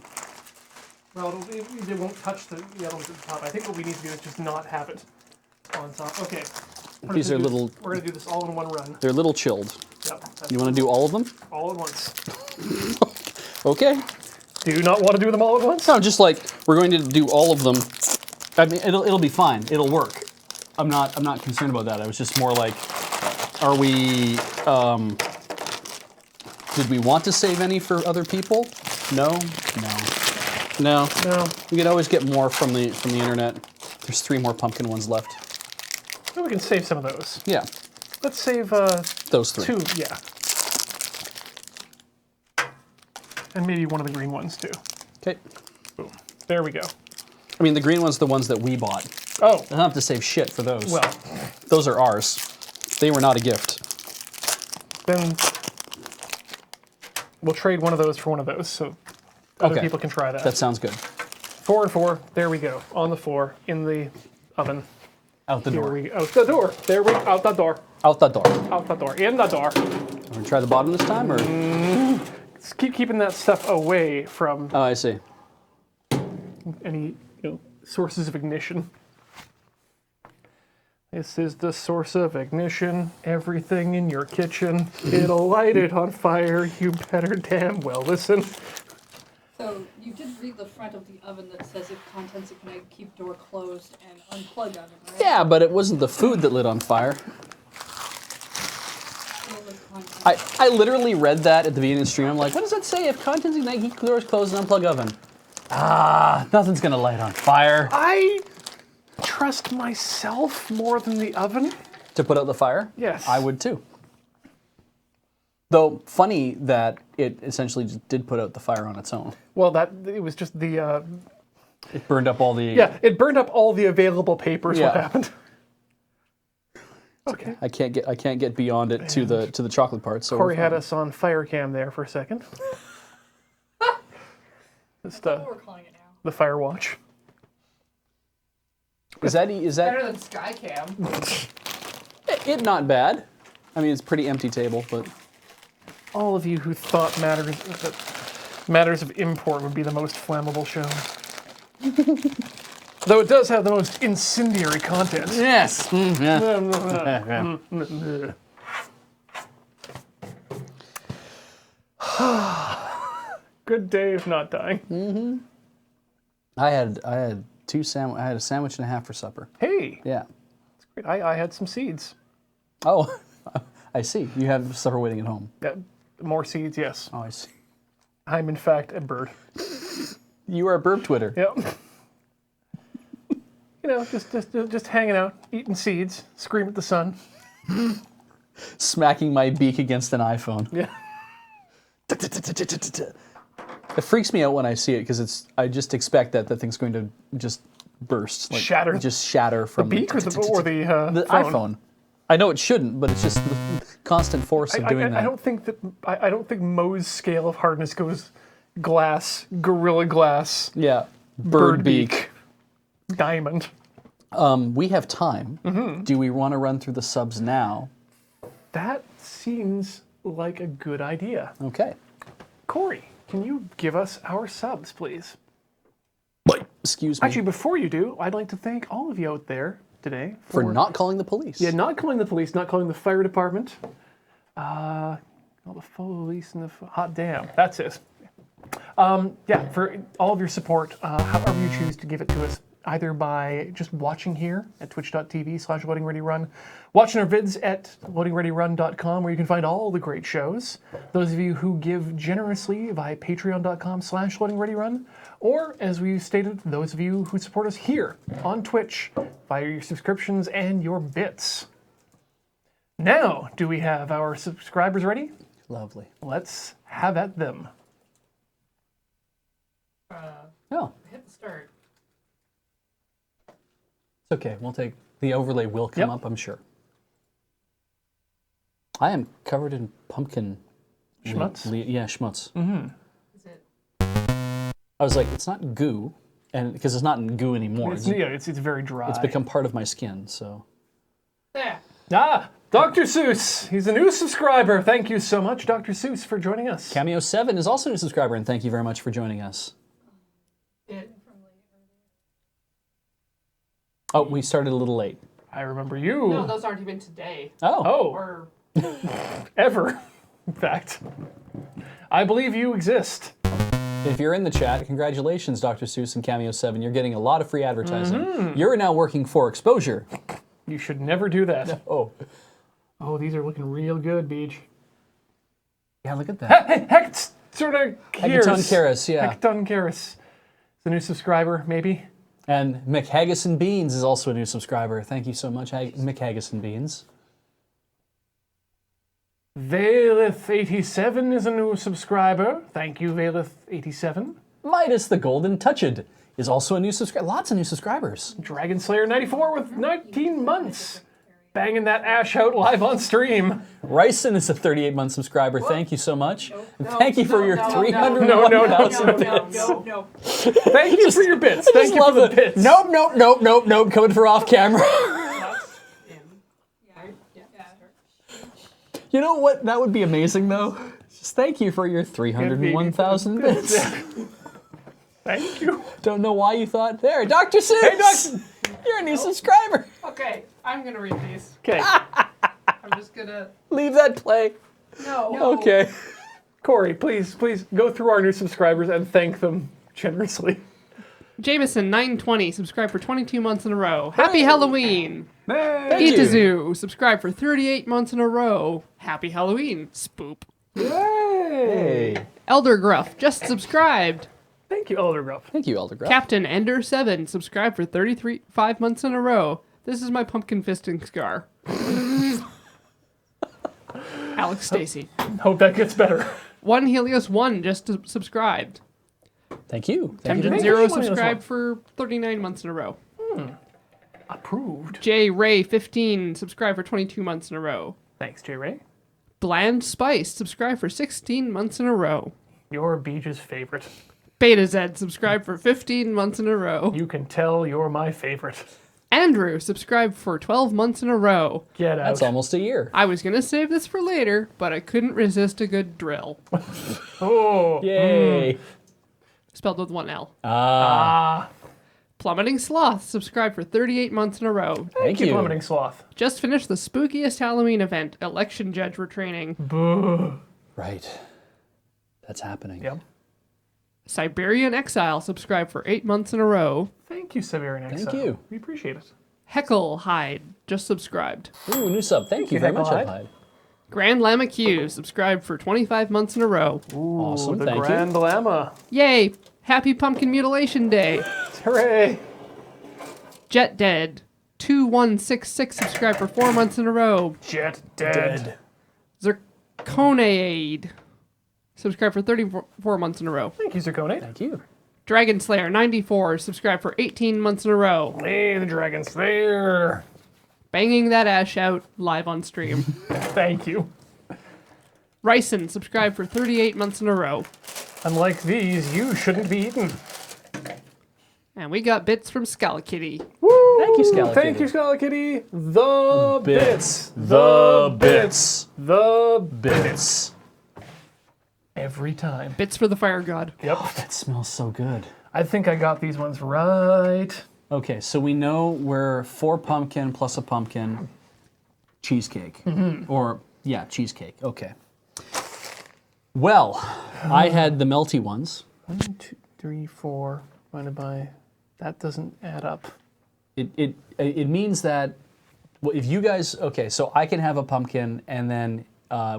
Well, they won't touch the items at the top. I think what we need to do is just not have it on top. Okay. These are little. We're going to do this all in one run. They're a little chilled. Yep. You want to do all of them? all at once. Okay. Do you not want to do them all at once? No, just like we're going to do all of them. I mean, it'll be fine. It'll work. I'm not concerned about that. I was just more like, are we? Did we want to save any for other people? No. No. We could always get more from the internet. There's 3 more pumpkin ones left. Well, we can save some of those. Yeah, Let's save those 3. 2. Yeah. And maybe one of the green ones too. Okay. Boom. There we go. I mean, the green one's the ones that we bought. Oh. I don't have to save shit for those. Well, Those are ours. They were not a gift. then we'll trade one of those for one of those, so other Okay. people can try that. That sounds good. 4 and 4. There we go. On the floor in the oven. Out the Here door. we out the door. There we out the door. Out the door. Out the door. In the door. Want to try the bottom this time, or? Just keep keeping that stuff away from Oh, I see. any sources of ignition. This is the source of ignition. Everything in your kitchen, it'll light it on fire. You better damn well listen. So you did read the front of the oven that says if contents ignite, keep door closed and unplug oven, right? Yeah, but it wasn't the food that lit on fire. Fill with contents. I literally read that at the beginning of the stream. I'm like, what does that say? If contents ignite, keep doors closed and unplug oven. Nothing's gonna light on fire. I trust myself more than the oven. To put out the fire? Yes. I would too. Though, funny that it essentially just did put out the fire on its own. Well, it was just the It burned up all the... yeah. It burned up all the available papers. What Yeah. happened? Okay. I can't get beyond it to the chocolate part. So Corey we're had fine. us on fire cam there for a second. Just That's what we're calling it now. the fire watch. Is that Better than Skycam. it? Not bad. I mean, it's a pretty empty table, but All of you who thought matters of import would be the most flammable show. Though it does have the most incendiary content. yes. Yeah. Good day if not dying. I had a sandwich and a half for supper. Hey, Yeah. great. I had some seeds. Oh, I see. You have supper waiting at home. Yeah, more seeds, yes. Oh, I see. I'm in fact a bird. You are a burp Twitter. Yep. Just hanging out, eating seeds, scream at the sun. Smacking my beak against an iPhone. Yeah. It freaks me out when I see it because I just expect that the thing's going to just burst, like Shatter. just shatter from Beak or the the phone? iPhone. I know it shouldn't, but it's just the constant force of doing that. I don't think that I don't think Moe's scale of hardness goes glass, gorilla glass, Yeah, bird beak, diamond. We have time. Mm-hmm. Do we want to run through the subs now? That seems like a good idea. Okay. Corey, can you give us our subs, please? Excuse me. Actually, before you do, I'd like to thank all of you out there today for not calling the police. Yeah, not calling the police, not calling the fire department. All the police and the hot damn. That's it. Yeah, for all of your support, however you choose to give it to us, either by just watching here at twitch.tv/loadingreadyrun, watching our vids at loadingreadyrun.com, where you can find all the great shows. Those of you who give generously via patreon.com/loadingreadyrun, or as we stated, those of you who support us here on Twitch via your subscriptions and your bits. Now, do we have our subscribers ready? Lovely. Let's have at them. Oh, Hit the start. it's okay. We'll take the overlay. Will come Yep. up, I'm sure. I am covered in pumpkin. Schmutz? Yeah, schmutz. Is it? I was like, it's not goo, and because it's not in goo anymore. It's very dry. It's become part of my skin. So There. Ah! Dr. Seuss, he's a new subscriber. Thank you so much, Dr. Seuss, for joining us. Cameo 7 is also a new subscriber, and thank you very much for joining us. Oh, we started a little late. I remember you. No, those aren't even today. Oh. Oh, Or ever, in fact. I believe you exist. If you're in the chat, congratulations, Dr. Seuss and Cameo 7. You're getting a lot of free advertising. You're now working for exposure. You should never do that. Oh. Oh, these are looking real good, Beach. Yeah, look at that. Hecton Karis, yeah. Hecton Karis. The new subscriber, maybe. And McHaggis Beans is also a new subscriber. Thank you so much, McHaggis Beans. Valeth87 is a new subscriber. Thank you, Valeth87. Midas the Golden Touched is also a new subscriber. Lots of new subscribers. Dragon Slayer 94 with 19 months. Banging that ash out live on stream. Ryson is a 38-month subscriber. Thank you so much. And no, thank you for no, your no, 301,000 bits. no. Thank you for your bits. Thank you for the bits. Nope. Coming for off camera. You know what? That would be amazing, though. Just thank you for your 301,000 bits. Thank you. Don't know why you thought there. Dr. Seuss! Hey, Dr. You're a new subscriber. Okay, I'm gonna read these. Okay. I'm just gonna. Leave that play. No. Okay. Corey, please go through our new subscribers and thank them generously. Jameson 920 subscribed for 22 months in a row. Happy Halloween. Hey. you. Itazu subscribed for 38 months in a row. Happy Halloween. Spoop. Yay. Elder Gruff just subscribed. Thank you, Elder Gruff. Thank you, Elder Gruff. Captain Ender 7 subscribed for 5 months in a row. This is my pumpkin fisting scar. Alex Stacy. Hope that gets better. One Helios 1 just subscribed. Thank you. Temjin Thank Zero you, Helios subscribed 1. for 39 months in a row. Approved. J Ray 15 subscribed for 22 months in a row. Thanks, J. Ray. Bland Spice subscribed for 16 months in a row. You're Beach's favorite. Beta Z subscribed for 15 months in a row. You can tell you're my favorite. Andrew subscribed for 12 months in a row. Get out. That's almost a year. I was gonna save this for later, but I couldn't resist a good drill. Oh. Yay. Spelled with one L. Ah. Plummeting Sloth subscribed for 38 months in a row. Thank you. Plummeting Sloth. Just finished the spookiest Halloween event, Election Judge Retraining. Boo. Right. That's happening. Yep. Siberian Exile subscribed for 8 months in a row. Thank you, Siberian Exile. Thank you. We appreciate it. Heckle Hyde just subscribed. Ooh, new sub. Thank you you, very much, Hecklehide. Hecklehide. Grand Lama Q subscribed for 25 months in a row. Ooh, Awesome, the thank you. Grand Lama. Yay! Happy Pumpkin Mutilation Day. Hooray. Jet Dead 2166 subscribed for 4 months in a row. Jet dead. Zirconeade subscribed for 34 months in a row. Thank you, Zircone. Thank you. Dragon Slayer 94 subscribed for 18 months in a row. Hey, the Dragon Slayer. Banging that ash out live on stream. Thank you. Ryson subscribed for 38 months in a row. Unlike these, you shouldn't be eaten. And we got bits from Skallakitty. Woo! Thank you, Skallakitty. Thank you, Skallakitty. The bits. The bits. The Bits. Every time. Bits for the fire god. Yep. That smells so good. I think I got these ones right. Okay, so we know we're 4 pumpkin plus a pumpkin cheesecake. Or, yeah, cheesecake. Okay. Well, I had the melty ones. 1, 2, 3, 4 divided by. That doesn't add up. It means that well, if you guys okay, so I can have a pumpkin and then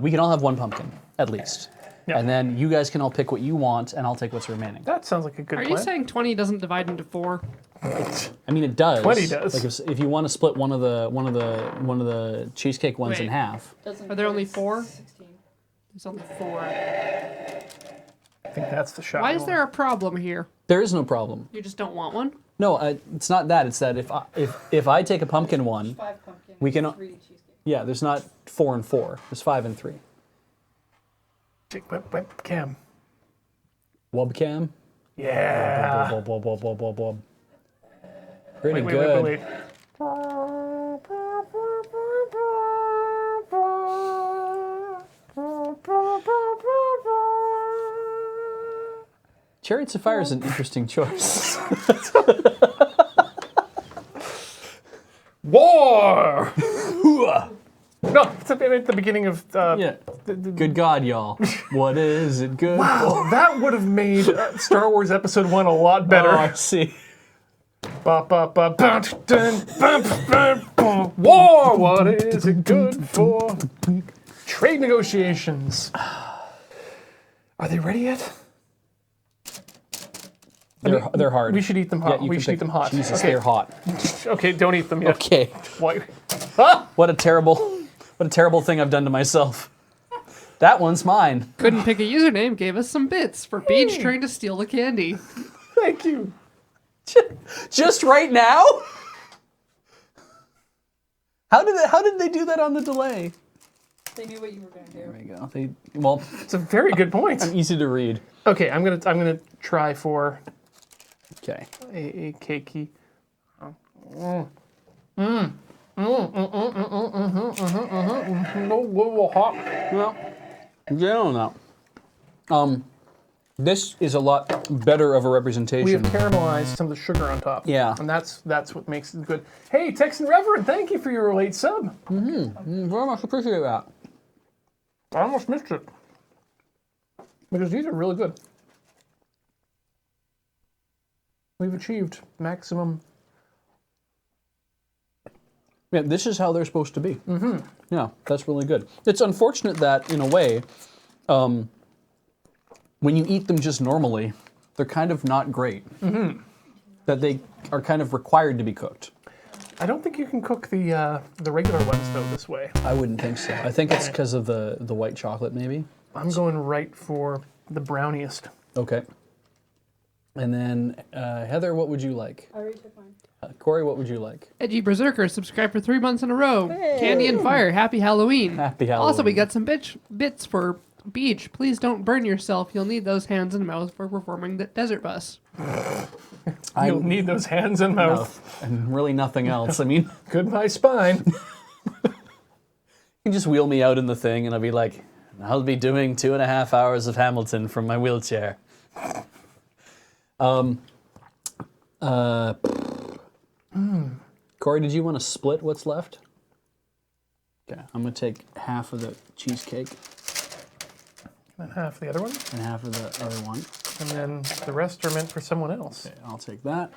we can all have 1 pumpkin at least, Yeah. and then you guys can all pick what you want and I'll take what's remaining. That sounds like a good Are plan. you saying 20 doesn't divide into 4? I mean, it does. 20 does. Like if you want to split one of the cheesecake ones in Wait. half. Doesn't Are there only it's 4? 16. There's only 4. I think that's the shot. Why is there a problem here? There is no problem. You just don't want one? No, it's not that. It's that if I take a pumpkin one, 5 pumpkin. We can- 3 cheesecake. yeah, there's not 4 and 4. There's 5 and 3. Webcam. Webcam. Yeah. Bob, bob, bob, bob, bob, bob. Pretty Wait, good. wait. Chariots of Fire is an interesting choice. War! No, it's at the beginning of... Yeah. Good God, y'all. What is it good Wow, for? that would have made Star Wars Episode 1 a lot better. Oh, I see. Ba, ba, ba, ba, dun, ba, ba, ba. War, what is it good for? Trade negotiations. Are they ready yet? They're hard. We should eat them hot. you We can should eat pick- them hot. Jesus, okay. they're hot. Okay, don't eat them yet. Okay. Why? Ah! What a terrible thing I've done to myself. That one's mine. Couldn't pick a username, gave us some bits for Beach trying to steal the candy. Thank you. Just right now? How did they do that on the delay? They knew what you were gonna do. There we go. Well, It's a very good point. easy to read. Okay, I'm gonna try for Okay. a cakey. Hot. Well, yeah, I don't know. This is a lot better of a We have representation. caramelized some of the sugar on top. Yeah. And that's what makes it good. Hey, Texan Reverend, thank you for your late sub. Very much appreciate that. I almost missed it. Because these are really good. We've achieved maximum. Yeah, this is how they're supposed to be. Mm-hmm. Yeah, that's really good. It's unfortunate that, in a way, when you eat them just normally, they're kind of not great. Mm-hmm. That they are kind of required to be cooked. I don't think you can cook the regular ones though this way. I wouldn't think so. I think it's because of the white chocolate, maybe. I'm going right for the browniest. Okay. And then, Heather, what would you like? I already took mine. Corey, what would you like? Edgy Berserker subscribed for 3 months in a row. Candy and Fire, happy Halloween. Happy Halloween. Also, we got some bits for Beach. Please don't burn yourself. You'll need those hands and mouth for performing the desert bus. You'll need those hands and mouth. And really nothing else. I mean, Goodbye spine. you can just wheel me out in the thing and I'll be like, I'll be doing 2.5 hours of Hamilton from my wheelchair. Corey, did you want to split what's left? Okay, I'm going to take half of the cheesecake And half the other one. and half of the other one. And then the rest are meant for someone else. Okay, I'll take that.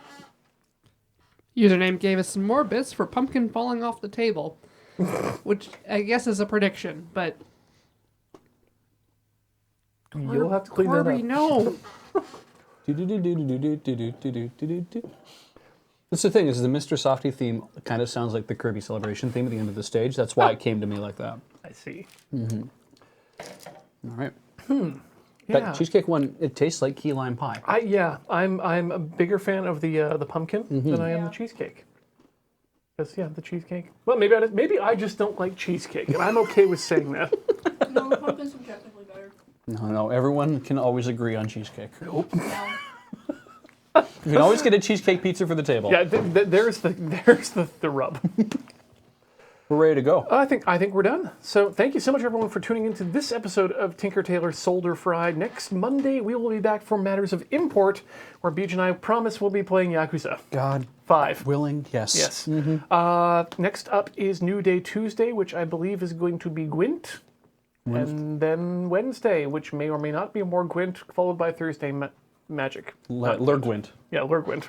Username gave us some more bits for pumpkin falling off the table, which I guess is a prediction, but You'll have to clean that Corby, up. no. That's the thing, is the Mr. Softy theme kind of sounds like the Kirby Celebration theme at the end of the stage. That's why it came to me like that. I see. All right. Yeah. That cheesecake one, it tastes like key lime pie. I'm a bigger fan of the pumpkin than I am Yeah. the cheesecake. Because the cheesecake. Well, maybe I just don't like cheesecake, and I'm okay with saying that. No, pumpkin's objectively better. No, everyone can always agree on cheesecake. Nope. No. You can always get a cheesecake pizza for the table. Yeah, there's the rub. We're ready to go. I think we're done. So thank you so much, everyone, for tuning into this episode of Tinker Tailor Solder Fry. Next Monday, we will be back for Matters of Import, where Beach and I promise we'll be playing Yakuza God 5. willing, yes. Yes. Next up is New Day Tuesday, which I believe is going to be Gwent. And then Wednesday, which may or may not be more Gwent, followed by Thursday Magic. Lurgwint. Yeah, Lurgwent.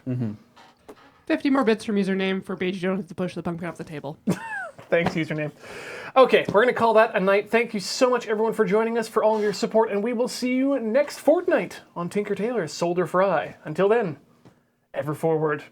50 more bits from username for Beach. You don't have to push the pumpkin off the table. Thanks, username. Okay, we're going to call that a night. Thank you so much, everyone, for joining us, for all of your support, and we will see you next fortnight on Tinker Tailor Solder Fry. Until then, ever forward.